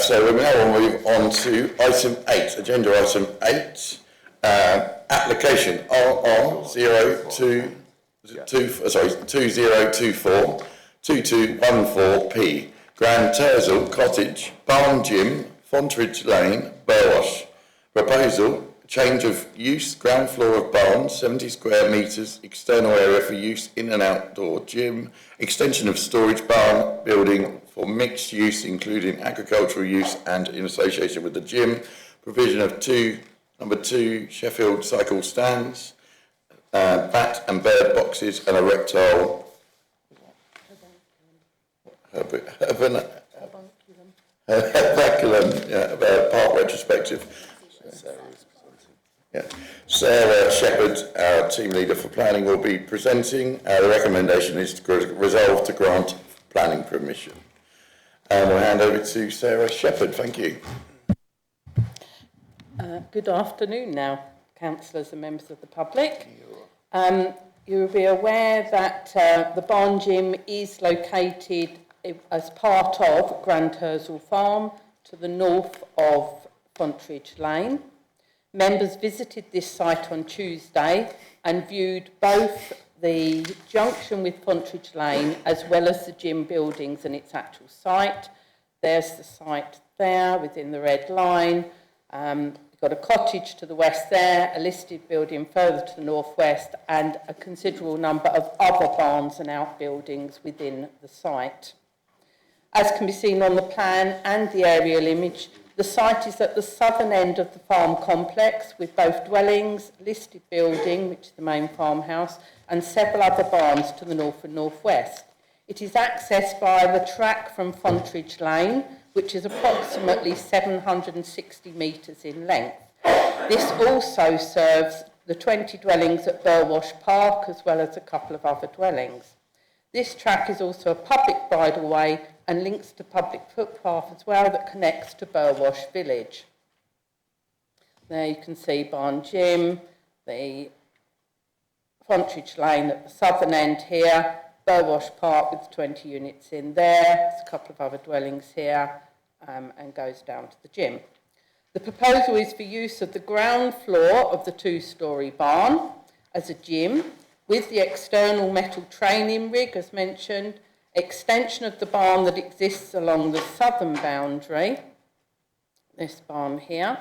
So we now move on to item 8, agenda item 8, application RR2024 2214P, Grand Tersal Cottage, Barn Gym, Fontridge Lane, Burwash. Proposal, change of use, ground floor of barn, 70 square metres, external area for use in and outdoor gym, extension of storage barn building for mixed use, including agricultural use and in association with the gym, provision of number 2 Sheffield cycle stands, bat and bird boxes and a reptile park retrospective. Yeah. Sarah Shepherd, our team leader for planning, will be presenting. The recommendation is to resolve to grant planning permission. And we'll hand over to Sarah Shepherd. Thank you. Good afternoon now, councillors and members of the public. you'll be aware that the barn gym is located as part of Grand Hersal Farm to the north of Fontridge Lane. Members visited this site on Tuesday and viewed both the junction with Fontridge Lane as well as the gym buildings and its actual site. There's the site there within the red line. You've got a cottage to the west there, a listed building further to the northwest, and a considerable number of other barns and outbuildings within the site. As can be seen on the plan and the aerial image, the site is at the southern end of the farm complex with both dwellings, listed building, which is the main farmhouse, and several other barns to the north and northwest. It is accessed by the track from Fontridge Lane, which is approximately 760 metres in length. This also serves the 20 dwellings at Burwash Park, as well as a couple of other dwellings. This track is also a public bridleway and links to public footpath as well that connects to Burwash Village. There you can see Barn Gym, the Fontridge Lane at the southern end here, Burwash Park with 20 units in there, there's a couple of other dwellings here, and goes down to the gym. The proposal is for use of the ground floor of the two-storey barn as a gym, with the external metal training rig, as mentioned, extension of the barn that exists along the southern boundary, this barn here,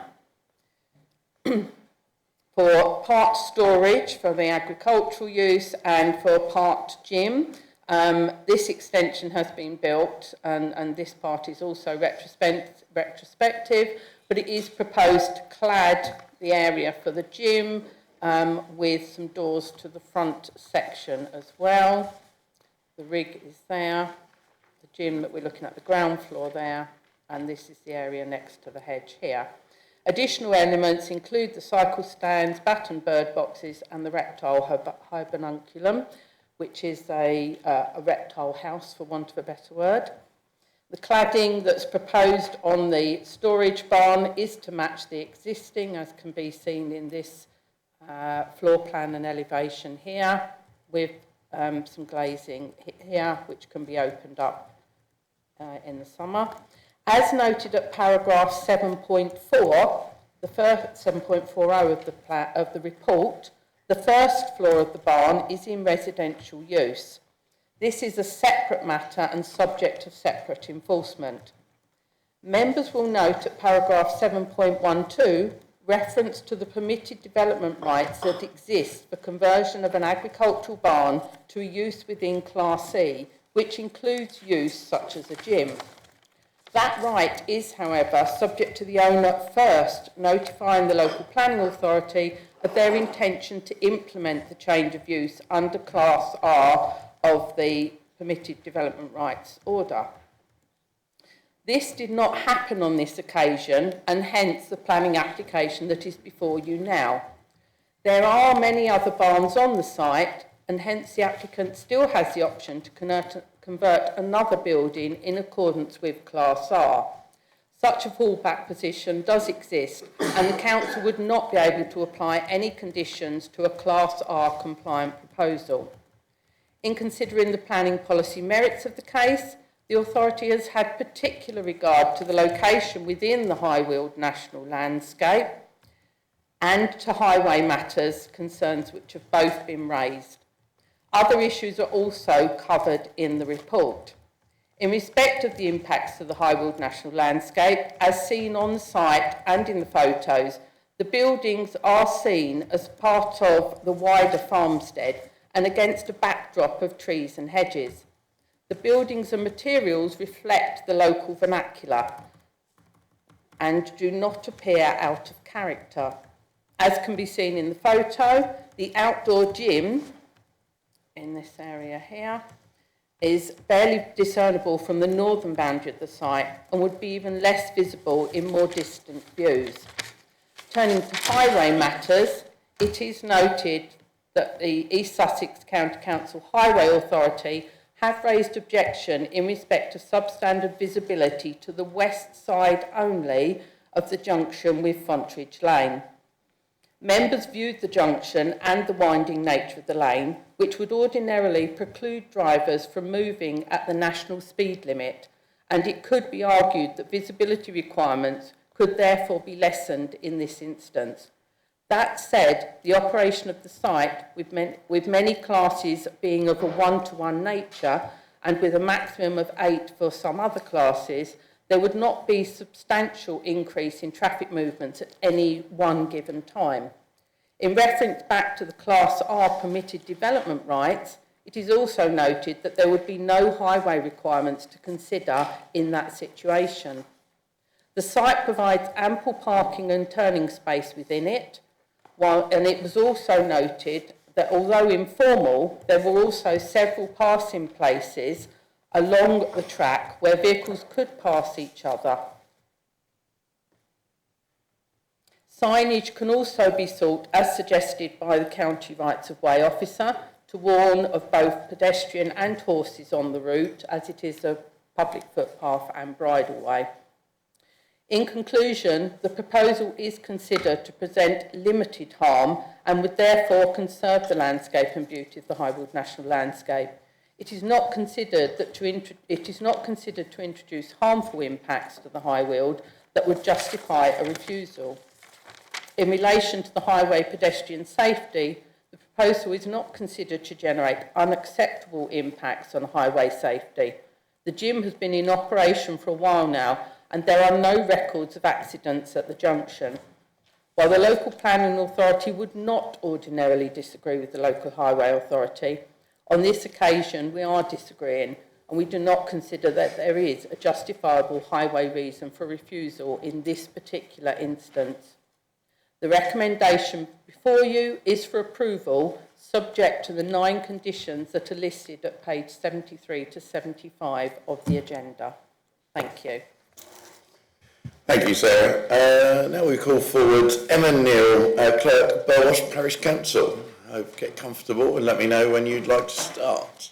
for part storage for the agricultural use and for part gym. This extension has been built and this part is also retrospective, but it is proposed to clad the area for the gym with some doors to the front section as well. The rig is there, the gym that we're looking at, the ground floor there, and this is the area next to the hedge here. Additional elements include the cycle stands, bat and bird boxes, and the reptile hibernunculum, which is a reptile house, for want of a better word. The cladding that's proposed on the storage barn is to match the existing, as can be seen in this floor plan and elevation here, with some glazing here, which can be opened up in the summer. As noted at paragraph 7.4, the first 7.40 of the report, the first floor of the barn is in residential use. This is a separate matter and subject of separate enforcement. Members will note at paragraph 7.12 reference to the permitted development rights that exist for conversion of an agricultural barn to a use within Class C, which includes use such as a gym. That right is, however, subject to the owner first notifying the local planning authority of their intention to implement the change of use under Class R of the permitted development rights order. This did not happen on this occasion, and hence the planning application that is before you now. There are many other barns on the site, and hence the applicant still has the option to convert another building in accordance with Class R. Such a fallback position does exist, and the council would not be able to apply any conditions to a Class R compliant proposal. In considering the planning policy merits of the case, the authority has had particular regard to the location within the High Weald National Landscape and to highway matters, concerns which have both been raised. Other issues are also covered in the report. In respect of the impacts to the High Weald National Landscape, as seen on the site and in the photos, the buildings are seen as part of the wider farmstead and against a backdrop of trees and hedges. The buildings and materials reflect the local vernacular and do not appear out of character. As can be seen in the photo, the outdoor gym in this area here is barely discernible from the northern boundary of the site and would be even less visible in more distant views. Turning to highway matters, it is noted that the East Sussex County Council Highway Authority have raised objection in respect of substandard visibility to the west side only of the junction with Fontridge Lane. Members viewed the junction and the winding nature of the lane, which would ordinarily preclude drivers from moving at the national speed limit, and it could be argued that visibility requirements could therefore be lessened in this instance. That said, the operation of the site, with many classes being of a one-to-one nature and with a maximum of 8 for some other classes, there would not be substantial increase in traffic movements at any one given time. In reference back to the Class R permitted development rights, it is also noted that there would be no highway requirements to consider in that situation. The site provides ample parking and turning space within it, and it was also noted that although informal, there were also several passing places along the track where vehicles could pass each other. Signage can also be sought, as suggested by the County Rights of Way officer, to warn of both pedestrian and horses on the route, as it is a public footpath and bridleway. In conclusion, the proposal is considered to present limited harm and would therefore conserve the landscape and beauty of the High Weald National Landscape. It is not considered to introduce harmful impacts to the High Weald that would justify a refusal. In relation to the highway pedestrian safety, the proposal is not considered to generate unacceptable impacts on highway safety. The gym has been in operation for a while now, and there are no records of accidents at the junction. While the local planning authority would not ordinarily disagree with the local highway authority, on this occasion we are disagreeing, and we do not consider that there is a justifiable highway reason for refusal in this particular instance. The recommendation before you is for approval, subject to the 9 conditions that are listed at page 73 to 75 of the agenda. Thank you. Thank you, Sarah. Now we call forward Emma Neal, Clerk, Belwash Parish Council. Hope get comfortable and let me know when you'd like to start.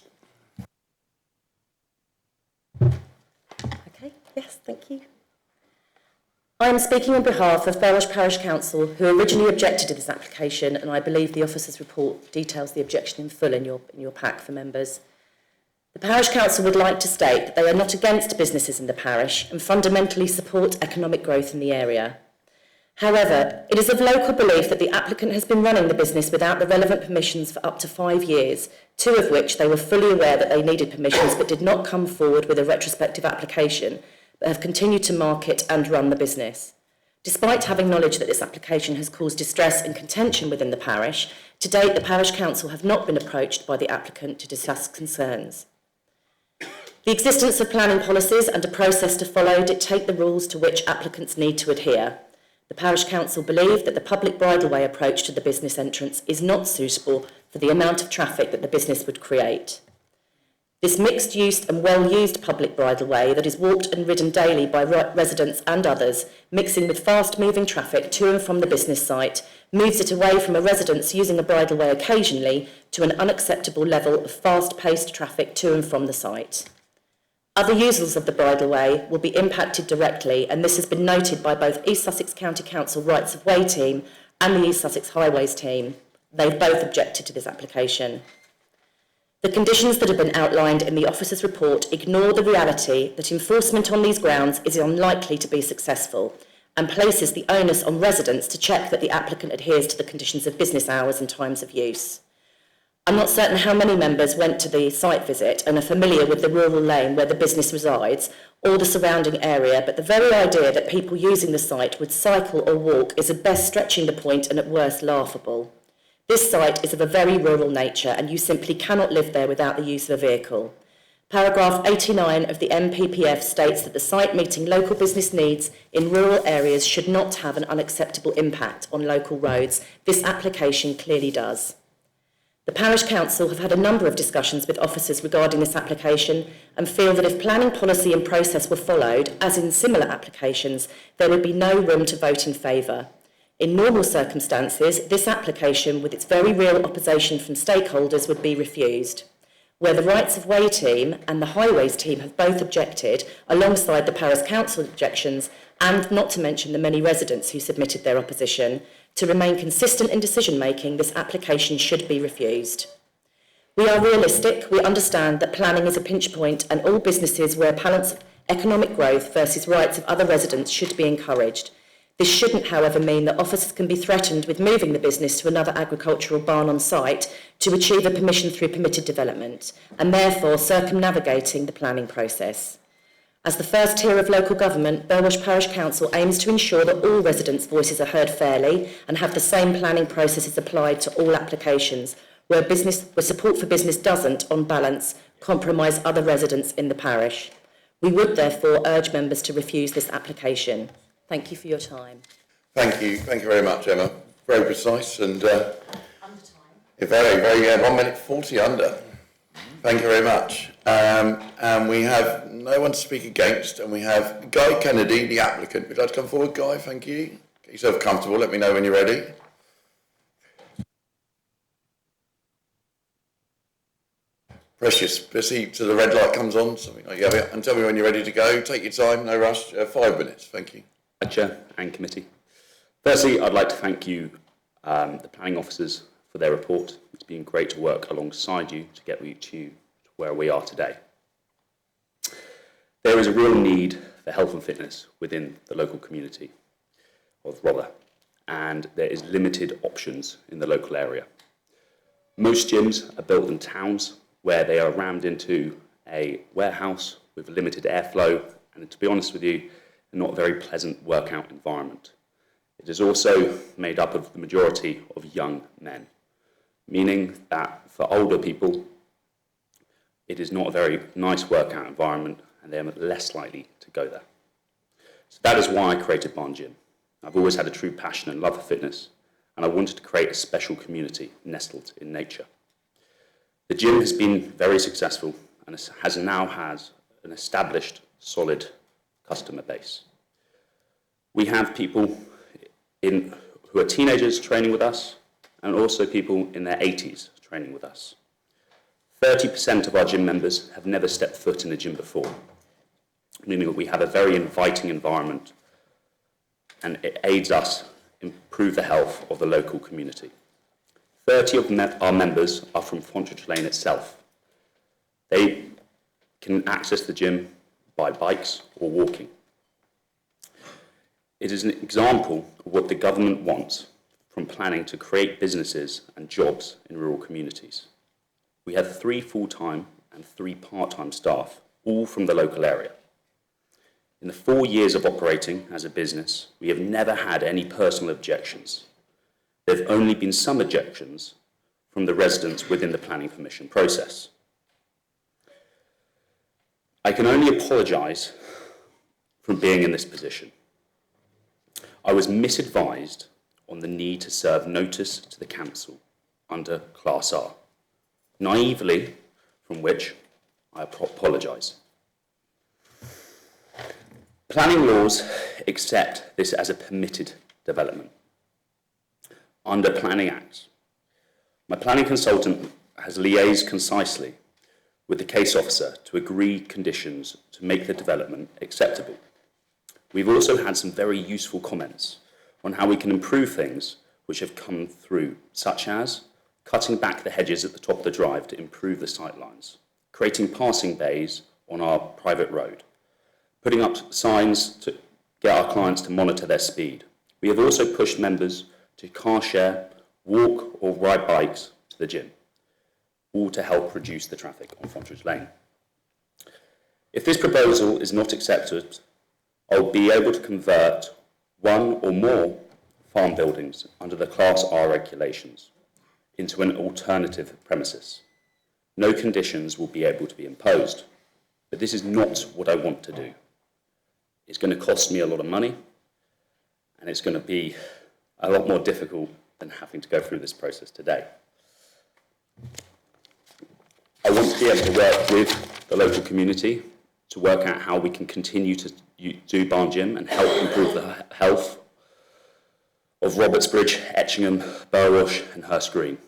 Okay, yes, thank you. I am speaking on behalf of Belwash Parish Council, who originally objected to this application, and I believe the officer's report details the objection in full in your pack for members. The Parish Council would like to state that they are not against businesses in the parish and fundamentally support economic growth in the area. However, it is of local belief that the applicant has been running the business without the relevant permissions for up to 5 years, 2 of which they were fully aware that they needed permissions but did not come forward with a retrospective application, but have continued to market and run the business. Despite having knowledge that this application has caused distress and contention within the parish, to date the Parish Council have not been approached by the applicant to discuss concerns. The existence of planning policies and a process to follow dictate the rules to which applicants need to adhere. The Parish Council believe that the public bridleway approach to the business entrance is not suitable for the amount of traffic that the business would create. This mixed-use and well-used public bridleway that is walked and ridden daily by residents and others, mixing with fast-moving traffic to and from the business site, moves it away from a residence using a bridleway occasionally to an unacceptable level of fast-paced traffic to and from the site. Other users of the bridleway will be impacted directly, and this has been noted by both East Sussex County Council Rights of Way team and the East Sussex Highways team. They've both objected to this application. The conditions that have been outlined in the officer's report ignore the reality that enforcement on these grounds is unlikely to be successful and places the onus on residents to check that the applicant adheres to the conditions of business hours and times of use. I'm not certain how many members went to the site visit and are familiar with the rural lane where the business resides or the surrounding area, but the very idea that people using the site would cycle or walk is at best stretching the point and at worst laughable. This site is of a very rural nature and you simply cannot live there without the use of a vehicle. Paragraph 89 of the MPPF states that the site meeting local business needs in rural areas should not have an unacceptable impact on local roads. This application clearly does. The Parish Council have had a number of discussions with officers regarding this application and feel that if planning policy and process were followed, as in similar applications, there would be no room to vote in favour. In normal circumstances, this application, with its very real opposition from stakeholders, would be refused. Where the Rights of Way team and the Highways team have both objected, alongside the Parish Council objections, and not to mention the many residents who submitted their opposition, To remain consistent in decision-making, this application should be refused. We are realistic. We understand that planning is a pinch point and all businesses where balance of economic growth versus rights of other residents should be encouraged. This shouldn't, however, mean that officers can be threatened with moving the business to another agricultural barn on site to achieve a permission through permitted development, and therefore circumnavigating the planning process. As the first tier of local government, Belwash Parish Council aims to ensure that all residents' voices are heard fairly and have the same planning processes applied to all applications, where support for business doesn't, on balance, compromise other residents in the parish. We would therefore urge members to refuse this application. Thank you for your time. Thank you very much, Emma. Very precise and very 1 minute 40 under. Thank you very much. And we have no one to speak against, and we have Guy Kennedy, the applicant. Would you like to come forward, Guy? Thank you. Get yourself comfortable. Let me know when you're ready. Precious, proceed till the red light comes on, something like that, and tell me when you're ready to go. Take your time, no rush. 5 minutes. Thank you. Chair and committee. Firstly, I'd like to thank you, the planning officers, for their report. It's been great to work alongside you to get you to where we are today. There is a real need for health and fitness within the local community of Rother, and there is limited options in the local area. Most gyms are built in towns where they are rammed into a warehouse with limited airflow, and to be honest with you, not a very pleasant workout environment. It is also made up of the majority of young men, meaning that for older people, it is not a very nice workout environment and they are less likely to go there. So that is why I created Barn Gym. I've always had a true passion and love for fitness, and I wanted to create a special community nestled in nature. The gym has been very successful and has an established, solid customer base. We have people who are teenagers training with us, and also people in their 80s training with us. 30% of our gym members have never stepped foot in a gym before, meaning that we have a very inviting environment, and it aids us improve the health of the local community. 30 of our members are from Fontridge Lane itself. They can access the gym by bikes or walking. It is an example of what the government wants from planning to create businesses and jobs in rural communities. We have 3 full-time and 3 part-time staff, all from the local area. In the 4 years of operating as a business, we have never had any personal objections. There have only been some objections from the residents within the planning permission process. I can only apologise for being in this position. I was misadvised on the need to serve notice to the council under Class R, naively, from which I apologise. Planning laws accept this as a permitted development. Under Planning Acts, my planning consultant has liaised concisely with the case officer to agree conditions to make the development acceptable. We've also had some very useful comments on how we can improve things which have come through, such as cutting back the hedges at the top of the drive to improve the sightlines, creating passing bays on our private road, putting up signs to get our clients to monitor their speed. We have also pushed members to car share, walk or ride bikes to the gym, all to help reduce the traffic on Fontridge Lane. If this proposal is not accepted, I'll be able to convert 1 or more farm buildings under the Class R regulations into an alternative premises. No conditions will be able to be imposed, but this is not what I want to do. It's going to cost me a lot of money, and it's going to be a lot more difficult than having to go through this process today. I want to be able to work with the local community to work out how we can continue to do Barn Gym and help improve the health of Robertsbridge, Etchingham, Burwash and Hurst Green.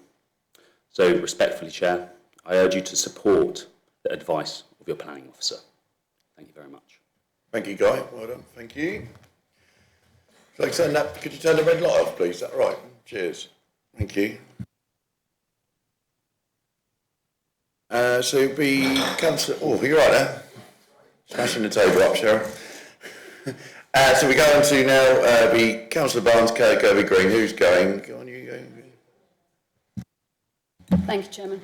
So respectfully, Chair, I urge you to support the advice of your planning officer. Thank you very much. Thank you, Guy. Well done. Thank you. Could you turn the red light off, please? Is that right? Cheers. Thank you. So it'll be Councillor... Oh, you're right there. Smashing the table up, Cheryl. So we go on to now be Councillor Barnes, Kelly Kirby Green. Who's going? Go on, you go. Thank you, Chairman.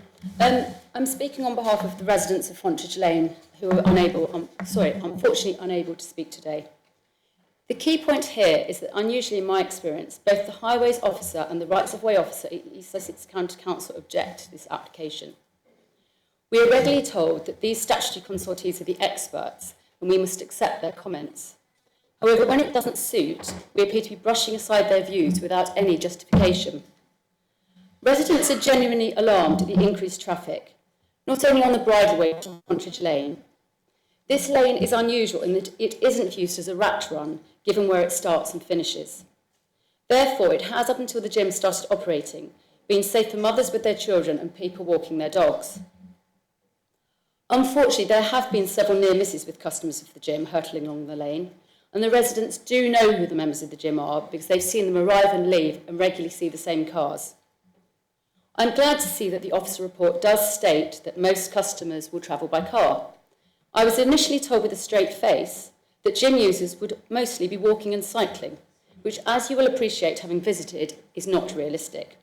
I'm speaking on behalf of the residents of Fontridge Lane who are unfortunately unable to speak today. The key point here is that, unusually in my experience, both the Highways Officer and the Rights of Way Officer at East Sussex County Council object to this application. We are regularly told that these statutory consultees are the experts and we must accept their comments. However, when it doesn't suit, we appear to be brushing aside their views without any justification. Residents are genuinely alarmed at the increased traffic, not only on the bridleway but on Fontridge Lane. This lane is unusual in that it isn't used as a rat run, given where it starts and finishes. Therefore, it has, up until the gym started operating, been safe for mothers with their children and people walking their dogs. Unfortunately, there have been several near misses with customers of the gym hurtling along the lane, and the residents do know who the members of the gym are because they've seen them arrive and leave and regularly see the same cars. I'm glad to see that the officer report does state that most customers will travel by car. I was initially told with a straight face that gym users would mostly be walking and cycling, which, as you will appreciate having visited, is not realistic.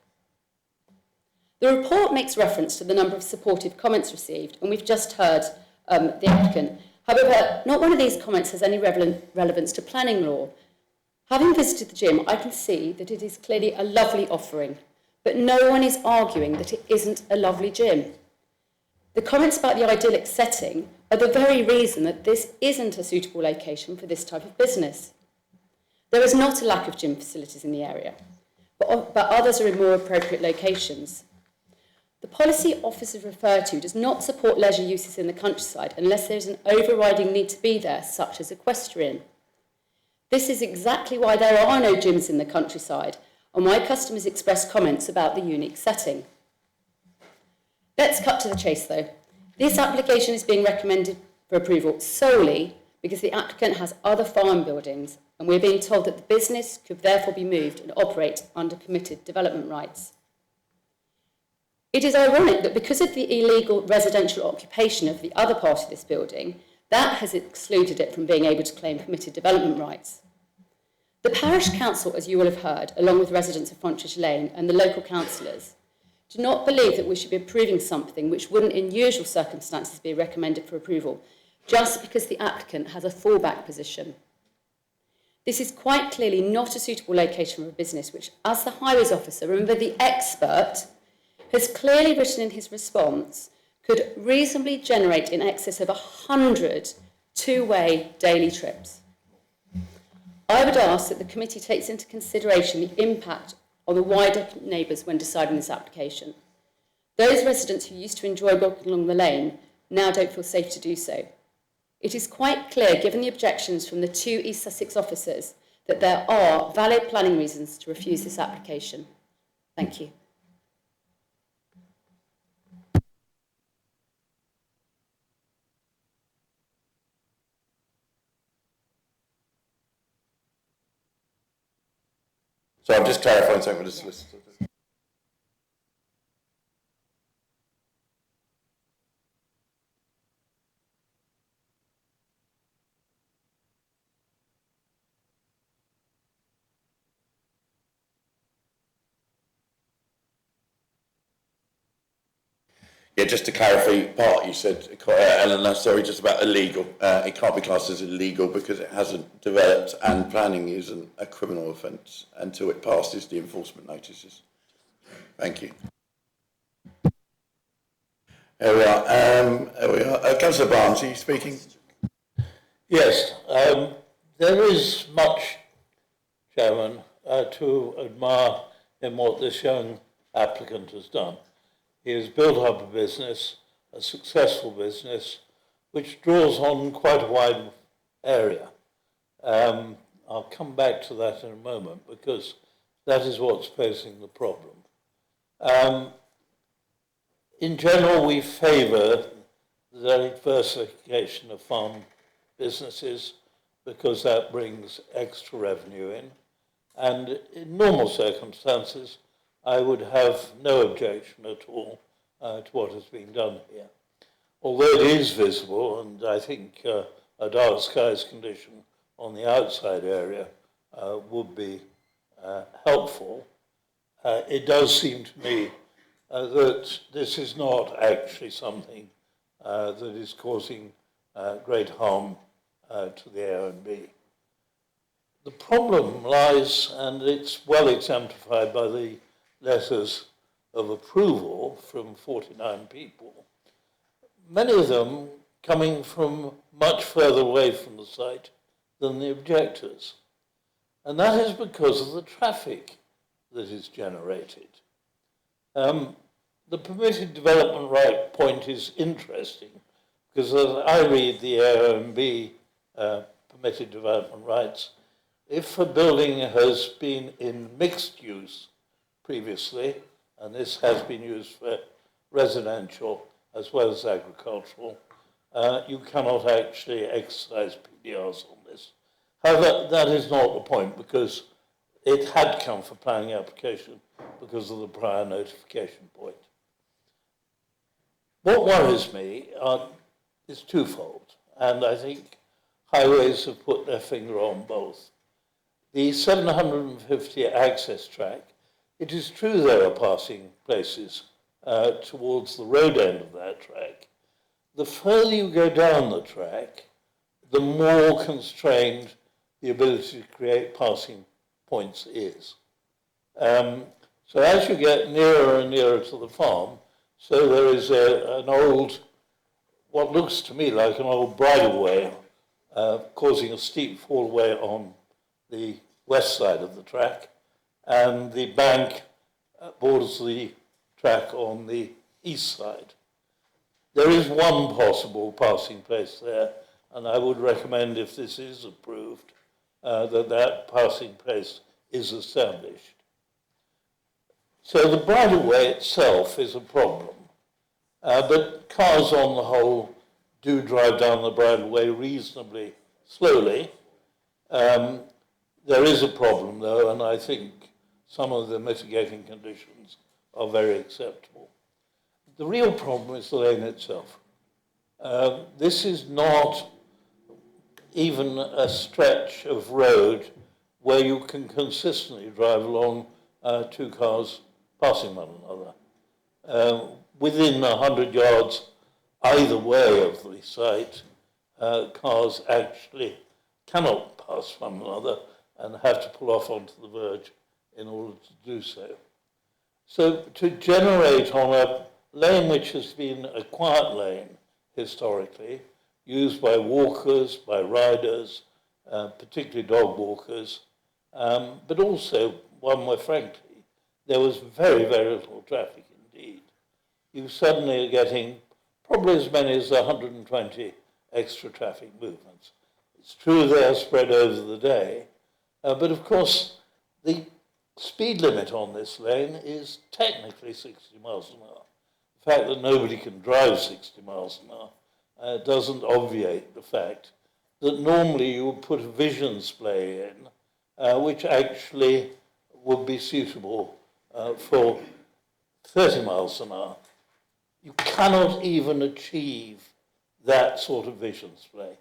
The report makes reference to the number of supportive comments received, and we've just heard the applicant. However, not one of these comments has any relevance to planning law. Having visited the gym, I can see that it is clearly a lovely offering, but no one is arguing that it isn't a lovely gym. The comments about the idyllic setting are the very reason that this isn't a suitable location for this type of business. There is not a lack of gym facilities in the area, but others are in more appropriate locations. The policy officers refer to does not support leisure uses in the countryside unless there is an overriding need to be there, such as equestrian. This is exactly why there are no gyms in the countryside, and why customers express comments about the unique setting. Let's cut to the chase, though. This application is being recommended for approval solely because the applicant has other farm buildings, and we're being told that the business could therefore be moved and operate under permitted development rights. It is ironic that because of the illegal residential occupation of the other part of this building, that has excluded it from being able to claim permitted development rights. The parish council, as you will have heard, along with residents of Fontridge Lane and the local councillors, do not believe that we should be approving something which wouldn't in usual circumstances be recommended for approval, just because the applicant has a fallback position. This is quite clearly not a suitable location for a business which, as the highways officer, remember the expert, has clearly written in his response, could reasonably generate in excess of 100 two-way daily trips. I would ask that the committee takes into consideration the impact on the wider neighbours when deciding this application. Those residents who used to enjoy walking along the lane now don't feel safe to do so. It is quite clear, given the objections from the two East Sussex officers, that there are valid planning reasons to refuse this application. Thank you. So I'm just clarifying something with the solicitor. Yeah, just to clarify part you said, Eleanor, sorry, just about illegal. It can't be classed as illegal because it hasn't developed, and planning isn't a criminal offence until it passes the enforcement notices. Thank you. There we are. Councillor Barnes, are you speaking? Yes, there is much, Chairman, to admire in what this young applicant has done. He has built up a business, a successful business, which draws on quite a wide area. I'll come back to that in a moment because that is what's posing the problem. In general, we favour the diversification of farm businesses because that brings extra revenue in. And in normal circumstances, I would have no objection at all to what has been done here. Although it is visible, and I think a dark skies condition on the outside area would be helpful, it does seem to me that this is not actually something that is causing great harm to the AONB. The problem lies, and it's well exemplified by the letters of approval from 49 people, many of them coming from much further away from the site than the objectors. And that is because of the traffic that is generated. The permitted development right point is interesting because as I read the AONB permitted development rights, if a building has been in mixed use previously, and this has been used for residential as well as agricultural, you cannot actually exercise PDRs on this. However, that is not the point because it had come for planning application because of the prior notification point. What worries me is twofold, and I think highways have put their finger on both. The 750 access track, it is true there are passing places towards the road end of that track. The further you go down the track, the more constrained the ability to create passing points is. So as you get nearer and nearer to the farm, so there is an old, what looks to me like an old bridleway, causing a steep fallaway on the west side of the track, and the bank borders the track on the east side. There is one possible passing place there, and I would recommend, if this is approved, that passing place is established. So the bridleway itself is a problem, but cars on the whole do drive down the bridleway reasonably slowly. There is a problem though, and I think some of the mitigating conditions are very acceptable. The real problem is the lane itself. This is not even a stretch of road where you can consistently drive along two cars passing one another. Within 100 yards either way of the site, cars actually cannot pass one another and have to pull off onto the verge in order to do so. So to generate on a lane which has been a quiet lane historically, used by walkers, by riders, particularly dog walkers, but also one where frankly there was very, very little traffic indeed. You suddenly are getting probably as many as 120 extra traffic movements. It's true they are spread over the day, but of course the speed limit on this lane is technically 60 miles an hour. The fact that nobody can drive 60 miles an hour doesn't obviate the fact that normally you would put a vision splay in, which actually would be suitable for 30 miles an hour. You cannot even achieve that sort of vision splay.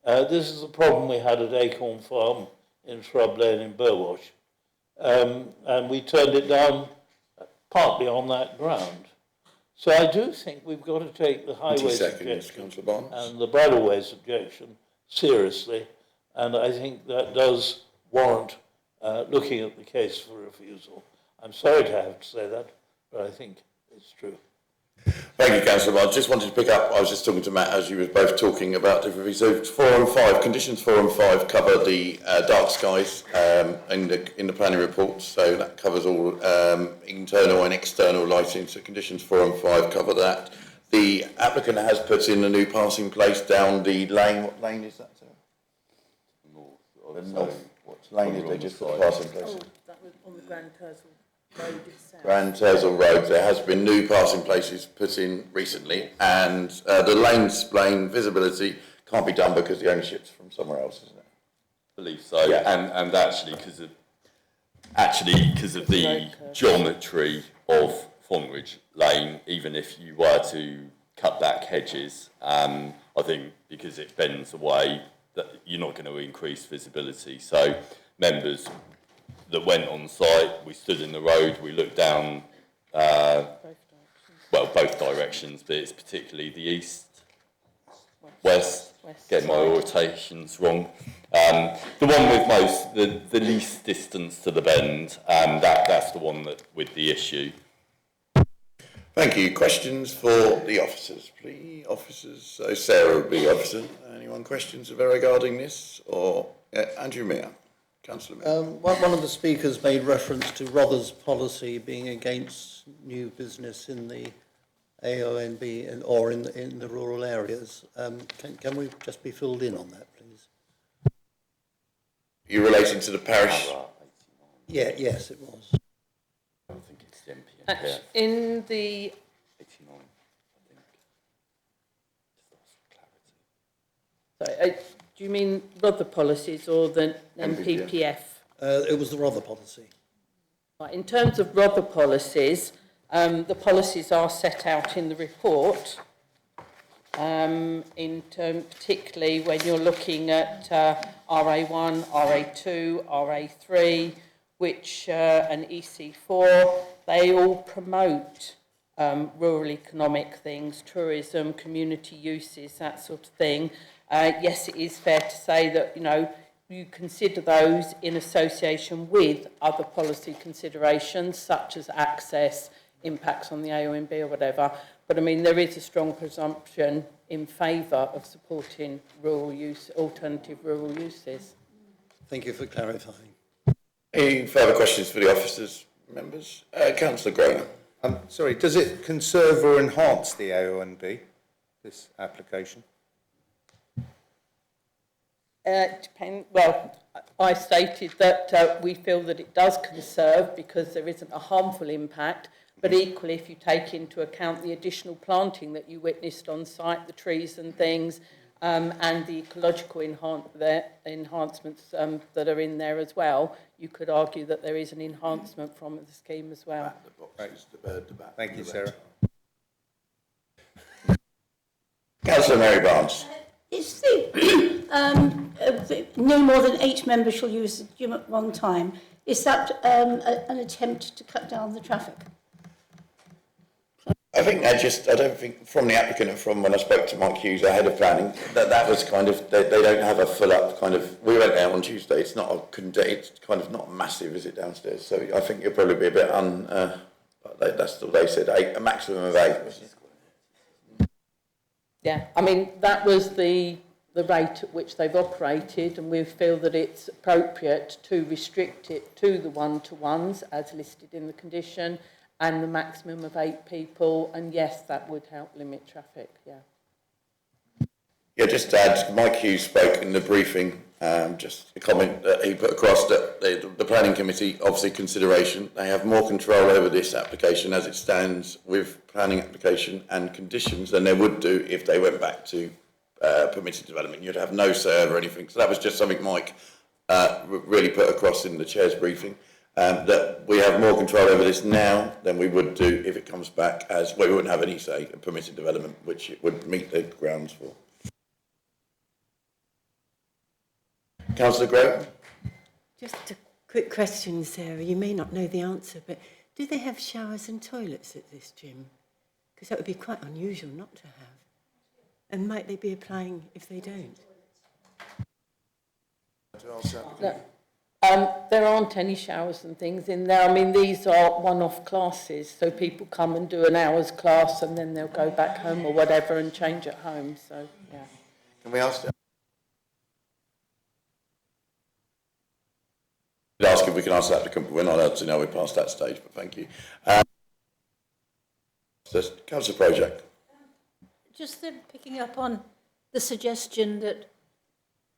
This is the problem we had at Acorn Farm in Shrub Lane in Burwash. And we turned it down partly on that ground. So I do think we've got to take the highways objection and the bridleways objection seriously, and I think that does warrant looking at the case for refusal. I'm sorry to have to say that, but I think it's true. Thank you, Councillor. I just wanted to pick up, I was just talking to Matt as you were both talking about different. So 4 and 5, conditions 4 and 5 cover the dark skies in the planning report, so that covers all internal and external lighting, so conditions 4 and 5 cover that. The applicant has put in a new passing place down the lane. What lane is that, sir? North. What lane is they just put the passing place? Oh, that was on the Grand Tersal Road itself. Grand Tersal Road, there has been new passing places put in recently, and the lane visibility can't be done because the ownership's from somewhere else, isn't it? I believe so, yeah. and actually because actually, because of the geometry of Fonridge Lane, even if you were to cut back hedges, I think because it bends away, that you're not going to increase visibility. So members that went on site, we stood in the road, we looked down, both directions, but it's particularly the east, west, get my orientations wrong. The one with the least distance to the bend, that's the one that with the issue. Thank you. Questions for the officers, please? Officers, so Sarah would be officer. Anyone questions regarding this? Or Andrew Mayor, Councillor Mayor. One of the speakers made reference to Rother's policy being against new business in the AONB or in the rural areas. Can we just be filled in on that, please? You relating to the parish? Yeah, yes, it was. I don't think it's the MPN. In the 89, I think. sorry, do you mean Rother policies or the MPPF? It was the Rother policy. Right, in terms of Rother policies, the policies are set out in the report. Particularly when you're looking at RA1, RA2, RA3, which and EC4, they all promote rural economic things, tourism, community uses, that sort of thing. Yes, it is fair to say that, you consider those in association with other policy considerations, such as access, impacts on the AONB or whatever. But I mean, there is a strong presumption in favour of supporting rural use, alternative rural uses. Thank you for clarifying. Any further questions for the officers, members? Councillor Groner. Sorry, does it conserve or enhance the AONB, this application? Well, I stated that we feel that it does conserve because there isn't a harmful impact, but equally if you take into account the additional planting that you witnessed on site, the trees and things, and the ecological enhancements that are in there as well, you could argue that there is an enhancement from the scheme as well. Thank you, Sarah. Councillor Mary Barnes. Is the no more than 8 members shall use the gym at one time? Is that an attempt to cut down the traffic? I think I don't think from the applicant and from when I spoke to Mike Hughes, our head of planning, that was kind of, they don't have a full up kind of, we went there on Tuesday, it's kind of not massive, is it, downstairs? So I think you'll probably be a bit that's what they said, a maximum of 8. Yeah, I mean, that was the rate at which they've operated, and we feel that it's appropriate to restrict it to the one-to-ones as listed in the condition and the maximum of 8 people, and yes, that would help limit traffic, yeah. Yeah, just to add, Mike Hughes spoke in the briefing, just a comment that he put across that the planning committee, obviously consideration, they have more control over this application as it stands with planning application and conditions than they would do if they went back to permitted development. You'd have no serve or anything. So that was just something Mike really put across in the chair's briefing, that we have more control over this now than we would do if it comes back as, well, we wouldn't have any say in permitted development, which it would meet the grounds for. Councillor Graham? Just a quick question, Sarah. You may not know the answer, but do they have showers and toilets at this gym? Because that would be quite unusual not to have. And might they be applying if they don't? There aren't any showers and things in there. I mean, these are one-off classes, so people come and do an hour's class and then they'll go back home or whatever and change at home, so, yeah. Can we ask if we can ask the applicant, but we're not allowed to know we're past that stage, but thank you. Councillor Project. Just picking up on the suggestion that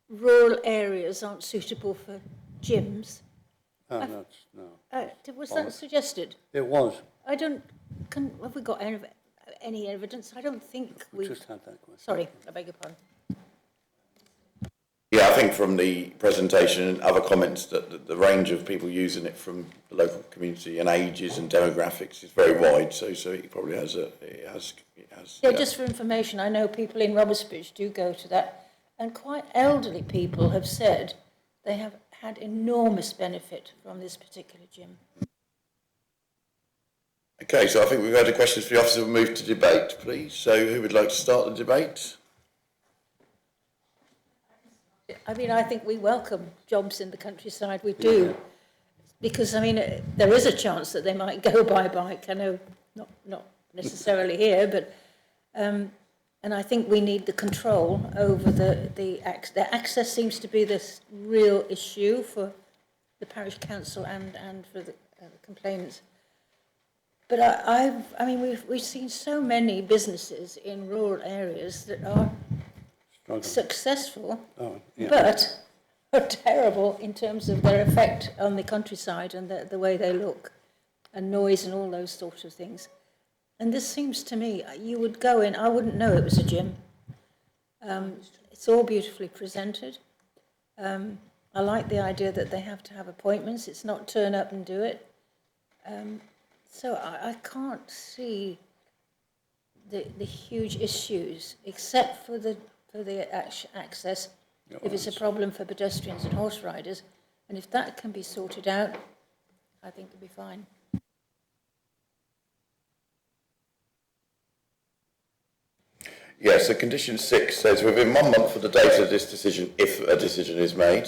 rural areas aren't suitable for gyms. No. Was that suggested? It was. Have we got any evidence? I don't think we just had that question. Sorry, I beg your pardon. Yeah, I think from the presentation and other comments that the range of people using it from the local community and ages and demographics is very wide. So it probably has Yeah, just for information, I know people in Robertsbridge do go to that, and quite elderly people have said they have had enormous benefit from this particular gym. Okay, so I think we've had the questions for the officer. We'll move to debate, please. So who would like to start the debate? I mean, I think we welcome jobs in the countryside, we do. Because, I mean, there is a chance that they might go by bike. I know not necessarily here, but... and I think we need the control over the access seems to be this real issue for the parish council and for the complainants. But I mean, we've seen so many businesses in rural areas that are successful, but are terrible in terms of their effect on the countryside and the way they look, and noise and all those sorts of things. And this seems to me, you would go in, I wouldn't know it was a gym. It's all beautifully presented. I like the idea that they have to have appointments. It's not turn up and do it. So I can't see the huge issues, except for the access, if it's a problem for pedestrians and horse riders. And if that can be sorted out, I think it'll be fine. Yes, so condition 6 says within 1 month of the date of this decision, if a decision is made,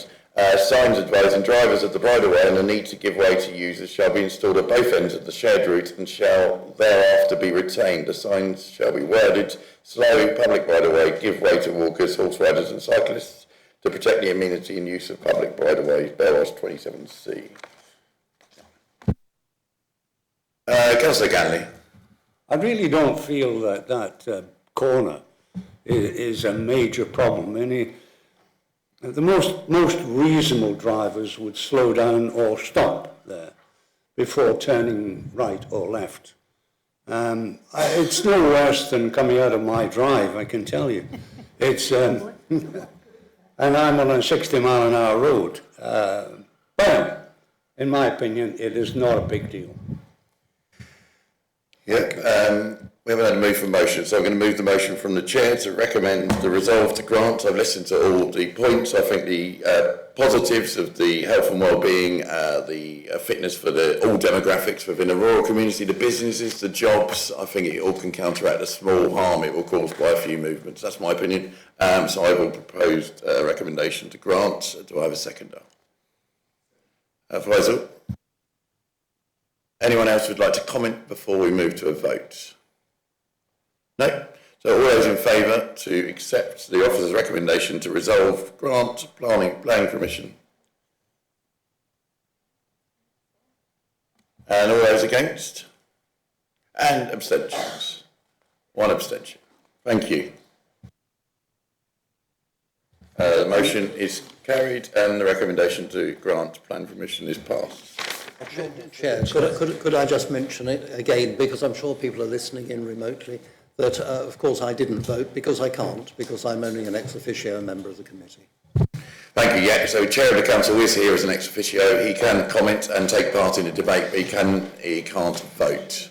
signs advising drivers of the bridleway and the need to give way to users shall be installed at both ends of the shared route and shall thereafter be retained. The signs shall be worded: slow public bridleway, give way to walkers, horse riders and cyclists to protect the amenity and use of public bridleways. Belros 27C. Councillor Ganley. I really don't feel that corner is a major problem. The most reasonable drivers would slow down or stop there before turning right or left. It's no worse than coming out of my drive, I can tell you. It's and I'm on a 60-mile-an-hour road. But in my opinion, it is not a big deal. Yeah, we haven't had a move for motion, so I'm going to move the motion from the chair to recommend the resolve to grant. I've listened to all the points. I think the positives of the health and well-being, the fitness for all demographics within a rural community, the businesses, the jobs, I think it all can counteract the small harm it will cause by a few movements. That's my opinion. So I will propose a recommendation to grant. Do I have a seconder? Faisal? Anyone else who'd like to comment before we move to a vote? No? So all those in favour to accept the officer's recommendation to resolve grant planning permission? And all those against? And abstentions? 1 abstention. Thank you. The motion is carried and the recommendation to grant planning permission is passed. Chair, could I just mention it again, because I'm sure people are listening in remotely, that of course I didn't vote because I can't, because I'm only an ex officio member of the committee. Thank you. Yeah, so Chair of the Council is here as an ex officio. He can comment and take part in the debate, but he can't vote.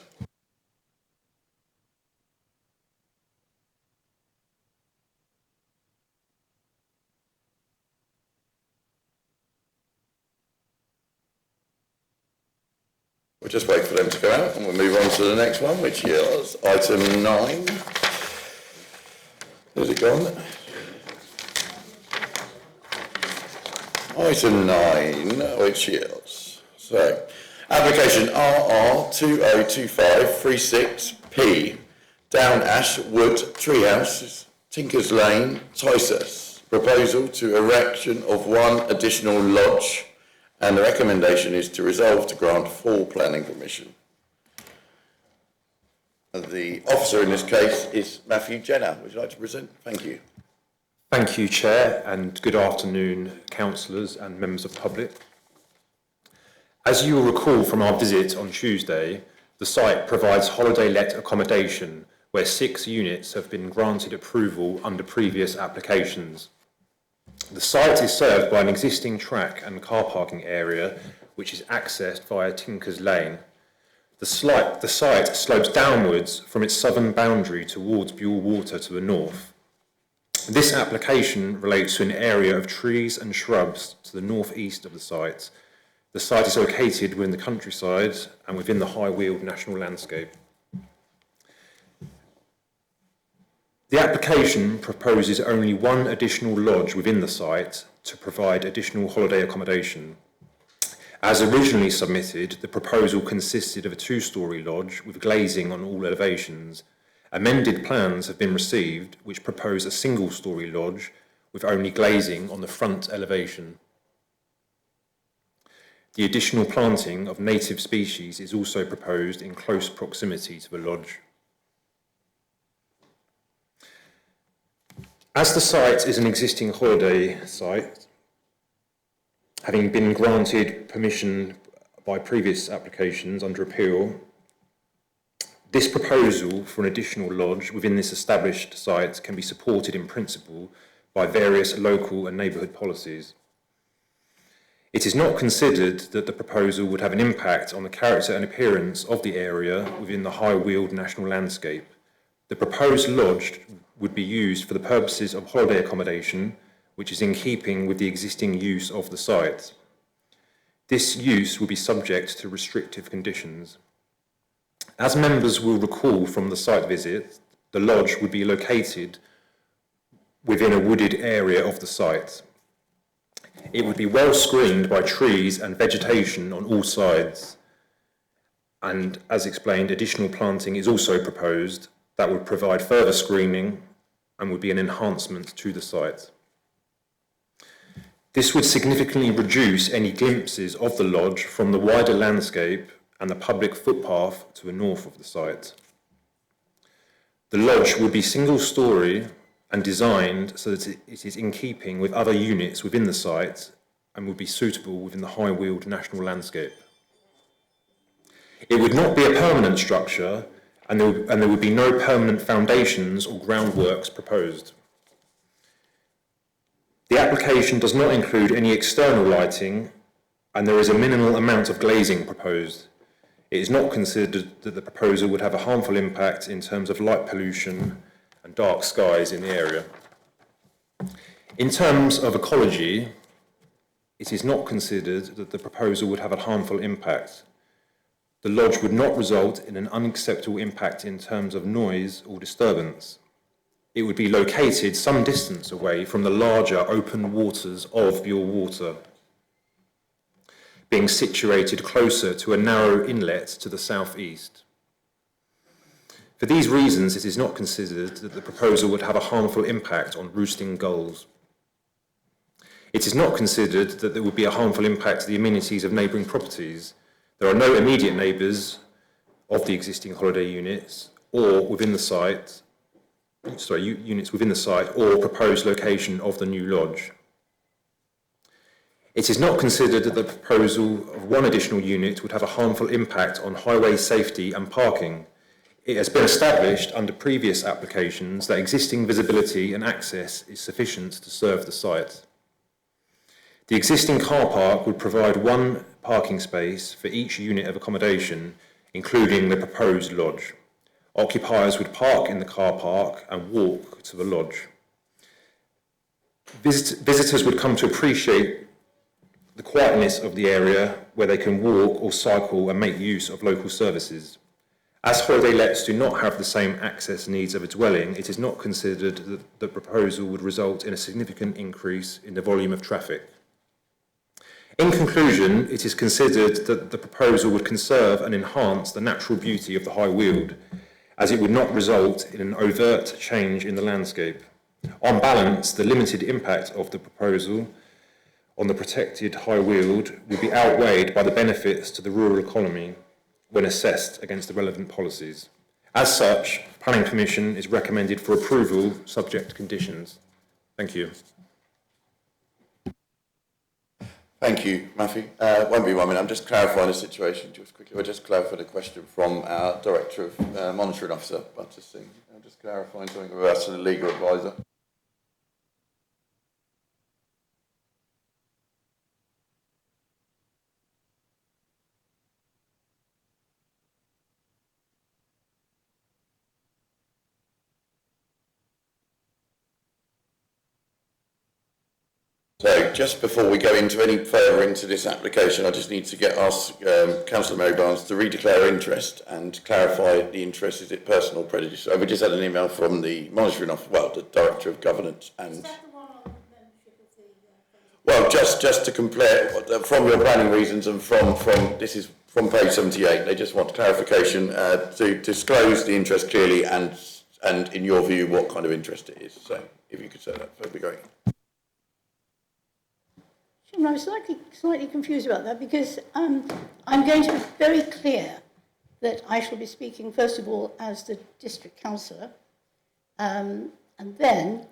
We'll just wait for them to go out and we'll move on to the next one, which is item 9. Where's it gone? Item 9, which is, so, application RR 202536P, Down Ash Wood Treehouse, Tinkers Lane, Tysus. Proposal to erection of 1 additional lodge, and the recommendation is to resolve to grant full planning permission. The officer in this case is Matthew Jenner. Would you like to present? Thank you. Thank you, Chair, and good afternoon, councillors and members of the public. As you will recall from our visit on Tuesday, the site provides holiday-let accommodation where 6 units have been granted approval under previous applications. The site is served by an existing track and car parking area, which is accessed via Tinkers Lane. The site slopes downwards from its southern boundary towards Buell Water to the north. This application relates to an area of trees and shrubs to the northeast of the site. The site is located within the countryside and within the High Weald National Landscape. The application proposes only one additional lodge within the site to provide additional holiday accommodation. As originally submitted, the proposal consisted of a two-storey lodge with glazing on all elevations. Amended plans have been received which propose a single-storey lodge with only glazing on the front elevation. The additional planting of native species is also proposed in close proximity to the lodge. As the site is an existing holiday site, having been granted permission by previous applications under appeal, this proposal for an additional lodge within this established site can be supported in principle by various local and neighbourhood policies. It is not considered that the proposal would have an impact on the character and appearance of the area within the High Weald National Landscape. The proposed lodge would be used for the purposes of holiday accommodation, which is in keeping with the existing use of the site. This use will be subject to restrictive conditions. As members will recall from the site visit, the lodge would be located within a wooded area of the site. It would be well screened by trees and vegetation on all sides. And as explained, additional planting is also proposed that would provide further screening and would be an enhancement to the site. This would significantly reduce any glimpses of the lodge from the wider landscape and the public footpath to the north of the site. The lodge would be single-storey and designed so that it is in keeping with other units within the site and would be suitable within the High Weald National Landscape. It would not be a permanent structure and there would be no permanent foundations or groundworks proposed. The application does not include any external lighting and there is a minimal amount of glazing proposed. It is not considered that the proposal would have a harmful impact in terms of light pollution and dark skies in the area. In terms of ecology, it is not considered that the proposal would have a harmful impact. The lodge would not result in an unacceptable impact in terms of noise or disturbance. It would be located some distance away from the larger open waters of Buell Water, being situated closer to a narrow inlet to the southeast. For these reasons, it is not considered that the proposal would have a harmful impact on roosting gulls. It is not considered that there would be a harmful impact to the amenities of neighbouring properties. There are no immediate neighbours of the existing holiday units or within the site, units within the site or proposed location of the new lodge. It is not considered that the proposal of one additional unit would have a harmful impact on highway safety and parking. It has been established under previous applications that existing visibility and access is sufficient to serve the site. The existing car park would provide one parking space for each unit of accommodation, including the proposed lodge. Occupiers would park in the car park and walk to the lodge. Visitors would come to appreciate the quietness of the area where they can walk or cycle and make use of local services. As holiday lets do not have the same access needs of a dwelling, it is not considered that the proposal would result in a significant increase in the volume of traffic. In conclusion, it is considered that the proposal would conserve and enhance the natural beauty of the High Weald, as it would not result in an overt change in the landscape. On balance, the limited impact of the proposal on the protected High Weald would be outweighed by the benefits to the rural economy when assessed against the relevant policies. As such, Planning Commission is recommended for approval subject to conditions. Thank you. Thank you, Matthew. Won't be 1 minute. I'm just clarifying the situation just quickly. I'll just clarify the question from our Director of Monitoring Officer, Bunter Singh. I'm just clarifying something with us and the legal advisor. So just before we go into any further into this application, I just need to ask Councillor Mary Barnes to redeclare interest and clarify the interest. Is it personal or prejudice? We just had an email from the monitoring officer, well, the Director of Governance, and well, just to complete from your planning reasons and from this is from page 78. They just want clarification to disclose the interest clearly and in your view what kind of interest it is. So if you could say that would be great. I'm slightly confused about that because I'm going to be very clear that I shall be speaking first of all as the district councillor, and then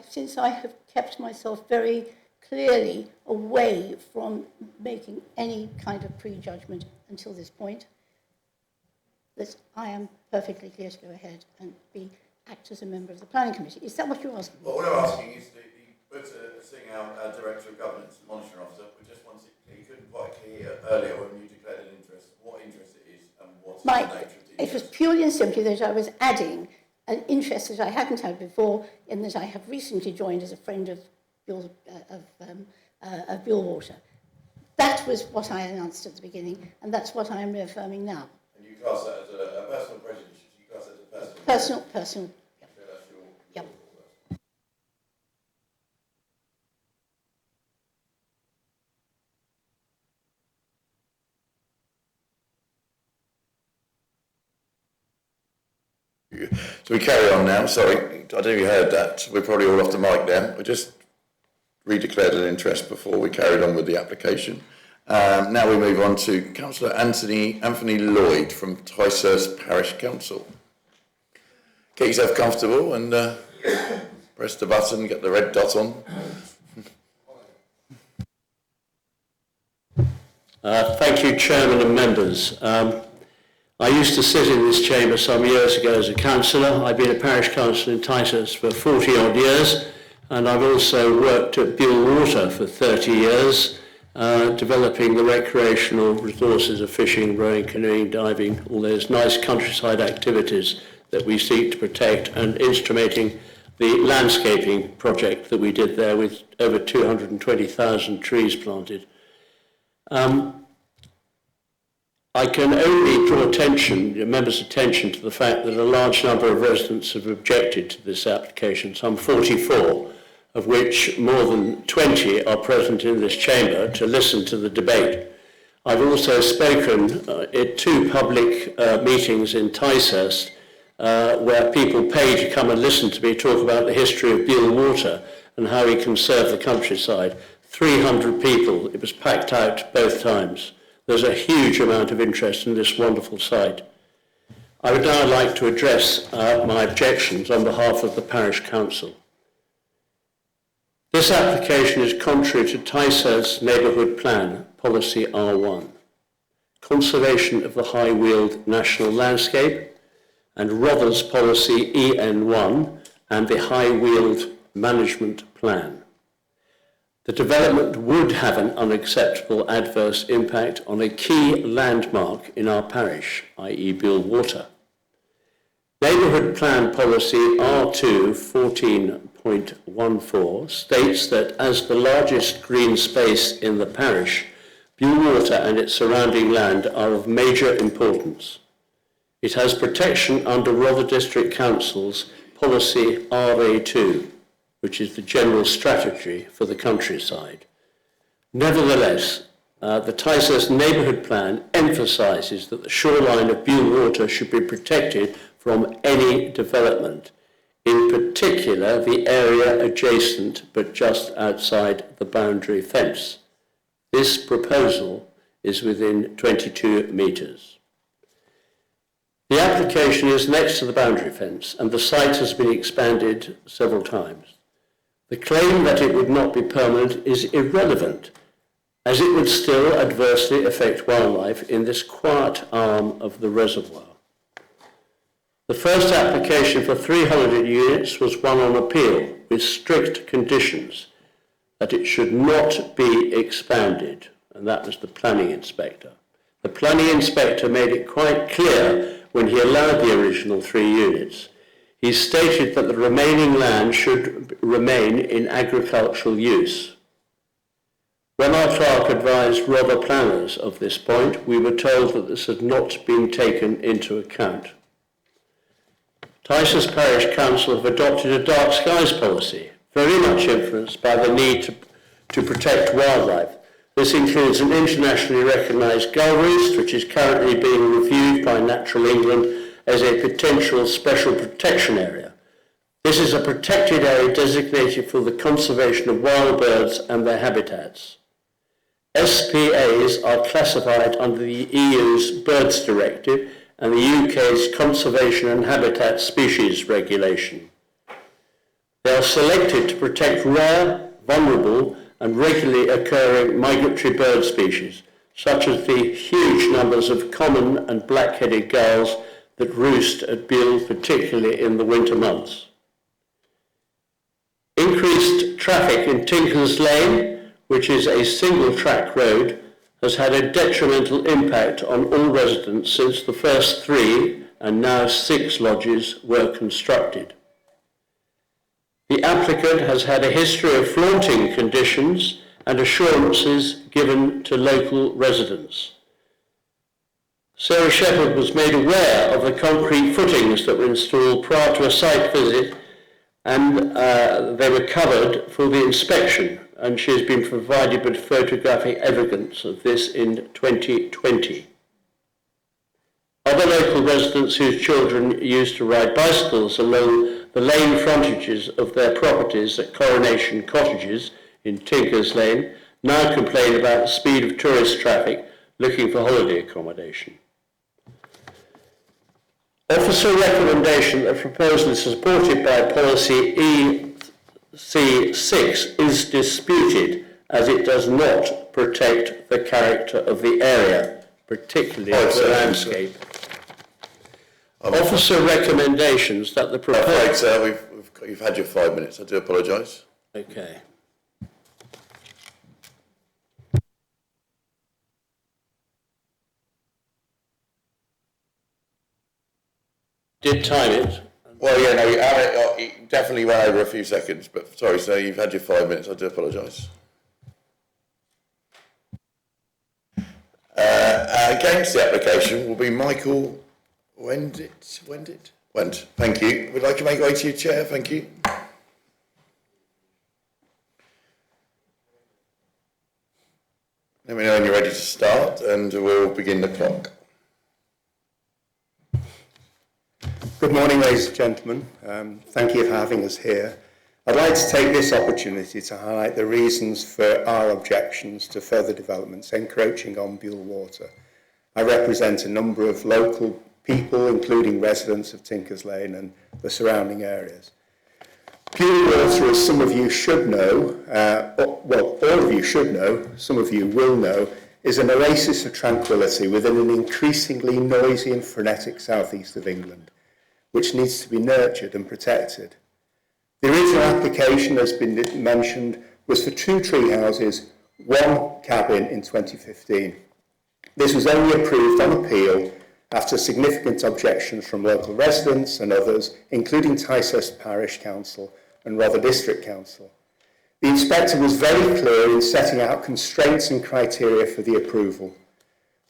since I have kept myself very clearly away from making any kind of prejudgment until this point, that I am perfectly clear to go ahead and act as a member of the planning committee. Is that what you're asking? Well, what I'm asking is seeing our Director of Governance and Monitoring Officer, we just wanted, he couldn't quite hear earlier when you declared an interest, what interest it is and what's the nature of the interest. It was purely and simply that I was adding an interest that I hadn't had before, in that I have recently joined as a friend of Bill Water. That was what I announced at the beginning, and that's what I am reaffirming now. And you class that as a personal prejudice? You class that as a personal? Personal. Yep. So that's your Yep. So we carry on now. Sorry, I don't know if you heard that. We're probably all off the mic now. We just redeclared an interest before we carried on with the application. Now we move on to Councillor Anthony Lloyd from Ticehurst Parish Council. Get yourself comfortable and press the button, get the red dot on. Thank you, Chairman and members. I used to sit in this chamber some years ago as a councillor. I've been a parish councillor in Ticehurst for 40 odd years, and I've also worked at Bill Water for 30 years, developing the recreational resources of fishing, rowing, canoeing, diving, all those nice countryside activities that we seek to protect, and instrumenting the landscaping project that we did there with over 220,000 trees planted. I can only draw members' attention to the fact that a large number of residents have objected to this application, some 44, of which more than 20 are present in this chamber to listen to the debate. I've also spoken at 2 public meetings in Ticehurst where people pay to come and listen to me talk about the history of Bill Water and how he conserved the countryside. 300 people, it was packed out both times. There's a huge amount of interest in this wonderful site. I would now like to address my objections on behalf of the Parish Council. This application is contrary to Ticehurst Neighbourhood Plan, Policy R1, Conservation of the High Weald National Landscape, and Rother's Policy EN1 and the High Weald Management Plan. The development would have an unacceptable adverse impact on a key landmark in our parish, i.e. Bill Water. Neighbourhood Plan Policy R2 14.14 states that as the largest green space in the parish, Bill Water and its surrounding land are of major importance. It has protection under Rother District Council's Policy RA2, which is the general strategy for the countryside. Nevertheless, the Ticehurst Neighbourhood Plan emphasises that the shoreline of Bill Water should be protected from any development, in particular the area adjacent but just outside the boundary fence. This proposal is within 22 metres. The application is next to the boundary fence and the site has been expanded several times. The claim that it would not be permanent is irrelevant, as it would still adversely affect wildlife in this quiet arm of the reservoir. The first application for 300 units was one on appeal with strict conditions that it should not be expanded, and that was the planning inspector. The planning inspector made it quite clear when he allowed the original 3 units. he stated that the remaining land should remain in agricultural use. When our clerk advised Rother planners of this point, we were told that this had not been taken into account. Tysus Parish Council have adopted a dark skies policy, very much influenced by the need to protect wildlife. This includes an internationally recognised gull roost, which is currently being reviewed by Natural England as a potential special protection area. This is a protected area designated for the conservation of wild birds and their habitats. SPAs are classified under the EU's Birds Directive and the UK's Conservation and Habitat Species Regulation. They are selected to protect rare, vulnerable and regularly occurring migratory bird species, such as the huge numbers of common and black-headed gulls that roost at Beal, particularly in the winter months. Increased traffic in Tinkers Lane, which is a single-track road, has had a detrimental impact on all residents since the first 3 and now 6 lodges were constructed. The applicant has had a history of flaunting conditions and assurances given to local residents. Sarah Shepherd was made aware of the concrete footings that were installed prior to a site visit, and they were covered for the inspection, and she has been provided with photographic evidence of this in 2020. Other local residents whose children used to ride bicycles along the lane frontages of their properties at Coronation Cottages in Tinkers Lane now complain about the speed of tourist traffic looking for holiday accommodation. Officer recommendation that proposal is supported by policy EC6 is disputed as it does not protect the character of the area, particularly the landscape. Officer recommendations that the proposal... I'm afraid, sir, you've had your 5 minutes. I do apologise. Okay. Did time it? Well, yeah, no, you definitely went over a few seconds, but sorry, sir, you've had your 5 minutes. I do apologise. Against the application will be Michael Wendit. Thank you. Would like to make way to your chair, thank you. Let me know when you're ready to start, and we'll begin the clock. Good morning, ladies and gentlemen. Thank you for having us here. I'd like to take this opportunity to highlight the reasons for our objections to further developments encroaching on Beal Water. I represent a number of local people, including residents of Tinkers Lane and the surrounding areas. Beal Water, as some of you should know, well, all of you should know, some of you will know, is an oasis of tranquility within an increasingly noisy and frenetic southeast of England, which needs to be nurtured and protected. The original application, as has been mentioned, was for 2 tree houses, 1 cabin in 2015. This was only approved on appeal after significant objections from local residents and others, including Tysus Parish Council and Rother District Council. The inspector was very clear in setting out constraints and criteria for the approval.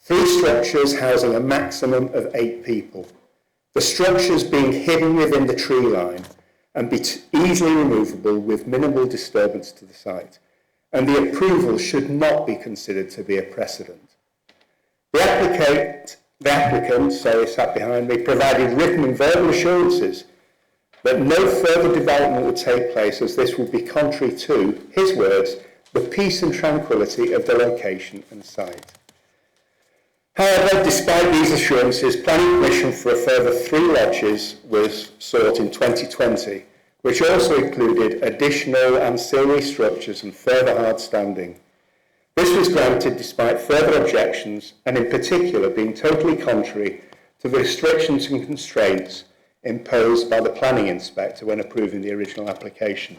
3 structures housing a maximum of 8 people. The structures being hidden within the tree line and be easily removable with minimal disturbance to the site. And the approval should not be considered to be a precedent. The applicant, sat behind me, provided written and verbal assurances that no further development would take place, as this would be contrary to, his words, the peace and tranquility of the location and site. However, despite these assurances, planning permission for a further 3 lodges was sought in 2020, which also included additional ancillary structures and further hard standing. This was granted despite further objections, and in particular being totally contrary to the restrictions and constraints imposed by the planning inspector when approving the original application.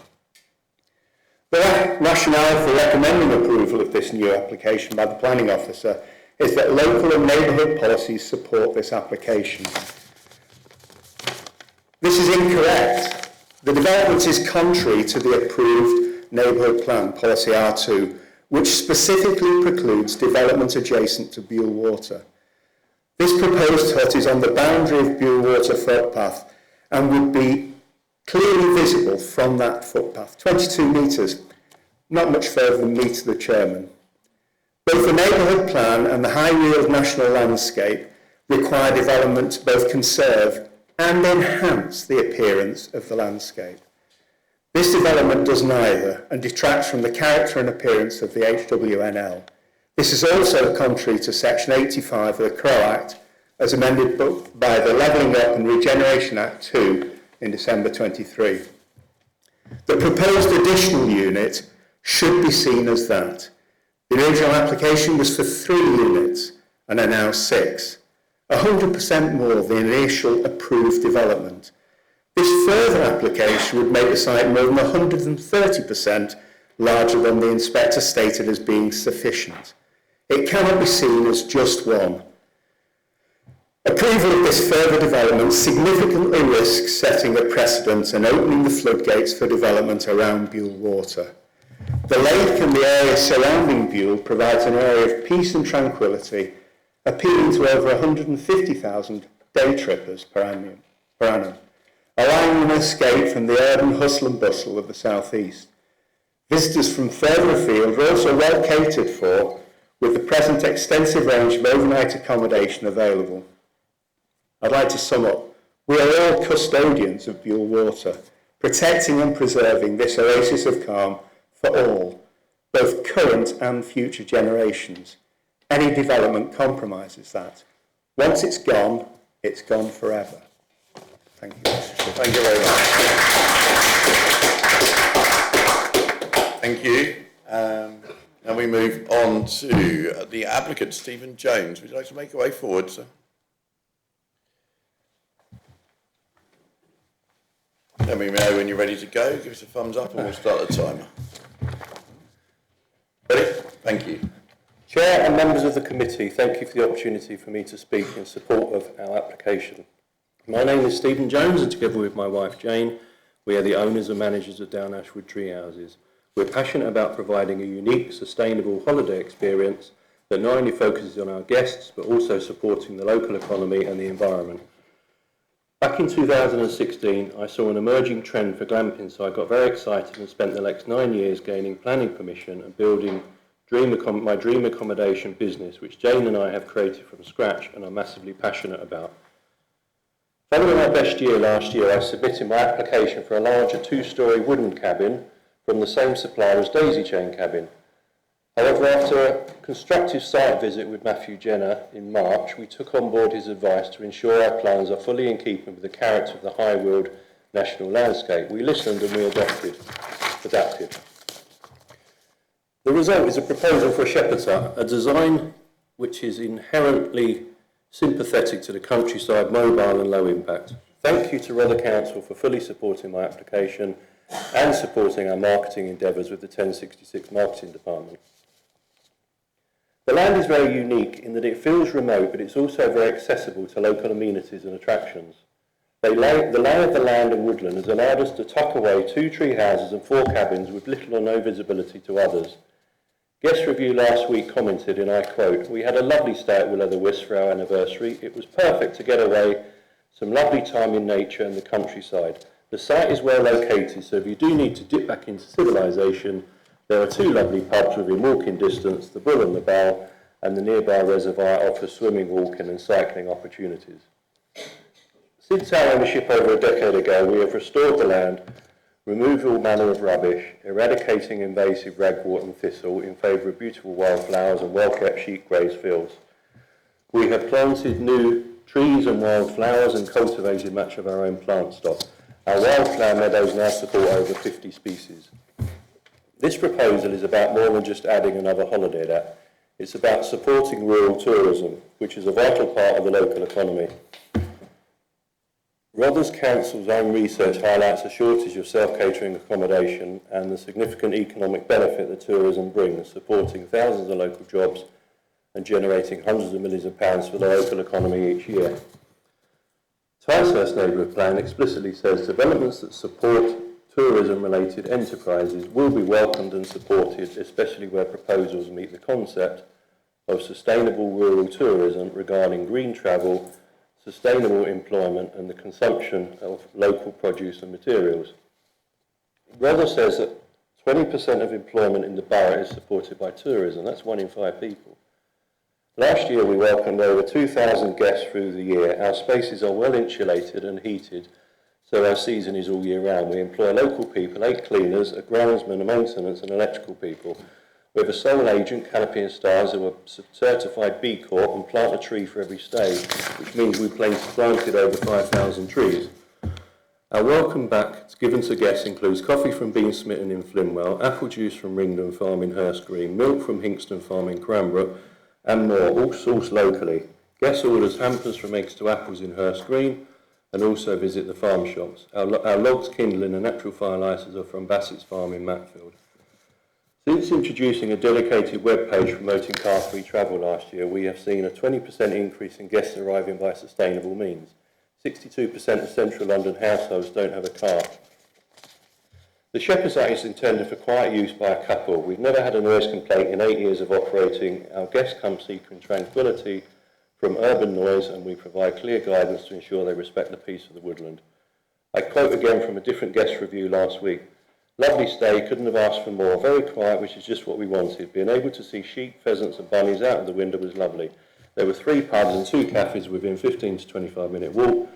The rationale for recommending approval of this new application by the planning officer is that local and neighbourhood policies support this application. This is incorrect. The development is contrary to the approved neighbourhood plan, policy R2, which specifically precludes development adjacent to Buell Water. This proposed hut is on the boundary of Buell Water footpath and would be clearly visible from that footpath, 22 metres, not much further than me to the chairman. Both the neighbourhood plan and the High Weald National Landscape require development to both conserve and enhance the appearance of the landscape. This development does neither and detracts from the character and appearance of the HWNL. This is also contrary to Section 85 of the Crow Act, as amended by the Levelling Up and Regeneration Act 2 in December 23. The proposed additional unit should be seen as that. The original application was for 3 units and are now 6, 100% more than the initial approved development. This further application would make the site more than 130% larger than the inspector stated as being sufficient. It cannot be seen as just one. Approval of this further development significantly risks setting a precedent and opening the floodgates for development around Buell Water. The lake and the area surrounding Buell provides an area of peace and tranquility, appealing to over 150,000 day trippers per annum, allowing them an escape from the urban hustle and bustle of the southeast. Visitors from further afield are also well catered for, with the present extensive range of overnight accommodation available. I'd like to sum up. We are all custodians of Buell Water, protecting and preserving this oasis of calm for all, both current and future generations. Any development compromises that. Once it's gone forever. Thank you. Thank you very much. Thank you. And we move on to the applicant, Stephen Jones. Would you like to make your way forward, sir? Let me know when you're ready to go. Give us a thumbs up and we'll start the timer. Ready? Thank you. Chair and members of the committee, thank you for the opportunity for me to speak in support of our application. My name is Stephen Jones, and together with my wife Jane, we are the owners and managers of Down Ashwood Tree Houses. We're passionate about providing a unique, sustainable holiday experience that not only focuses on our guests, but also supporting the local economy and the environment. Back in 2016, I saw an emerging trend for glamping, so I got very excited and spent the next 9 years gaining planning permission and building my dream accommodation business, which Jane and I have created from scratch and are massively passionate about. Following our best year last year, I submitted my application for a larger 2-storey wooden cabin from the same supplier as Daisy Chain Cabin. However, after a constructive site visit with Matthew Jenner in March, we took on board his advice to ensure our plans are fully in keeping with the character of the High Weald National Landscape. We listened and we adapted. The result is a proposal for a shepherd's hut, a design which is inherently sympathetic to the countryside, mobile and low impact. Thank you to Rother Council for fully supporting my application and supporting our marketing endeavours with the 1066 marketing department. The land is very unique in that it feels remote, but it's also very accessible to local amenities and attractions. The lay of the land and woodland has allowed us to tuck away 2 tree houses and 4 cabins with little or no visibility to others. Guest review last week commented, and I quote, "We had a lovely stay at Will o' the Wisp for our anniversary. It was perfect to get away, some lovely time in nature and the countryside. The site is well located, so if you do need to dip back into civilization, there are 2 lovely pubs within walking distance, the Bull and the Bow, and the nearby reservoir offers swimming, walking and cycling opportunities." Since our ownership over a decade ago, we have restored the land, removed all manner of rubbish, eradicating invasive ragwort and thistle in favour of beautiful wildflowers and well-kept sheep grazed fields. We have planted new trees and wildflowers and cultivated much of our own plant stock. Our wildflower meadows now support over 50 species. This proposal is about more than just adding another holiday let. It's about supporting rural tourism, which is a vital part of the local economy. Rother's Council's own research highlights a shortage of self-catering accommodation and the significant economic benefit that tourism brings, supporting thousands of local jobs and generating hundreds of millions of pounds for the local economy each year. Ticehurst Neighbourhood Plan explicitly says developments that support tourism-related enterprises will be welcomed and supported, especially where proposals meet the concept of sustainable rural tourism regarding green travel, sustainable employment and the consumption of local produce and materials. Rother says that 20% of employment in the borough is supported by tourism. That's 1 in 5 people. Last year we welcomed over 2,000 guests through the year. Our spaces are well insulated and heated, so our season is all year round. We employ local people, 8 cleaners, a groundsman, a maintenance and electrical people. We have a sole agent, Canopy and Stars, who are certified B Corp and plant a tree for every stage, which means we've planted over 5,000 trees. Our welcome back given to guests includes coffee from Bean Smitten in Flimwell, apple juice from Ringdon Farm in Hurst Green, milk from Hinkston Farm in Cranbrook, and more, all sourced locally. Guest orders hampers from eggs to apples in Hurst Green, and also visit the farm shops. Our logs, kindling and natural fire lighters are from Bassett's Farm in Matfield. Since introducing a dedicated web page promoting car-free travel last year, we have seen a 20% increase in guests arriving by sustainable means. 62% of central London households don't have a car. The Shepherd's Hut is intended for quiet use by a couple. We've never had a noise complaint in 8 years of operating. Our guests come seeking tranquility from urban noise, and we provide clear guidance to ensure they respect the peace of the woodland. I quote again from a different guest review last week. Lovely stay, couldn't have asked for more. Very quiet, which is just what we wanted. Being able to see sheep, pheasants and bunnies out of the window was lovely. There were 3 pubs and 2 cafes within 15 to 25 minute walk.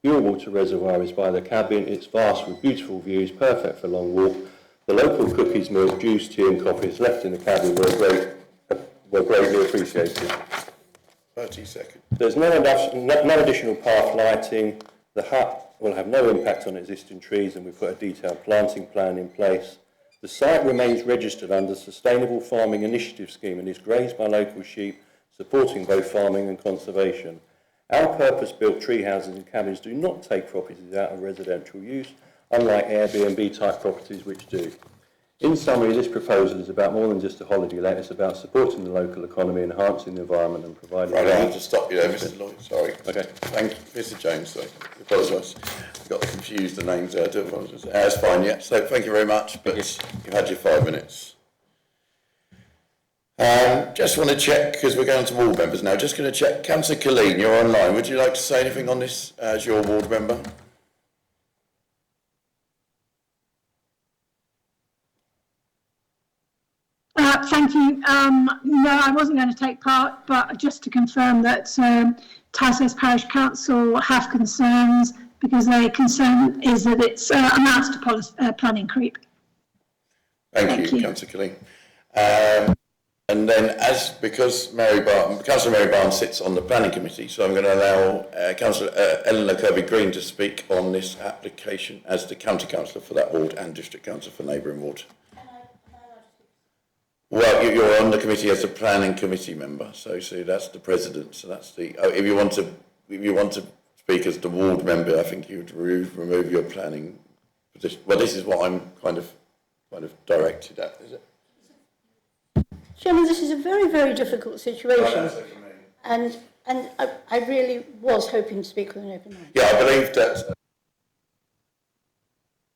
Your water reservoir is by the cabin. It's vast with beautiful views, perfect for long walk. The local cookies, milk, juice, tea and coffees left in the cabin were greatly appreciated. 30 seconds. There's no additional path lighting. The hut will have no impact on existing trees, and we've got a detailed planting plan in place. The site remains registered under the Sustainable Farming Initiative Scheme and is grazed by local sheep, supporting both farming and conservation. Our purpose-built tree houses and cabins do not take properties out of residential use, unlike Airbnb-type properties which do. In summary, this proposal is about more than just a holiday let. It's about supporting the local economy, enhancing the environment and providing... Right, I have to stop you there, Mr Lloyd, sorry. Okay. Thank you, Mr Jones, sorry. I apologise. I got confused, the names there, I do apologise. That's fine, yeah. So thank you very much, but you've had your 5 minutes. Just want to check, because we're going to ward members now, just going to check. Councillor Colleen, you're online. Would you like to say anything on this as your ward member? Thank you. No, I wasn't going to take part, but just to confirm that Ticehurst Parish Council have concerns because their concern is that it amounts to planning creep. Thank you, Councillor Colleen. And then, because Councillor Mary Barnes sits on the planning committee, so I'm going to allow Councillor Eleanor Kirby-Green to speak on this application as the county councillor for that ward and district councillor for neighbouring ward. Well, you're on the committee as a planning committee member, so that's the president. So that's the. If you want to speak as the ward member, I think you'd remove your planning position. Well, this is what I'm kind of directed at, is it? Chairman, this is a very, very difficult situation, and I really was hoping to speak with an open mind. Yeah, I believe that.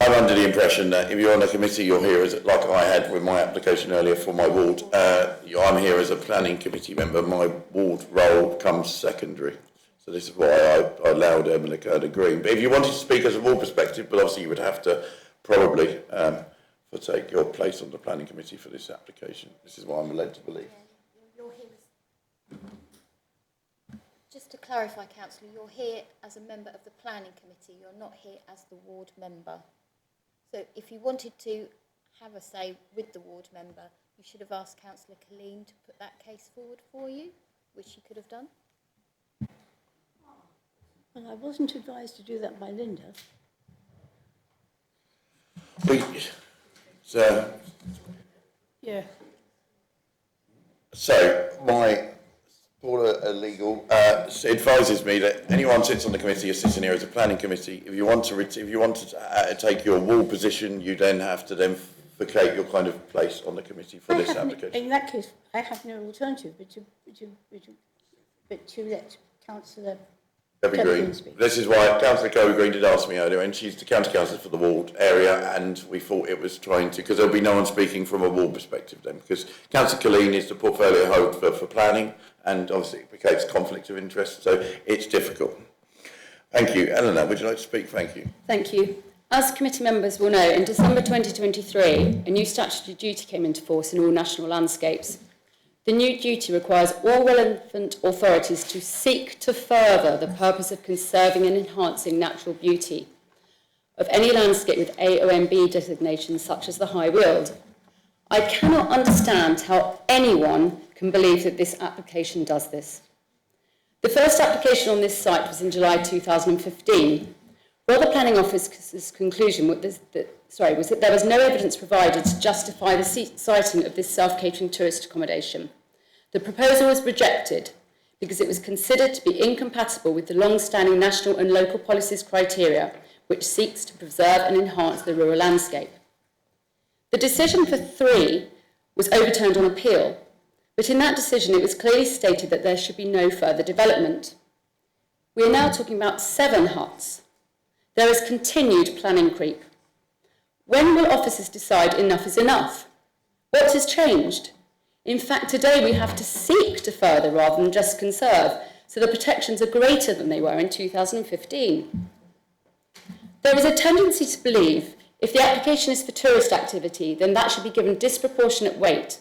I'm under the impression that if you're on a committee, you're here as, like I had with my application earlier for my ward, I'm here as a planning committee member. My ward role comes secondary. So this is why I allowed Emily Kirby-Green. But if you wanted to speak as a ward perspective, but obviously you would have to probably take your place on the planning committee for this application. This is what I'm led to believe. You're here. Just to clarify, Councillor, you're here as a member of the planning committee. You're not here as the ward member. So if you wanted to have a say with the ward member, you should have asked Councillor Colleen to put that case forward for you, which she could have done. Well, I wasn't advised to do that by Linda. Yeah. So my Board of Legal advises me that anyone sits on the committee is sitting here as a planning committee. If you want to take your ward position, you then have to then vacate your kind of place on the committee for this application. In that case, I have no alternative but to let Councillor. Kirby Green. This is why Councillor Kirby Green did ask me earlier, and she's the county councillor for the ward area, and we thought it was trying to, because there'll be no one speaking from a ward perspective then, because Councillor Colleen is the portfolio hold for planning, and obviously it creates conflict of interest, so it's difficult. Thank you. Eleanor, would you like to speak? Thank you. Thank you. As committee members will know, in December 2023, a new statutory duty came into force in all national landscapes. The new duty requires all relevant authorities to seek to further the purpose of conserving and enhancing natural beauty of any landscape with AONB designations such as the High Weald. I cannot understand how anyone can believe that this application does this. The first application on this site was in July 2015. Well, the Planning Office's conclusion was that there was no evidence provided to justify the siting of this self-catering tourist accommodation. The proposal was rejected because it was considered to be incompatible with the long-standing national and local policies criteria, which seeks to preserve and enhance the rural landscape. The decision for 3 was overturned on appeal, but in that decision it was clearly stated that there should be no further development. We are now talking about 7 huts. There is continued planning creep. When will officers decide enough is enough? What has changed? In fact, today we have to seek to further rather than just conserve, so the protections are greater than they were in 2015. There is a tendency to believe if the application is for tourist activity, then that should be given disproportionate weight,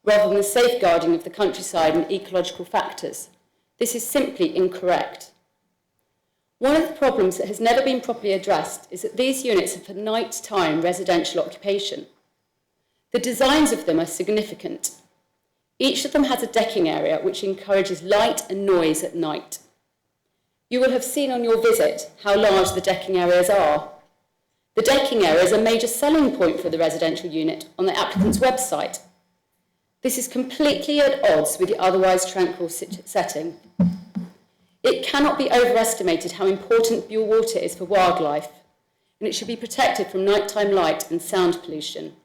rather than the safeguarding of the countryside and ecological factors. This is simply incorrect. One of the problems that has never been properly addressed is that these units are for night-time residential occupation. The designs of them are significant. Each of them has a decking area which encourages light and noise at night. You will have seen on your visit how large the decking areas are. The decking area is a major selling point for the residential unit on the applicant's website. This is completely at odds with the otherwise tranquil setting. It cannot be overestimated how important Buell Water is for wildlife, and it should be protected from nighttime light and sound pollution.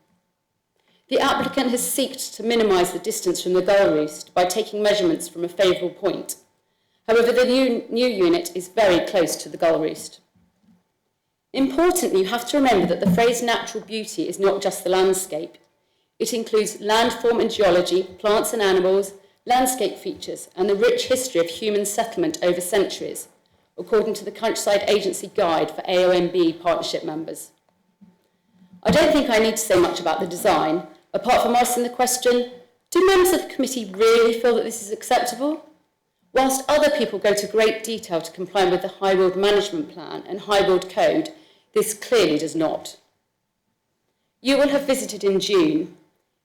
The applicant has sought to minimise the distance from the gull roost by taking measurements from a favourable point. However, the new unit is very close to the gull roost. Importantly, you have to remember that the phrase natural beauty is not just the landscape. It includes landform and geology, plants and animals, landscape features, and the rich history of human settlement over centuries, according to the Countryside Agency Guide for AONB partnership members. I don't think I need to say much about the design, apart from asking the question, do members of the committee really feel that this is acceptable? Whilst other people go to great detail to comply with the High Weald Management Plan and High Weald Code, this clearly does not. You will have visited in June.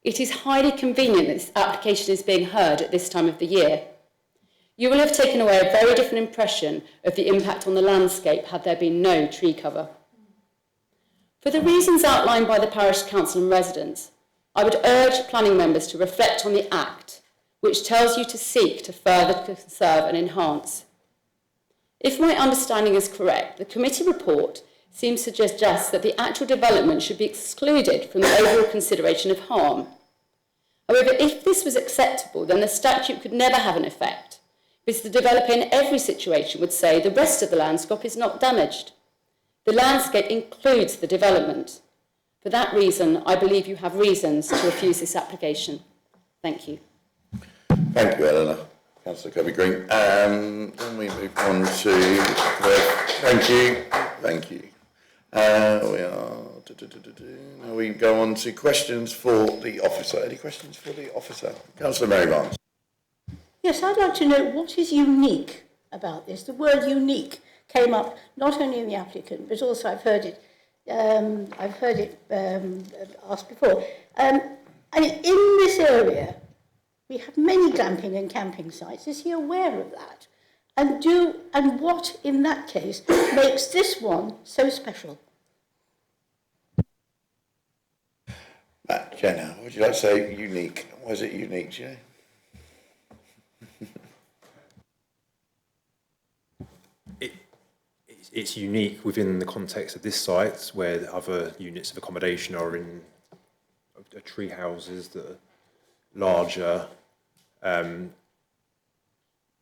It is highly convenient that this application is being heard at this time of the year. You will have taken away a very different impression of the impact on the landscape had there been no tree cover. For the reasons outlined by the Parish Council and residents, I would urge planning members to reflect on the Act, which tells you to seek to further conserve and enhance. If my understanding is correct, the committee report seems to suggest that the actual development should be excluded from the overall consideration of harm. However, if this was acceptable, then the statute could never have an effect, because the developer in every situation would say the rest of the landscape is not damaged. The landscape includes the development. For that reason, I believe you have reasons to refuse this application. Thank you. Thank you, Eleanor. Councillor Kirby Green. Then we move on to, thank you. Now we go on to questions for the officer. Any questions for the officer? Councillor Mary Barnes. Yes, I'd like to know what is unique about this. The word unique came up not only in the applicant, but also I've heard it asked before. And in this area, we have many glamping and camping sites. Is he aware of that? And what, in that case, makes this one so special? Matt, Jenna, would you like to say unique? Why is it unique, do you know? It's unique within the context of this site, where the other units of accommodation are in tree houses that are larger.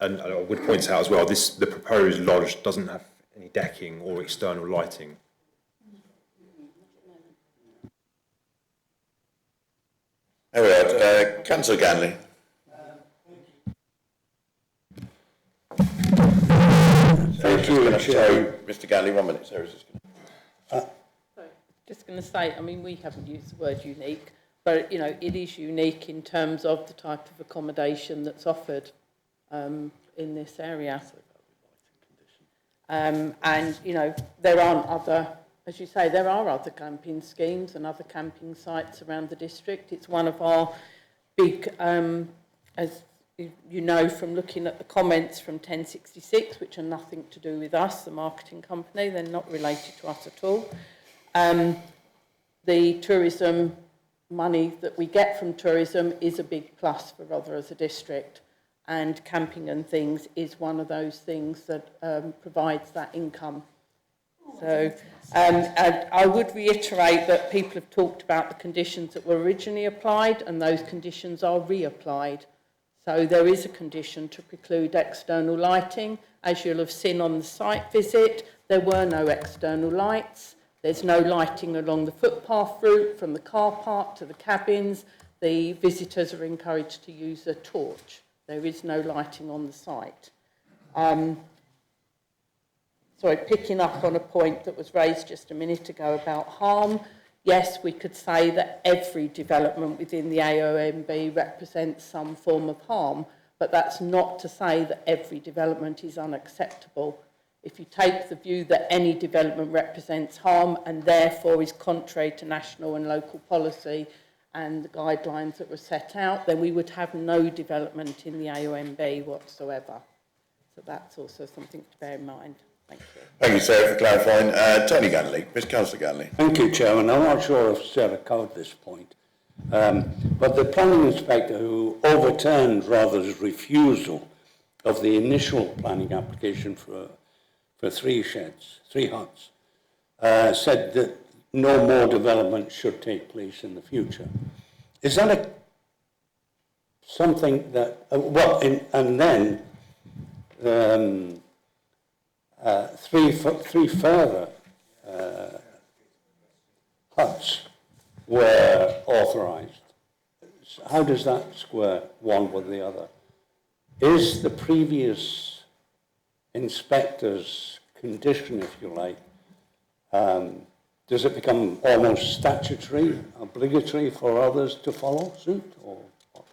And I would point out as well, the proposed lodge doesn't have any decking or external lighting. All right, Councillor Ganley. Thank you, Chair. Mr. Ganley, 1 minute. Sarah's just going Just going to say, I mean, we haven't used the word unique, but, you know, it is unique in terms of the type of accommodation that's offered in this area. And, you know, there aren't other, as you say, there are other camping schemes and other camping sites around the district. It's one of our big, as you know from looking at the comments from 1066, which are nothing to do with us, the marketing company, they're not related to us at all. The tourism money that we get from tourism is a big plus for Rother as a district, and camping and things is one of those things that provides that income. So and I would reiterate that people have talked about the conditions that were originally applied, and those conditions are reapplied. So there is a condition to preclude external lighting. As you'll have seen on the site visit, there were no external lights. There's no lighting along the footpath route from the car park to the cabins. The visitors are encouraged to use a torch. There is no lighting on the site. Sorry, picking up on a point that was raised just a minute ago about harm. Yes, we could say that every development within the AONB represents some form of harm, but that's not to say that every development is unacceptable. If you take the view that any development represents harm and therefore is contrary to national and local policy and the guidelines that were set out, then we would have no development in the AONB whatsoever. So that's also something to bear in mind. Thank you. Thank you, Sarah, for clarifying. Tony Ganley, Mr. Councillor Ganley. Thank you, Chairman. I'm not sure if Sarah covered this point, but the planning inspector who overturned Rother's refusal of the initial planning application for 3 huts, said that no more development should take place in the future. Is that something that, and then three further huts were authorised. How does that square one with the other? Is the previous inspector's condition, if you like, does it become almost statutory, obligatory for others to follow suit, or what?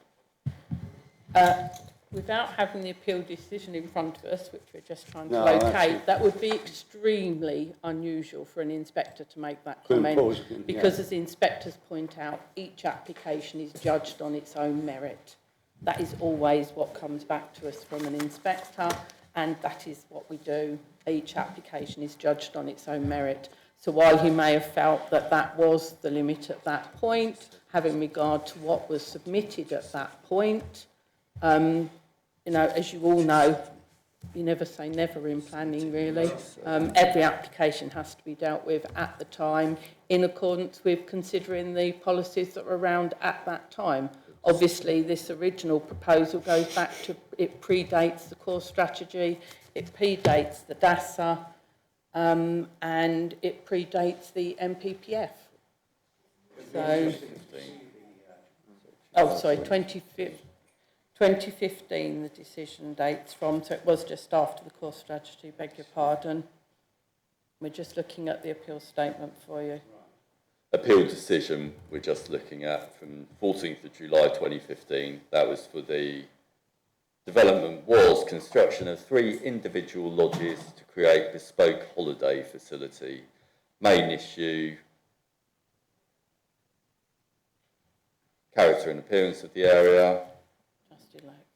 Without having the appeal decision in front of us, which we're just trying to locate, that would be extremely unusual for an inspector to make that comment, because as the inspectors point out, each application is judged on its own merit. That is always what comes back to us from an inspector, and that is what we do. Each application is judged on its own merit. So while he may have felt that that was the limit at that point, having regard to what was submitted at that point, you know, as you all know, you never say never in planning, really. Every application has to be dealt with at the time in accordance with considering the policies that were around at that time. Obviously, this original proposal goes back to, it predates the core strategy, it predates the DASA, and it predates the MPPF. So, oh, sorry, 2015, the decision dates from, so it was just after the core strategy, beg your pardon. We're just looking at the appeal statement for you. Appeal decision we're just looking at from 14th of July 2015. That was for the development was construction of 3 individual lodges to create bespoke holiday facility. Main issue, character and appearance of the area,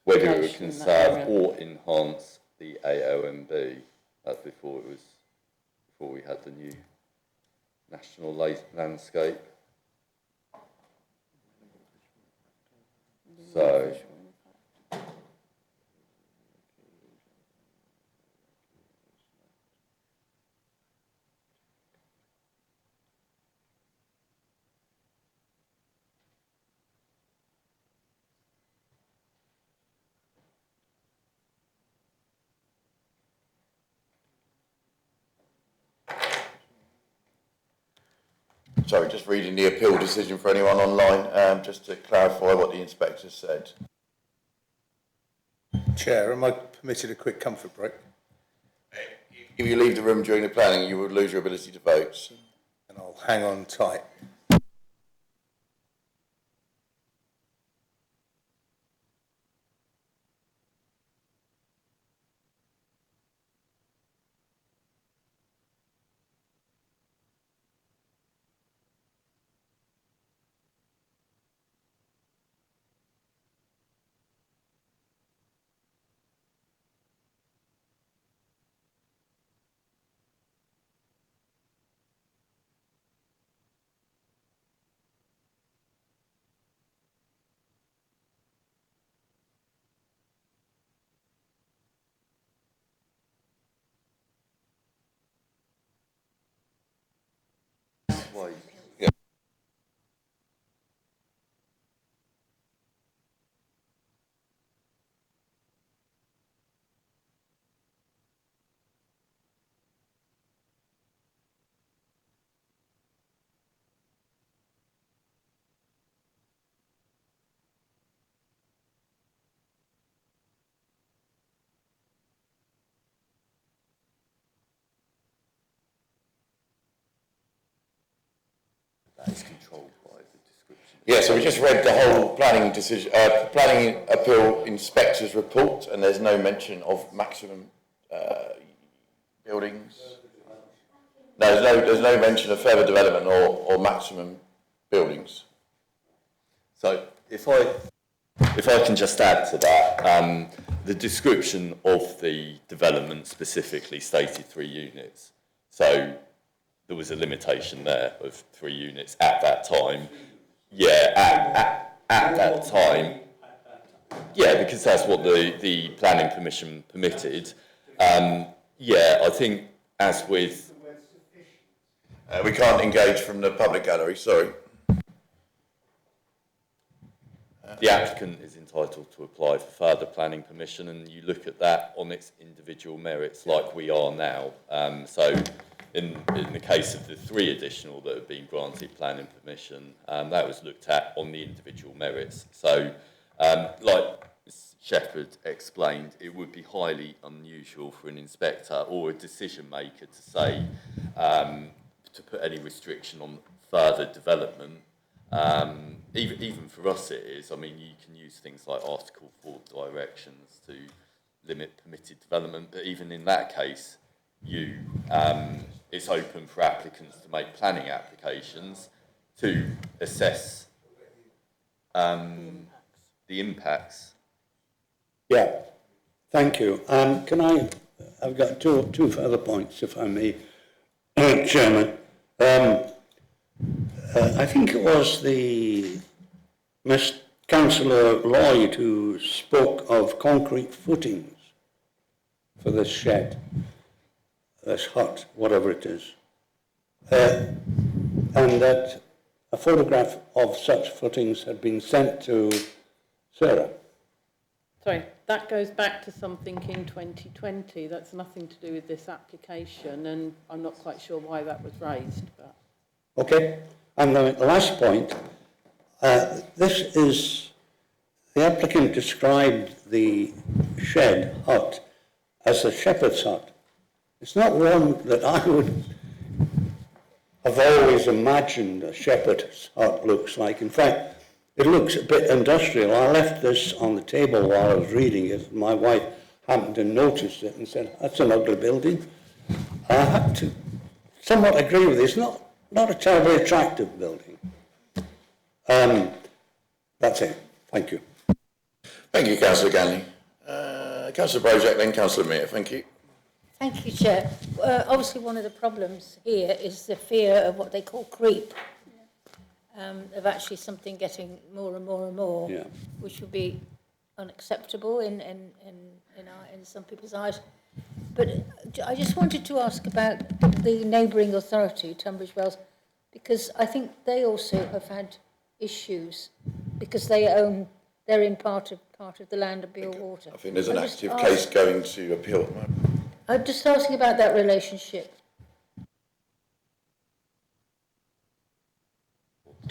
whether it would conserve or enhance the AONB. That's before we had the new national landscape. So sorry, just reading the appeal decision for anyone online, just to clarify what the inspector said. Chair, am I permitted a quick comfort break? If you leave the room during the planning, you will lose your ability to vote. And I'll hang on tight. That is controlled by the description. Yeah, so we just read the whole planning decision, planning appeal inspector's report, and there's no mention of maximum buildings. No, there's no mention of further development or maximum buildings. So if I can just add to that, the description of the development specifically stated 3 units. So there was a limitation there of 3 units at that time. Yeah, at that time. Yeah, because that's what the planning permission permitted. Yeah, I think as with... we can't engage from the public gallery, sorry. The applicant is entitled to apply for further planning permission, and you look at that on its individual merits like we are now. So in the case of the 3 additional that have been granted planning permission, that was looked at on the individual merits. So like Ms Shepherd explained, it would be highly unusual for an inspector or a decision maker to say, to put any restriction on further development. Even for us it is. I mean, you can use things like Article 4 directions to limit permitted development, but even in that case, it's open for applicants to make planning applications to assess the impacts. Yeah, thank you. I've got two further points, if I may, Chairman. I think it was the Councillor Lloyd who spoke of concrete footings for this shed, this hut, whatever it is, and that a photograph of such footings had been sent to Sarah. Sorry, that goes back to something in 2020. That's nothing to do with this application, and I'm not quite sure why that was raised. But. Okay, and the last point, this is, the applicant described the shed hut as a shepherd's hut. It's not one that I would have always imagined a shepherd's hut looks like. In fact, it looks a bit industrial. I left this on the table while I was reading it. My wife happened to notice it and said, that's an ugly building. I have to somewhat agree with it. It's not a terribly attractive building. That's it. Thank you. Thank you, Councillor Ganley. Councillor Brojack, then Councillor Mear. Thank you. Thank you, Chair. Obviously, one of the problems here is the fear of what they call creep, of actually something getting more and more and more, which would be unacceptable in some people's eyes. But I just wanted to ask about the neighbouring authority, Tunbridge Wells, because I think they also have had issues because they're in part of the land of Beal Water. I think there's an active case going to appeal at the moment. I'm just asking about that relationship.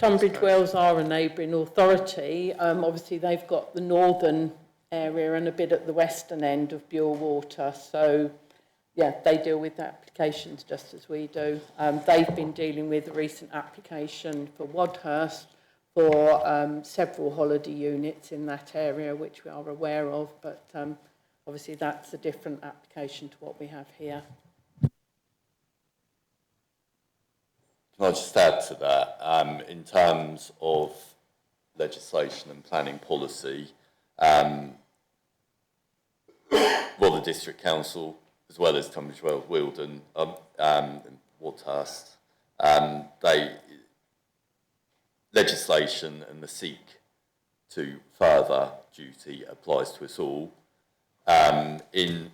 Tunbridge Wells are a neighbouring authority. Obviously, they've got the northern area and a bit at the western end of Bure Water. So, yeah, they deal with the applications just as we do. They've been dealing with a recent application for Wadhurst for several holiday units in that area, which we are aware of. But obviously, that's a different application to what we have here. Can I just add to that? In terms of legislation and planning policy, well, the District Council, as well as Tunbridge Wells, Wealdon, and Wadhurst, legislation and the seek to further duty applies to us all.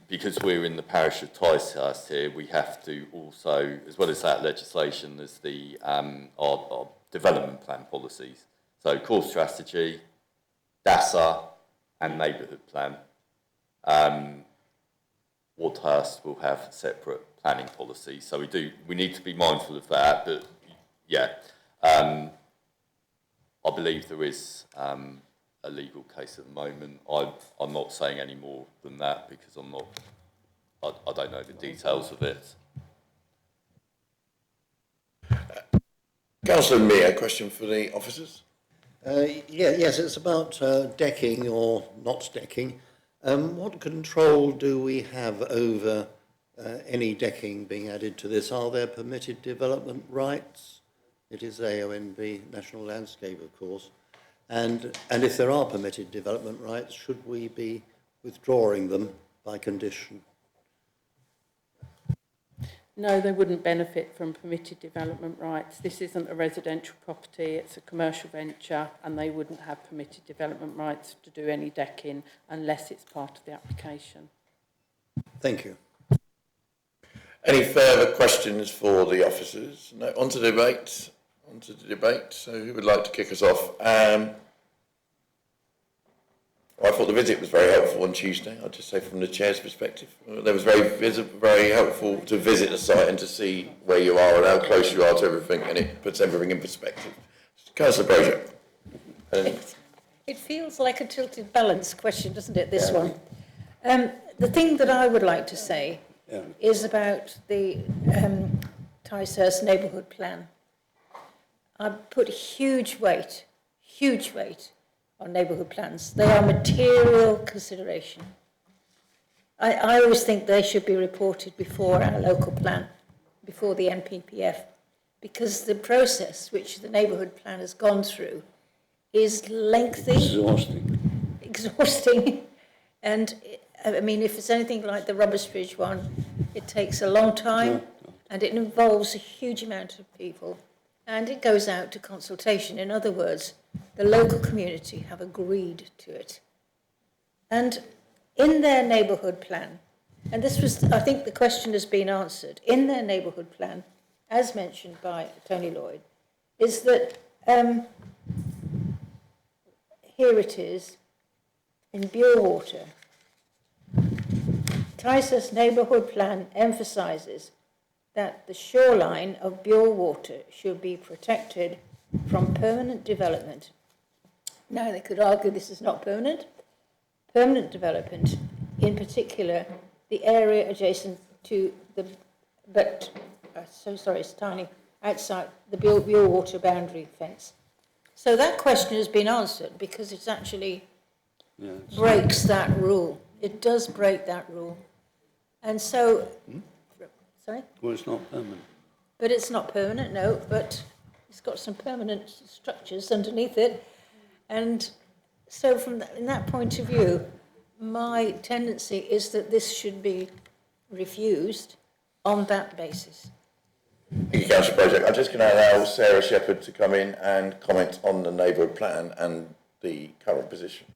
Because we're in the parish of Ticehurst here, we have to also, as well as that legislation, there's the our development plan policies. So core strategy, DASA, and neighbourhood plan. Wadhurst will have separate planning policies, so we need to be mindful of that. But yeah, I believe there is a legal case at the moment. I'm not saying any more than that because I don't know the details of it. Councillor Mee, a question for the officers? Yes, it's about decking or not decking. What control do we have over any decking being added to this? Are there permitted development rights? It is AONB, National Landscape, of course. And if there are permitted development rights, should we be withdrawing them by condition? No, they wouldn't benefit from permitted development rights. This isn't a residential property, it's a commercial venture, and they wouldn't have permitted development rights to do any decking unless it's part of the application. Thank you. Any further questions for the officers? No, on to the debate. So who would like to kick us off? I thought the visit was very helpful on Tuesday. I'll just say from the chair's perspective. It was very helpful to visit the site and to see where you are and how close you are to everything, and it puts everything in perspective. Councillor Brozier. It feels like a tilted balance question, doesn't it, this one? The thing that I would like to say is about the Ticehurst neighbourhood plan. I put huge weight on neighbourhood plans. They are material consideration. I always think they should be reported before our local plan, before the NPPF, because the process which the neighbourhood plan has gone through is lengthy. Exhausting. And I mean, if it's anything like the Rubbersbridge one, it takes a long time and it involves a huge amount of people. And it goes out to consultation. In other words, the local community have agreed to it. And in their neighbourhood plan, and this was, I think the question has been answered, in their neighbourhood plan, as mentioned by Tony Lloyd, is that, here it is, in Bure Water, Ticehurst neighbourhood plan emphasises that the shoreline of Bure Water should be protected from permanent development. Now, they could argue this is not permanent. Permanent development, in particular, the area adjacent to the, it's tiny, outside the Bure Water boundary fence. So that question has been answered because it actually breaks that rule. It does break that rule. And so, sorry? Well, it's not permanent. But it's not permanent, no, but it's got some permanent structures underneath it. And so from that, in that point of view, my tendency is that this should be refused on that basis. Thank you, Councillor Project. I'm just going to allow Sarah Shepherd to come in and comment on the neighbourhood plan and the current position.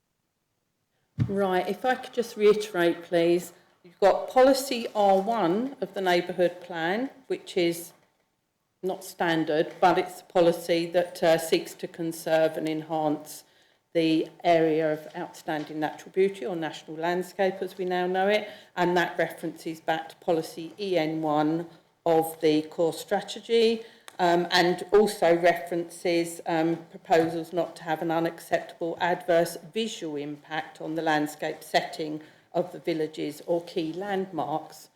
Right, if I could just reiterate, please. You've got policy R1 of the neighbourhood plan, which is not standard, but it's a policy that seeks to conserve and enhance the area of outstanding natural beauty or national landscape as we now know it, and that references back to policy EN1 of the core strategy, and also references proposals not to have an unacceptable adverse visual impact on the landscape setting of the villages or key landmarks.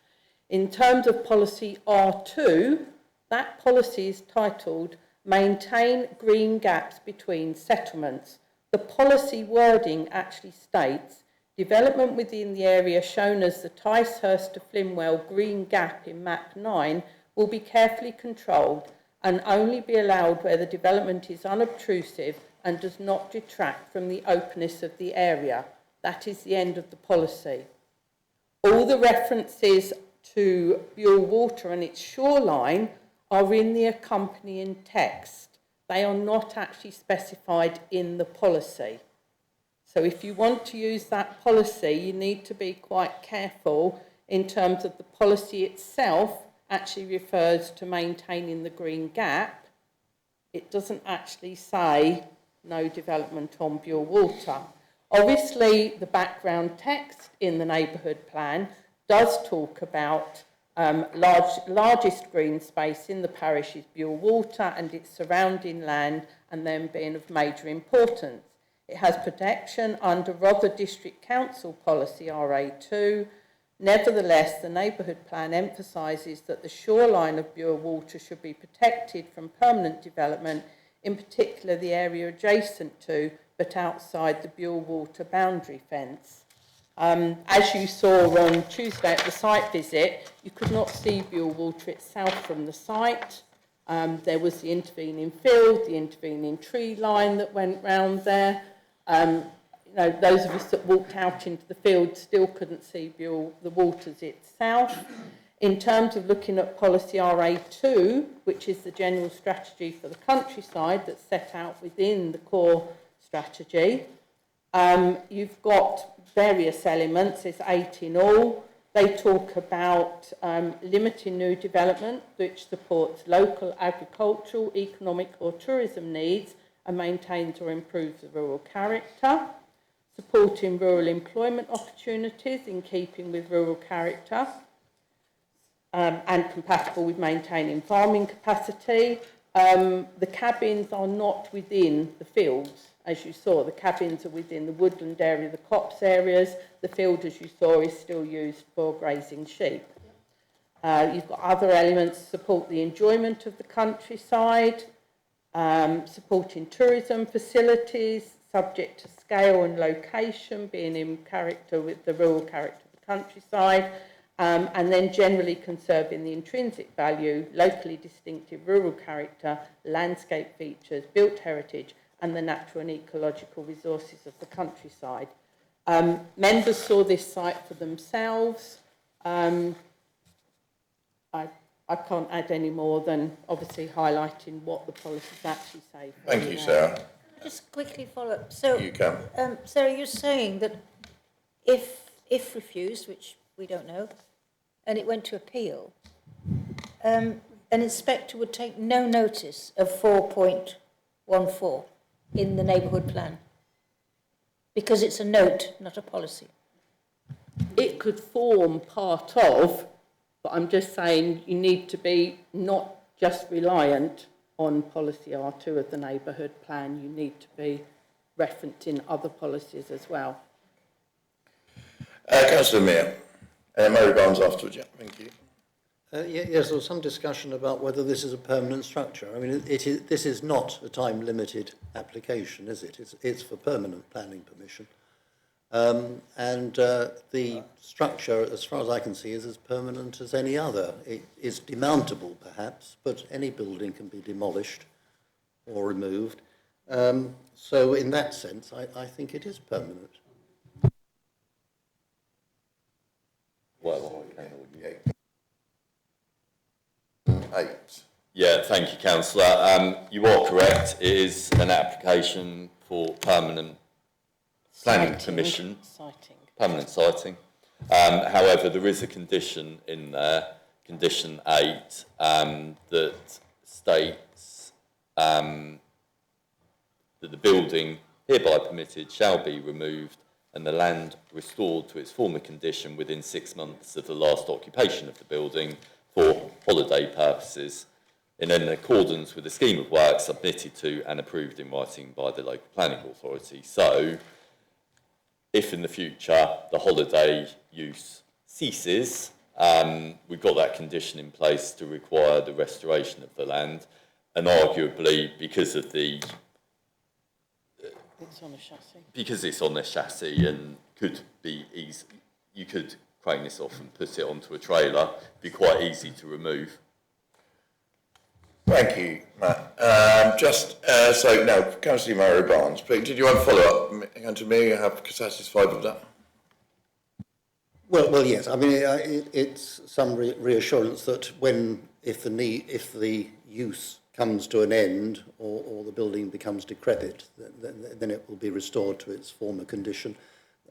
In terms of policy R2, that policy is titled Maintain Green Gaps Between Settlements. The policy wording actually states development within the area shown as the Ticehurst to Flimwell Green Gap in map 9 will be carefully controlled and only be allowed where the development is unobtrusive and does not detract from the openness of the area. That is the end of the policy. All the references to Buell Water and its shoreline are in the accompanying text. They are not actually specified in the policy. So if you want to use that policy, you need to be quite careful in terms of the policy itself actually refers to maintaining the green gap. It doesn't actually say no development on Buell Water. Obviously, the background text in the neighbourhood plan does talk about largest green space in the parish is Buell Water and its surrounding land and then being of major importance. It has protection under Rother District Council Policy RA2. Nevertheless, the neighbourhood plan emphasises that the shoreline of Buell Water should be protected from permanent development, in particular the area adjacent to but outside the Buell Water boundary fence. As you saw on Tuesday at the site visit, you could not see Buell Water itself from the site. There was the intervening field, the intervening tree line that went round there. Those of us that walked out into the field still couldn't see the waters itself. In terms of looking at policy RA2, which is the general strategy for the countryside that's set out within the core strategy, you've got various elements, there's 8 in all. They talk about limiting new development which supports local agricultural, economic or tourism needs and maintains or improves the rural character, supporting rural employment opportunities in keeping with rural character and compatible with maintaining farming capacity. The cabins are not within the fields. As you saw, the cabins are within the woodland area, the copse areas. The field, as you saw, is still used for grazing sheep. You've got other elements to support the enjoyment of the countryside, supporting tourism facilities, subject to scale and location, being in character with the rural character of the countryside, and then generally conserving the intrinsic value, locally distinctive rural character, landscape features, built heritage, and the natural and ecological resources of the countryside. Members saw this site for themselves. I can't add any more than obviously highlighting what the policies actually say. Thank you, Sarah. Just quickly follow up. So, You can. Sarah, you're saying that if refused, which we don't know, and it went to appeal, an inspector would take no notice of 4.14 in the neighbourhood plan because it's a note, not a policy. It could form part of, but I'm just saying you need to be not just reliant on policy R2 of the neighbourhood plan, you need to be referencing other policies as well. Councillor Mear. Mary Barnes afterwards, yeah. Thank you. Yes, there was some discussion about whether this is a permanent structure. I mean, this is not a time-limited application, is it? It's for permanent planning permission. The structure, as far as I can see, is as permanent as any other. It is demountable, perhaps, but any building can be demolished or removed. So in that sense, I think it is permanent. Well, Eight. Yeah, thank you, Councillor. You are correct. It is an application for permanent planning permission. Permanent siting. However, there is a condition in there, condition 8, that states that the building hereby permitted shall be removed and the land restored to its former condition within 6 months of the last occupation of the building for holiday purposes. in accordance with the scheme of work submitted to and approved in writing by the local planning authority. So, if in the future the holiday use ceases, we've got that condition in place to require the restoration of the land, and arguably because of the It's on a chassis. because it's on the chassis and could be easy, you could crane this off and put it onto a trailer. It'd be quite easy to remove. Thank you, Matt. So now, Councillor Mary Barnes, but did you want to follow up? Councillor Mayor, you have satisfied with that? Well, yes. I mean, it's some reassurance that if the use comes to an end or the building becomes decrepit, then it will be restored to its former condition.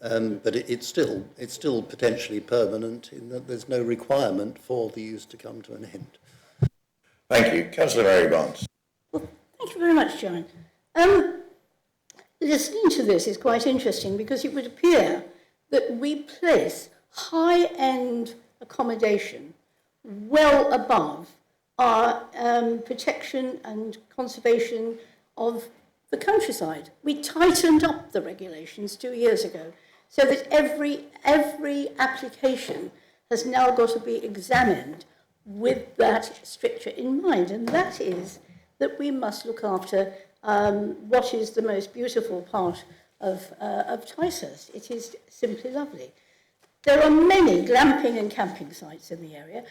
But it's still potentially permanent in that there's no requirement for the use to come to an end. Thank you. Councillor Mary Barnes. Thank you very much, John. Listening to this is quite interesting because it would appear that we place high-end accommodation well above our protection and conservation of the countryside. We tightened up the regulations 2 years ago so that every application has now got to be examined with that stricture in mind, and that is that we must look after what is the most beautiful part of Ticehurst. It is simply lovely. There are many glamping and camping sites in the area.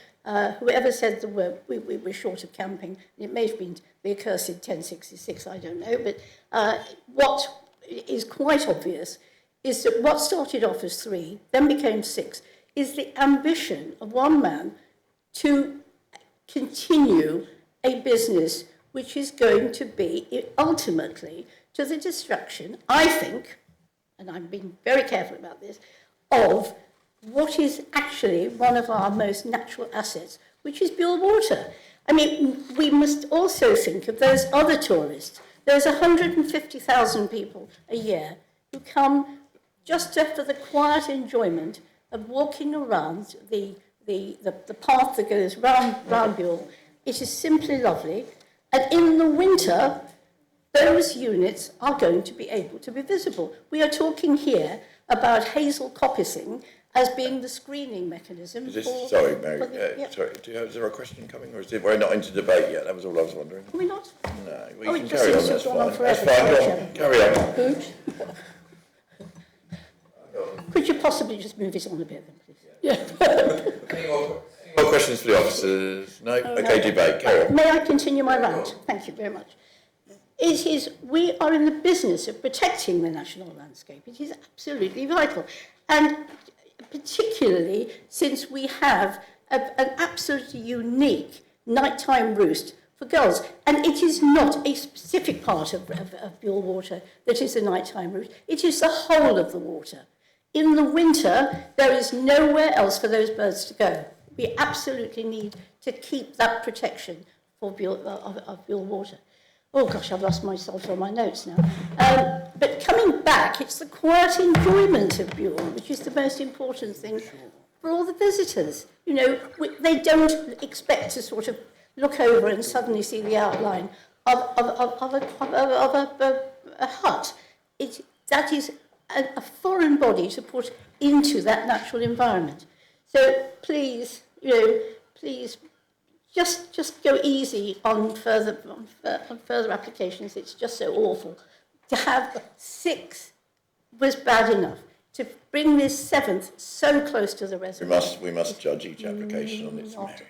Whoever said the word, we were short of camping, it may have been the accursed 1066, I don't know, but what is quite obvious is that what started off as 3, then became 6, is the ambition of one man to continue a business which is going to be ultimately to the destruction, I think, and I'm being very careful about this, of what is actually one of our most natural assets, which is Buell Water. I mean, we must also think of those other tourists. There's 150,000 people a year who come just for the quiet enjoyment of walking around the path that goes round Buell. It is simply lovely. And in the winter, those units are going to be able to be visible. We are talking here about hazel coppicing as being the screening mechanism. Sorry, Mary. Sorry, is there a question coming, or is it? We're not into debate yet. That was all I was wondering. Are we not? No, we Oh, can it just carry on. seems That's to have gone on fine. That's forever. fine. Go on. Carry on. Good. Could you possibly just move it on a bit then, please? Yeah. Any more questions for the officers? No? Okay, debate. Carry on. May I continue my rant? Thank you very much. We are in the business of protecting the national landscape. It is absolutely vital. And particularly since we have an absolutely unique nighttime roost for gulls. And it is not a specific part of Buell Water that is a nighttime roost. It is the whole of the water. In the winter, there is nowhere else for those birds to go. We absolutely need to keep that protection for Buell Water. Oh gosh, I've lost myself on my notes now. But coming back, it's the quiet enjoyment of Buell, which is the most important thing for all the visitors. You know, they don't expect to sort of look over and suddenly see the outline of a hut. That is a foreign body to put into that natural environment. So please, please just go easy on further applications. It's just so awful. To have 6 was bad enough. To bring this 7th so close to the reservoir. We must judge each application on its merits.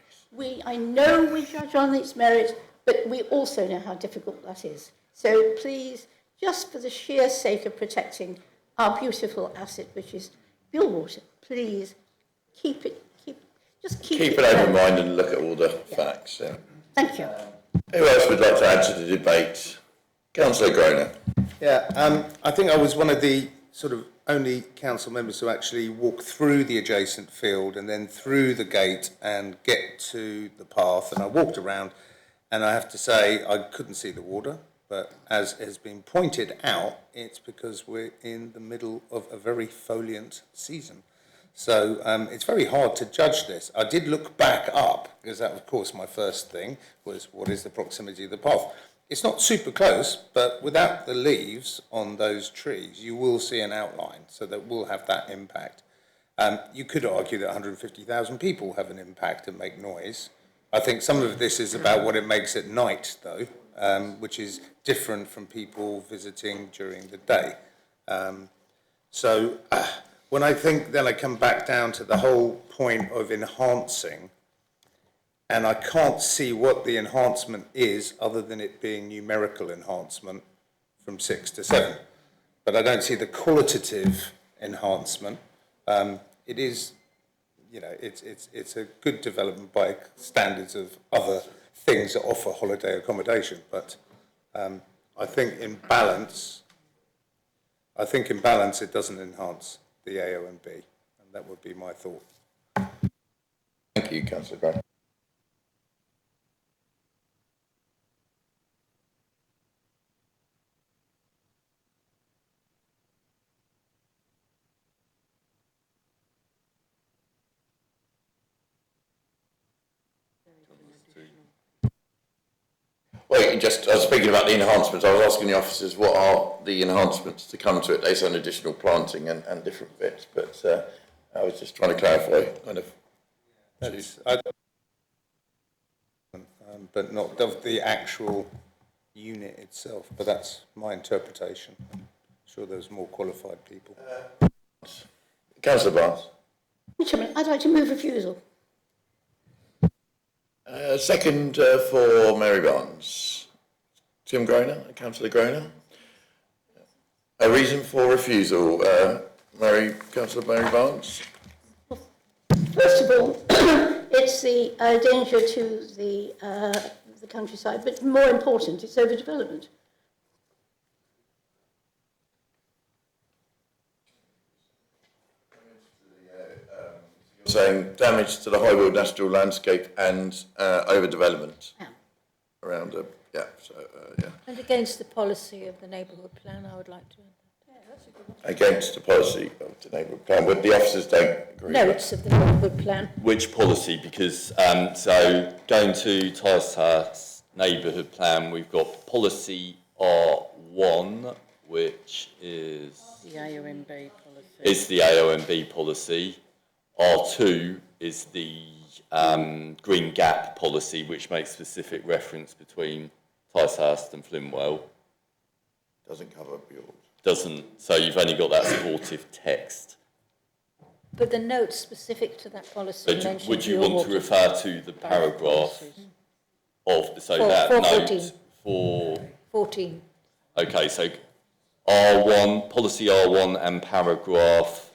I know we judge on its merit, but we also know how difficult that is. So please, just for the sheer sake of protecting our beautiful asset, which is Buell Water, please keep it an open mind and look at all the facts. Yeah. Thank you. Who else would like to add to the debate? Councillor Groner. Yeah, I think I was one of the sort of only council members who actually walked through the adjacent field and then through the gate and get to the path. And I walked around, and I have to say I couldn't see the water. But as has been pointed out, it's because we're in the middle of a very foliant season. So it's very hard to judge this. I did look back up, because that, of course, my first thing was what is the proximity of the path. It's not super close, but without the leaves on those trees, you will see an outline, so that will have that impact. You could argue that 150,000 people have an impact and make noise. I think some of this is about what it makes at night, though, which is different from people visiting during the day. When I think, then I come back down to the whole point of enhancing, and I can't see what the enhancement is other than it being numerical enhancement from 6 to 7. But I don't see the qualitative enhancement. It is, you know, it's a good development by standards of other things that offer holiday accommodation. But I think in balance, it doesn't enhance the AONB, and that would be my thought. Thank you, Councillor Graham. Well, I was speaking about the enhancements. I was asking the officers what are the enhancements to come to it. They said additional planting and different bits, but I was just trying to clarify kind of. But not of the actual unit itself, but that's my interpretation. I'm sure there's more qualified people. Councillor Barnes. Mr. Chairman, I'd like to move refusal. Second for Mary Barnes. Tim Groner, Councillor Groner. A reason for refusal, Councillor Mary Barnes. First of all, it's the danger to the countryside, but more important, it's overdevelopment. Saying damage to the Highfield natural landscape and overdevelopment around a And against the policy of the neighbourhood plan, I would like to add that. Against the policy of the neighbourhood plan, but the officers don't agree. Notes of the neighbourhood plan. Which policy? Because so going to Ticehurst neighbourhood plan, we've got policy R1, which is The AONB policy. Is the AONB policy. R2 is the Green Gap policy, which makes specific reference between Ticehurst and Flinwell. Doesn't cover yours. Doesn't, so you've only got that supportive text. But the notes specific to that policy But mention would you want to refer to the paragraph of, so Four- that 414. note for... 14. Okay, so R1, policy R1 and paragraph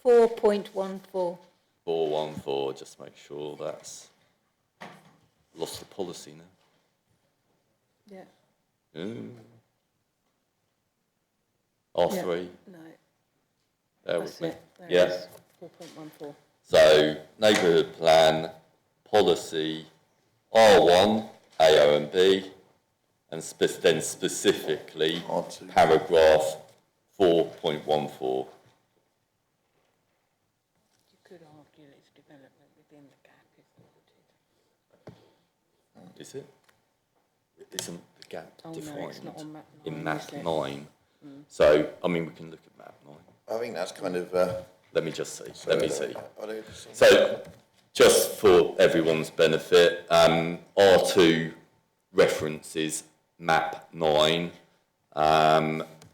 4.14. 414, just make sure that's lost the policy now. Yeah. R3. No. There That's with me. it. There Yeah. it is. 4.14. So neighbourhood plan policy R1 AONB and then specifically paragraph 4.14. You could argue it's development within the gap is Is it? Isn't the gap Oh, no, defined it's not on map 9, in map is it? 9? Mm. So, I mean, we can look at map 9. I think that's kind of... Let me just see. Let me see. I don't see. So, just for everyone's benefit, R2 references map 9.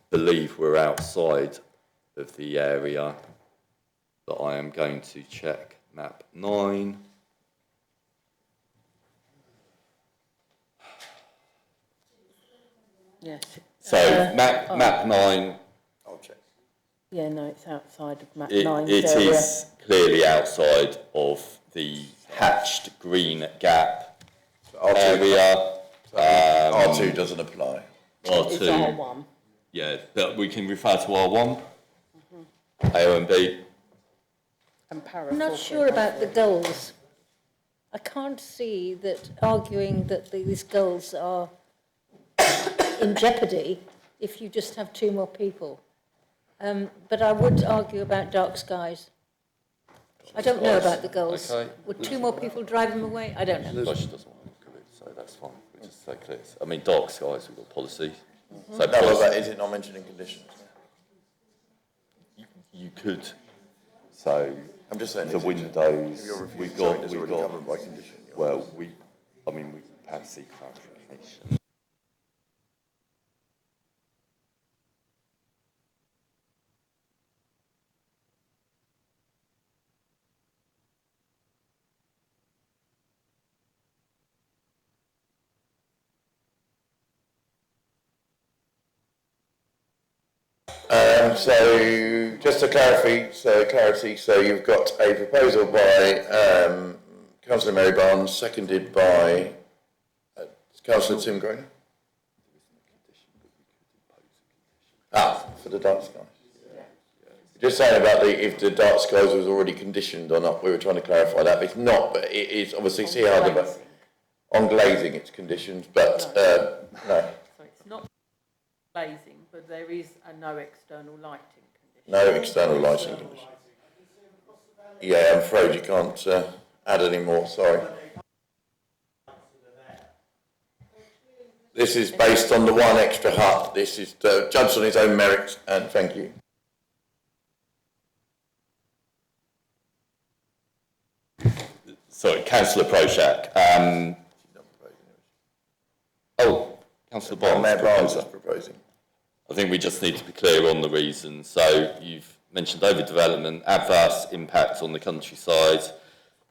Believe we're outside of the area that I am going to check map 9. Yes. So map 9. I'll check. Yeah, no, it's outside of map It 9. is clearly outside of the hatched green gap area. R2 doesn't apply. R2. It's R1. Yeah, but we can refer to R1, AONB. And para I'm not sure about the goals. I can't see that arguing that these goals are in jeopardy if you just have 2 more people. But I would argue about dark skies. I don't know about the girls. Okay. Would 2 more people drive them away? I don't know. Josh doesn't want to do it, so that's fine. We just say clear. I mean, dark skies, we've got policies. So no, but is it not mentioned in conditions? You could. So I'm just saying the windows. We've got. Covered by condition. Well, we perhaps see clarification. So just to clarity, so you've got a proposal by Councillor Mary Barnes, seconded by Councillor Tim Green. For the dark skies. Just saying about if the dark skies was already conditioned or not. We were trying to clarify that, but it's not. But it is obviously see how on glazing it's conditioned, but no. So it's not glazing, but there is a no external lighting condition. No external lighting condition. Yeah, I'm afraid you can't add any more, sorry. This is based on the one extra hut. This is judged on its own merits, and thank you. Sorry, Councillor Proshak. Councillor Barnes. Mayor Barnes is proposing. I think we just need to be clear on the reasons. So you've mentioned overdevelopment, adverse impact on the countryside,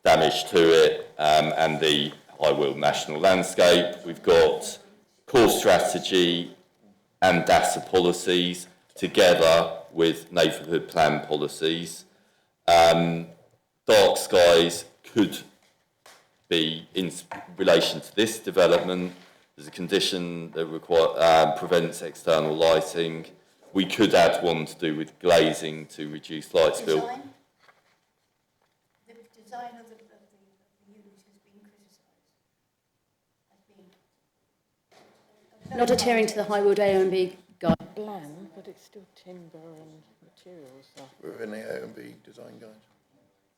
damage to it, and the High Weald national landscape. We've got core strategy and DASA policies together with neighbourhood plan policies. Dark skies could be in relation to this development. There's a condition that prevents external lighting. We could add one to do with glazing to reduce light spill. The design of the unit has been criticised. Not adhering to the High Weald AONB guide. Bland, but it's still timber and materials. Within the AONB design guide.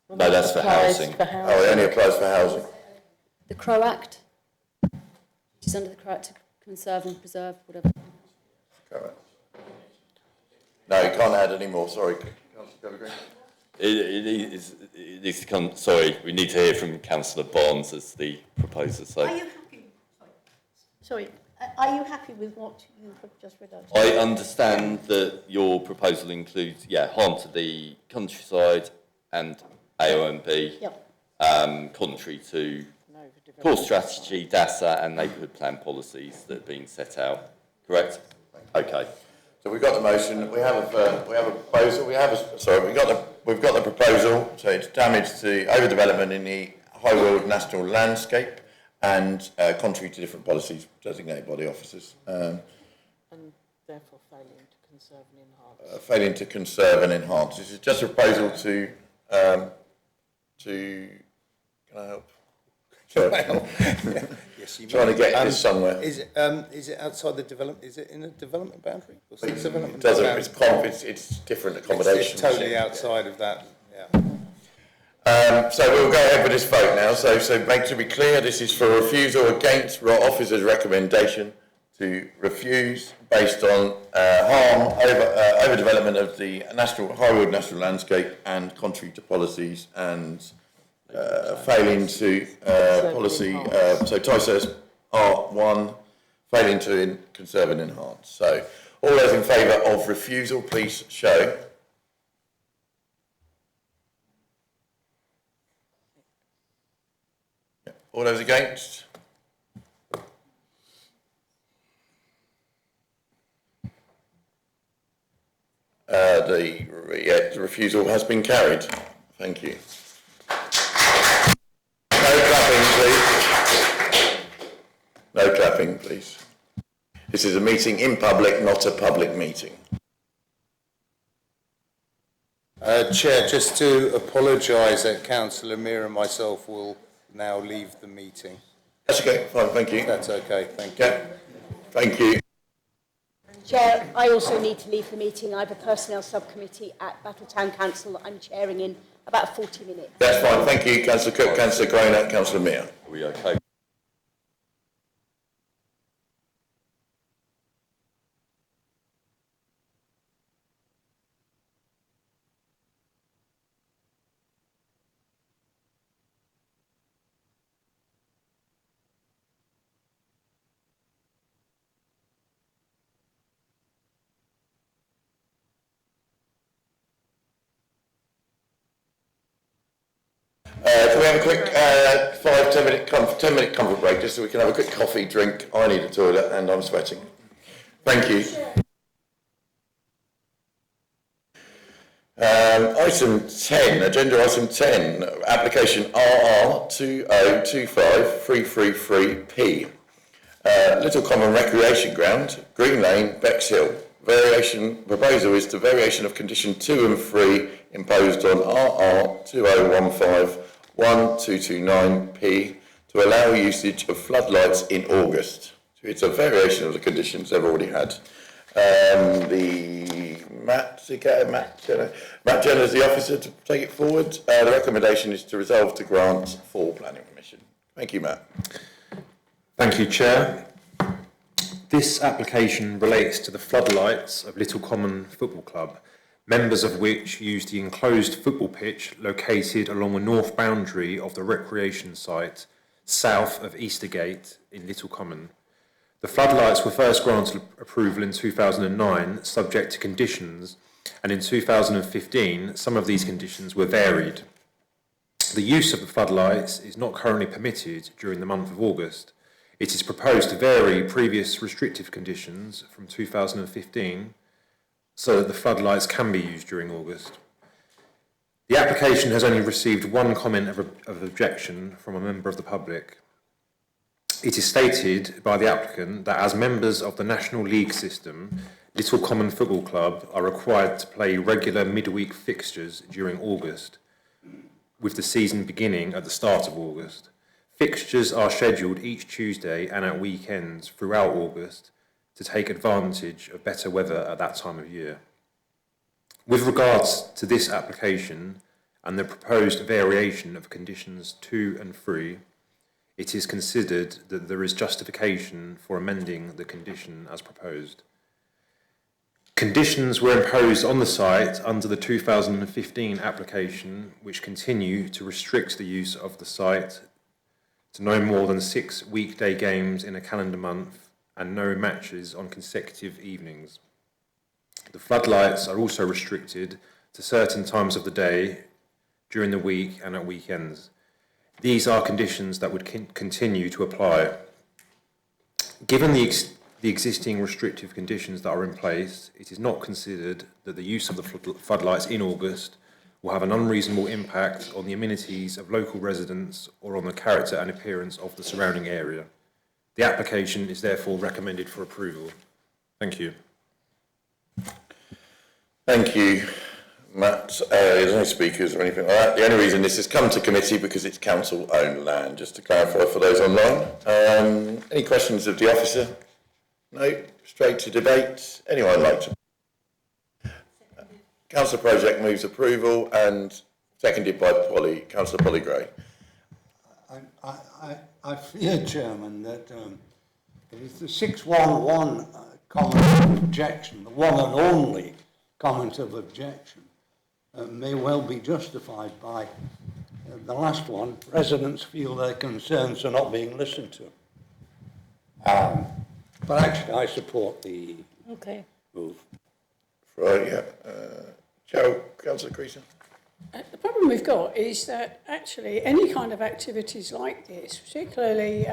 No, that's for housing. Oh, it only applies for housing. The Crow Act, which is under the Crow Act to conserve and preserve, whatever. Correct. No, you can't add any more, sorry. Councillor Green. It needs to come, sorry, we need to hear from Councillor Barnes as the proposer. So. Are you happy? Sorry. Are you happy with what you have just read out? I understand that your proposal includes, harm to the countryside and AONB, contrary to core strategy, DASA and neighbourhood plan policies that have been set out. Correct? Okay. So we've got the motion. We have a proposal. We've got the proposal. So it's damage to overdevelopment in the High Weald national landscape, and contrary to different policies designated by the officers. And therefore failing to conserve and enhance. Failing to conserve and enhance. This is just a proposal to can I help? Yes, you Trying may. to get this somewhere. Is it outside the development? Is it in a development boundary? Or It development doesn't. boundary? It's different accommodation. It's totally outside of that. Yeah. So we'll go ahead with this vote now. So make to be clear, this is for refusal against officer's recommendation to refuse based on overdevelopment of the High Weald national landscape and contrary to policies and failing to policy. So TISERS R1, failing to conserve and enhance. So all those in favour of refusal, please show. All those against? The refusal has been carried. Thank you. No clapping, please. No clapping, please. This is a meeting in public, not a public meeting. Chair, just to apologise that Councillor Meir and myself will now leave the meeting. That's okay, fine, thank you. That's okay, thank you. Yeah, thank you. Chair, I also need to leave the meeting. I have a personnel subcommittee at Battletown Council that I'm chairing in about 40 minutes. That's fine. Thank you, Councillor Cook, Councillor Groner, Councillor Mear. Are we okay? Can we have a quick 10 minute comfort break just so we can have a quick coffee, drink? I need a toilet and I'm sweating. Thank you. Item 10, agenda item 10, application RR 2025333P. Little Common Recreation Ground, Green Lane, Bexhill. Proposal is the variation of condition 2 and 3 imposed on RR 2015-1229P to allow usage of floodlights in August. So it's a variation of the conditions they've already had. Matt Jenner is the officer to take it forward. The recommendation is to resolve to grant full planning permission. Thank you, Matt. Thank you, Chair. This application relates to the floodlights of Little Common Football Club, members of which use the enclosed football pitch located along the north boundary of the recreation site south of Eastergate in Little Common. The floodlights were first granted approval in 2009, subject to conditions, and in 2015, some of these conditions were varied. The use of the floodlights is not currently permitted during the month of August. It is proposed to vary previous restrictive conditions from 2015 so that the floodlights can be used during August. The application has only received one comment of objection from a member of the public. It is stated by the applicant that as members of the National League system, Little Common Football Club are required to play regular midweek fixtures during August, with the season beginning at the start of August. Fixtures are scheduled each Tuesday and at weekends throughout August to take advantage of better weather at that time of year. With regards to this application and the proposed variation of conditions 2 and 3, it is considered that there is justification for amending the condition as proposed. Conditions were imposed on the site under the 2015 application, which continue to restrict the use of the site to no more than 6 weekday games in a calendar month and no matches on consecutive evenings. The floodlights are also restricted to certain times of the day, during the week and at weekends. These are conditions that would continue to apply. Given the existing restrictive conditions that are in place, it is not considered that the use of the floodlights in August will have an unreasonable impact on the amenities of local residents or on the character and appearance of the surrounding area. The application is therefore recommended for approval. Thank you. Thank you, Matt. There's no speakers or anything like that. The only reason this has come to committee because it's council-owned land, just to clarify for those online. Any questions of the officer? No? Straight to debate. Anyone like to? Councillor Project moves approval and seconded by Councillor Polly Gray. I fear, Chairman, that if the 611 comment of objection, the one and only comment of objection, may well be justified by the last one. Residents feel their concerns are not being listened to. But actually, I support the move. Right, yeah. Joe, Councillor Creason. The problem we've got is that actually any kind of activities like this, particularly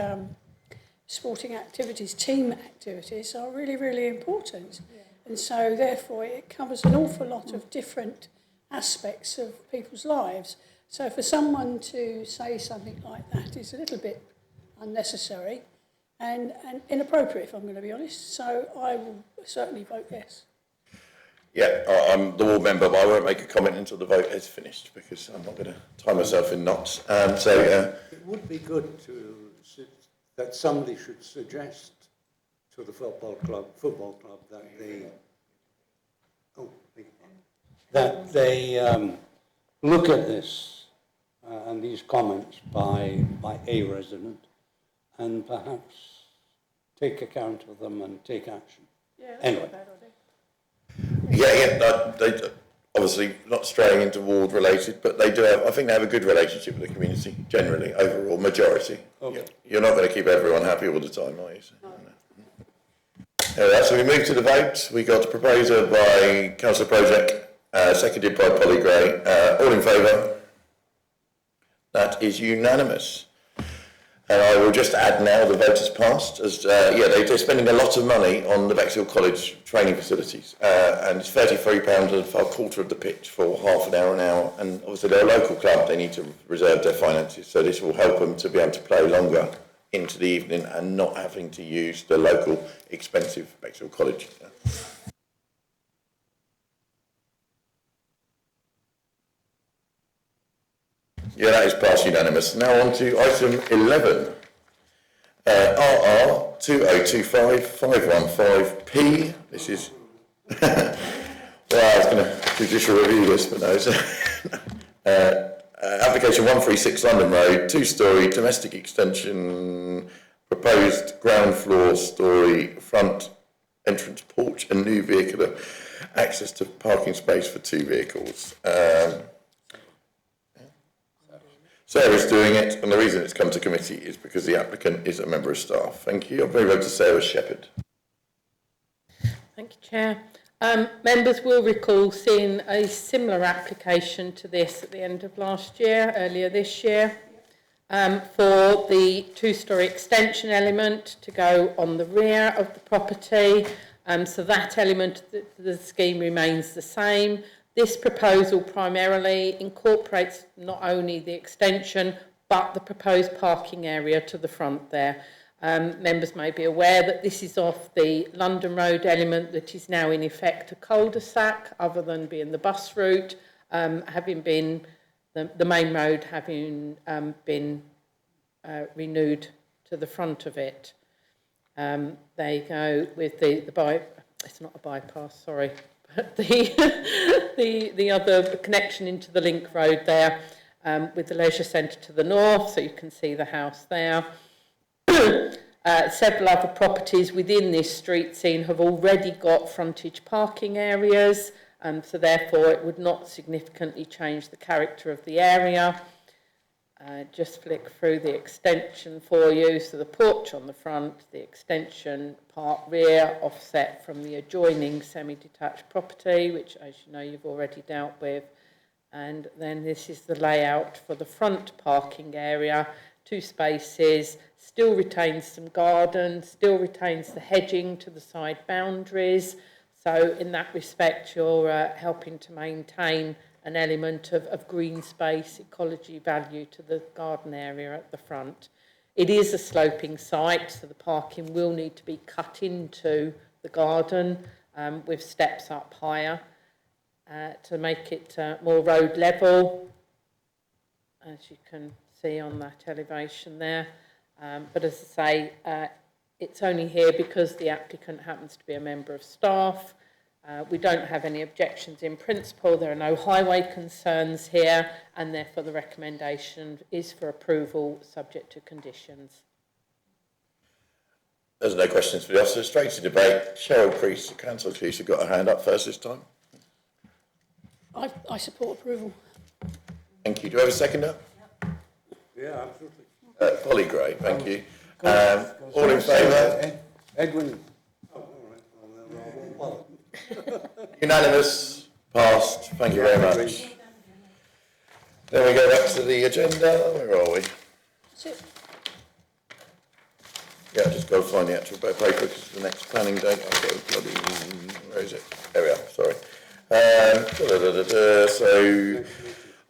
sporting activities, team activities, are really, really important. Yeah. And so therefore it covers an awful lot of different aspects of people's lives. So for someone to say something like that is a little bit unnecessary and inappropriate, if I'm going to be honest. So I will certainly vote yes. Yeah, I'm the ward member, but I won't make a comment until the vote is finished because I'm not going to tie myself in knots. It would be good that somebody should suggest to the football club that they look at this and these comments by a resident and perhaps take account of them and take action. Yeah, anyway. They obviously not straying into ward related, but they do have, I think they have a good relationship with the community, generally, overall, majority. Okay. You're not going to keep everyone happy all the time, are you? No. Alright, so we move to the vote. We got a proposal by Councillor Project, seconded by Polly Gray. All in favour? That is unanimous. And I will just add now the vote has passed, as they're spending a lot of money on the Bexhill College training facilities, and it's £33 for a quarter of the pitch for half an hour, and obviously they're a local club, they need to reserve their finances, so this will help them to be able to play longer into the evening and not having to use the local expensive Bexhill College. Yeah, that is passed unanimous. Now on to item 11. RR 2025-515P. This is... well, I was going to judicial review this, but no. Application 136 London Road, 2-storey domestic extension, proposed ground floor story, front entrance porch and new vehicular access to parking space for 2 vehicles. Sarah's doing it, and the reason it's come to committee is because the applicant is a member of staff. Thank you. I'll move over to Sarah Shepherd. Thank you, Chair. Members will recall seeing a similar application to this at the end of last year, earlier this year, for the 2-storey extension element to go on the rear of the property. So that element of the scheme remains the same. This proposal primarily incorporates not only the extension, but the proposed parking area to the front there. Members may be aware that this is off the London Road element that is now in effect a cul-de-sac, other than being the bus route, having been the main road having been renewed to the front of it. They go with it's not a bypass, sorry. The other connection into the link road there, with the leisure centre to the north, so you can see the house there. Several other properties within this street scene have already got frontage parking areas, so therefore it would not significantly change the character of the area. Just flick through the extension for you. So the porch on the front, the extension part rear, offset from the adjoining semi-detached property, which, as you know, you've already dealt with. And then this is the layout for the front parking area. 2 spaces, still retains some garden, still retains the hedging to the side boundaries. So in that respect, you're helping to maintain an element of green space, ecology value to the garden area at the front. It is a sloping site, so the parking will need to be cut into the garden with steps up higher to make it more road level, as you can see on that elevation there. But as I say, it's only here because the applicant happens to be a member of staff. We don't have any objections in principle. There are no highway concerns here, and therefore the recommendation is for approval subject to conditions. There's no questions for the officer. Straight to debate. Cheryl Priest, the councillor, please, have got her hand up first this time. I support approval. Thank you. Do we have a seconder? Yeah, absolutely. Polly Gray, thank you. All in favour? Edwin. Unanimous, passed. Thank you very much. Then we go back to the agenda. Where are we? Yeah, just go find the actual paper because it's the next planning date. I've got a bloody... Where is it? There we are, sorry. So,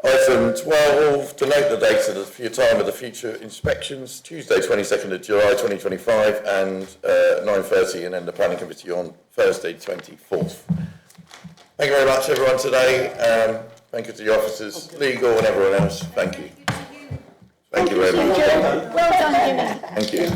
item 12, to note the date of your time of the future inspections, Tuesday 22nd of July 2025 and 9:30, and then the planning committee on Thursday 24th. Thank you very much everyone today. Thank you to the officers, legal and everyone else. Thank you. Thank you very much. Well done, Jimmy. Thank you.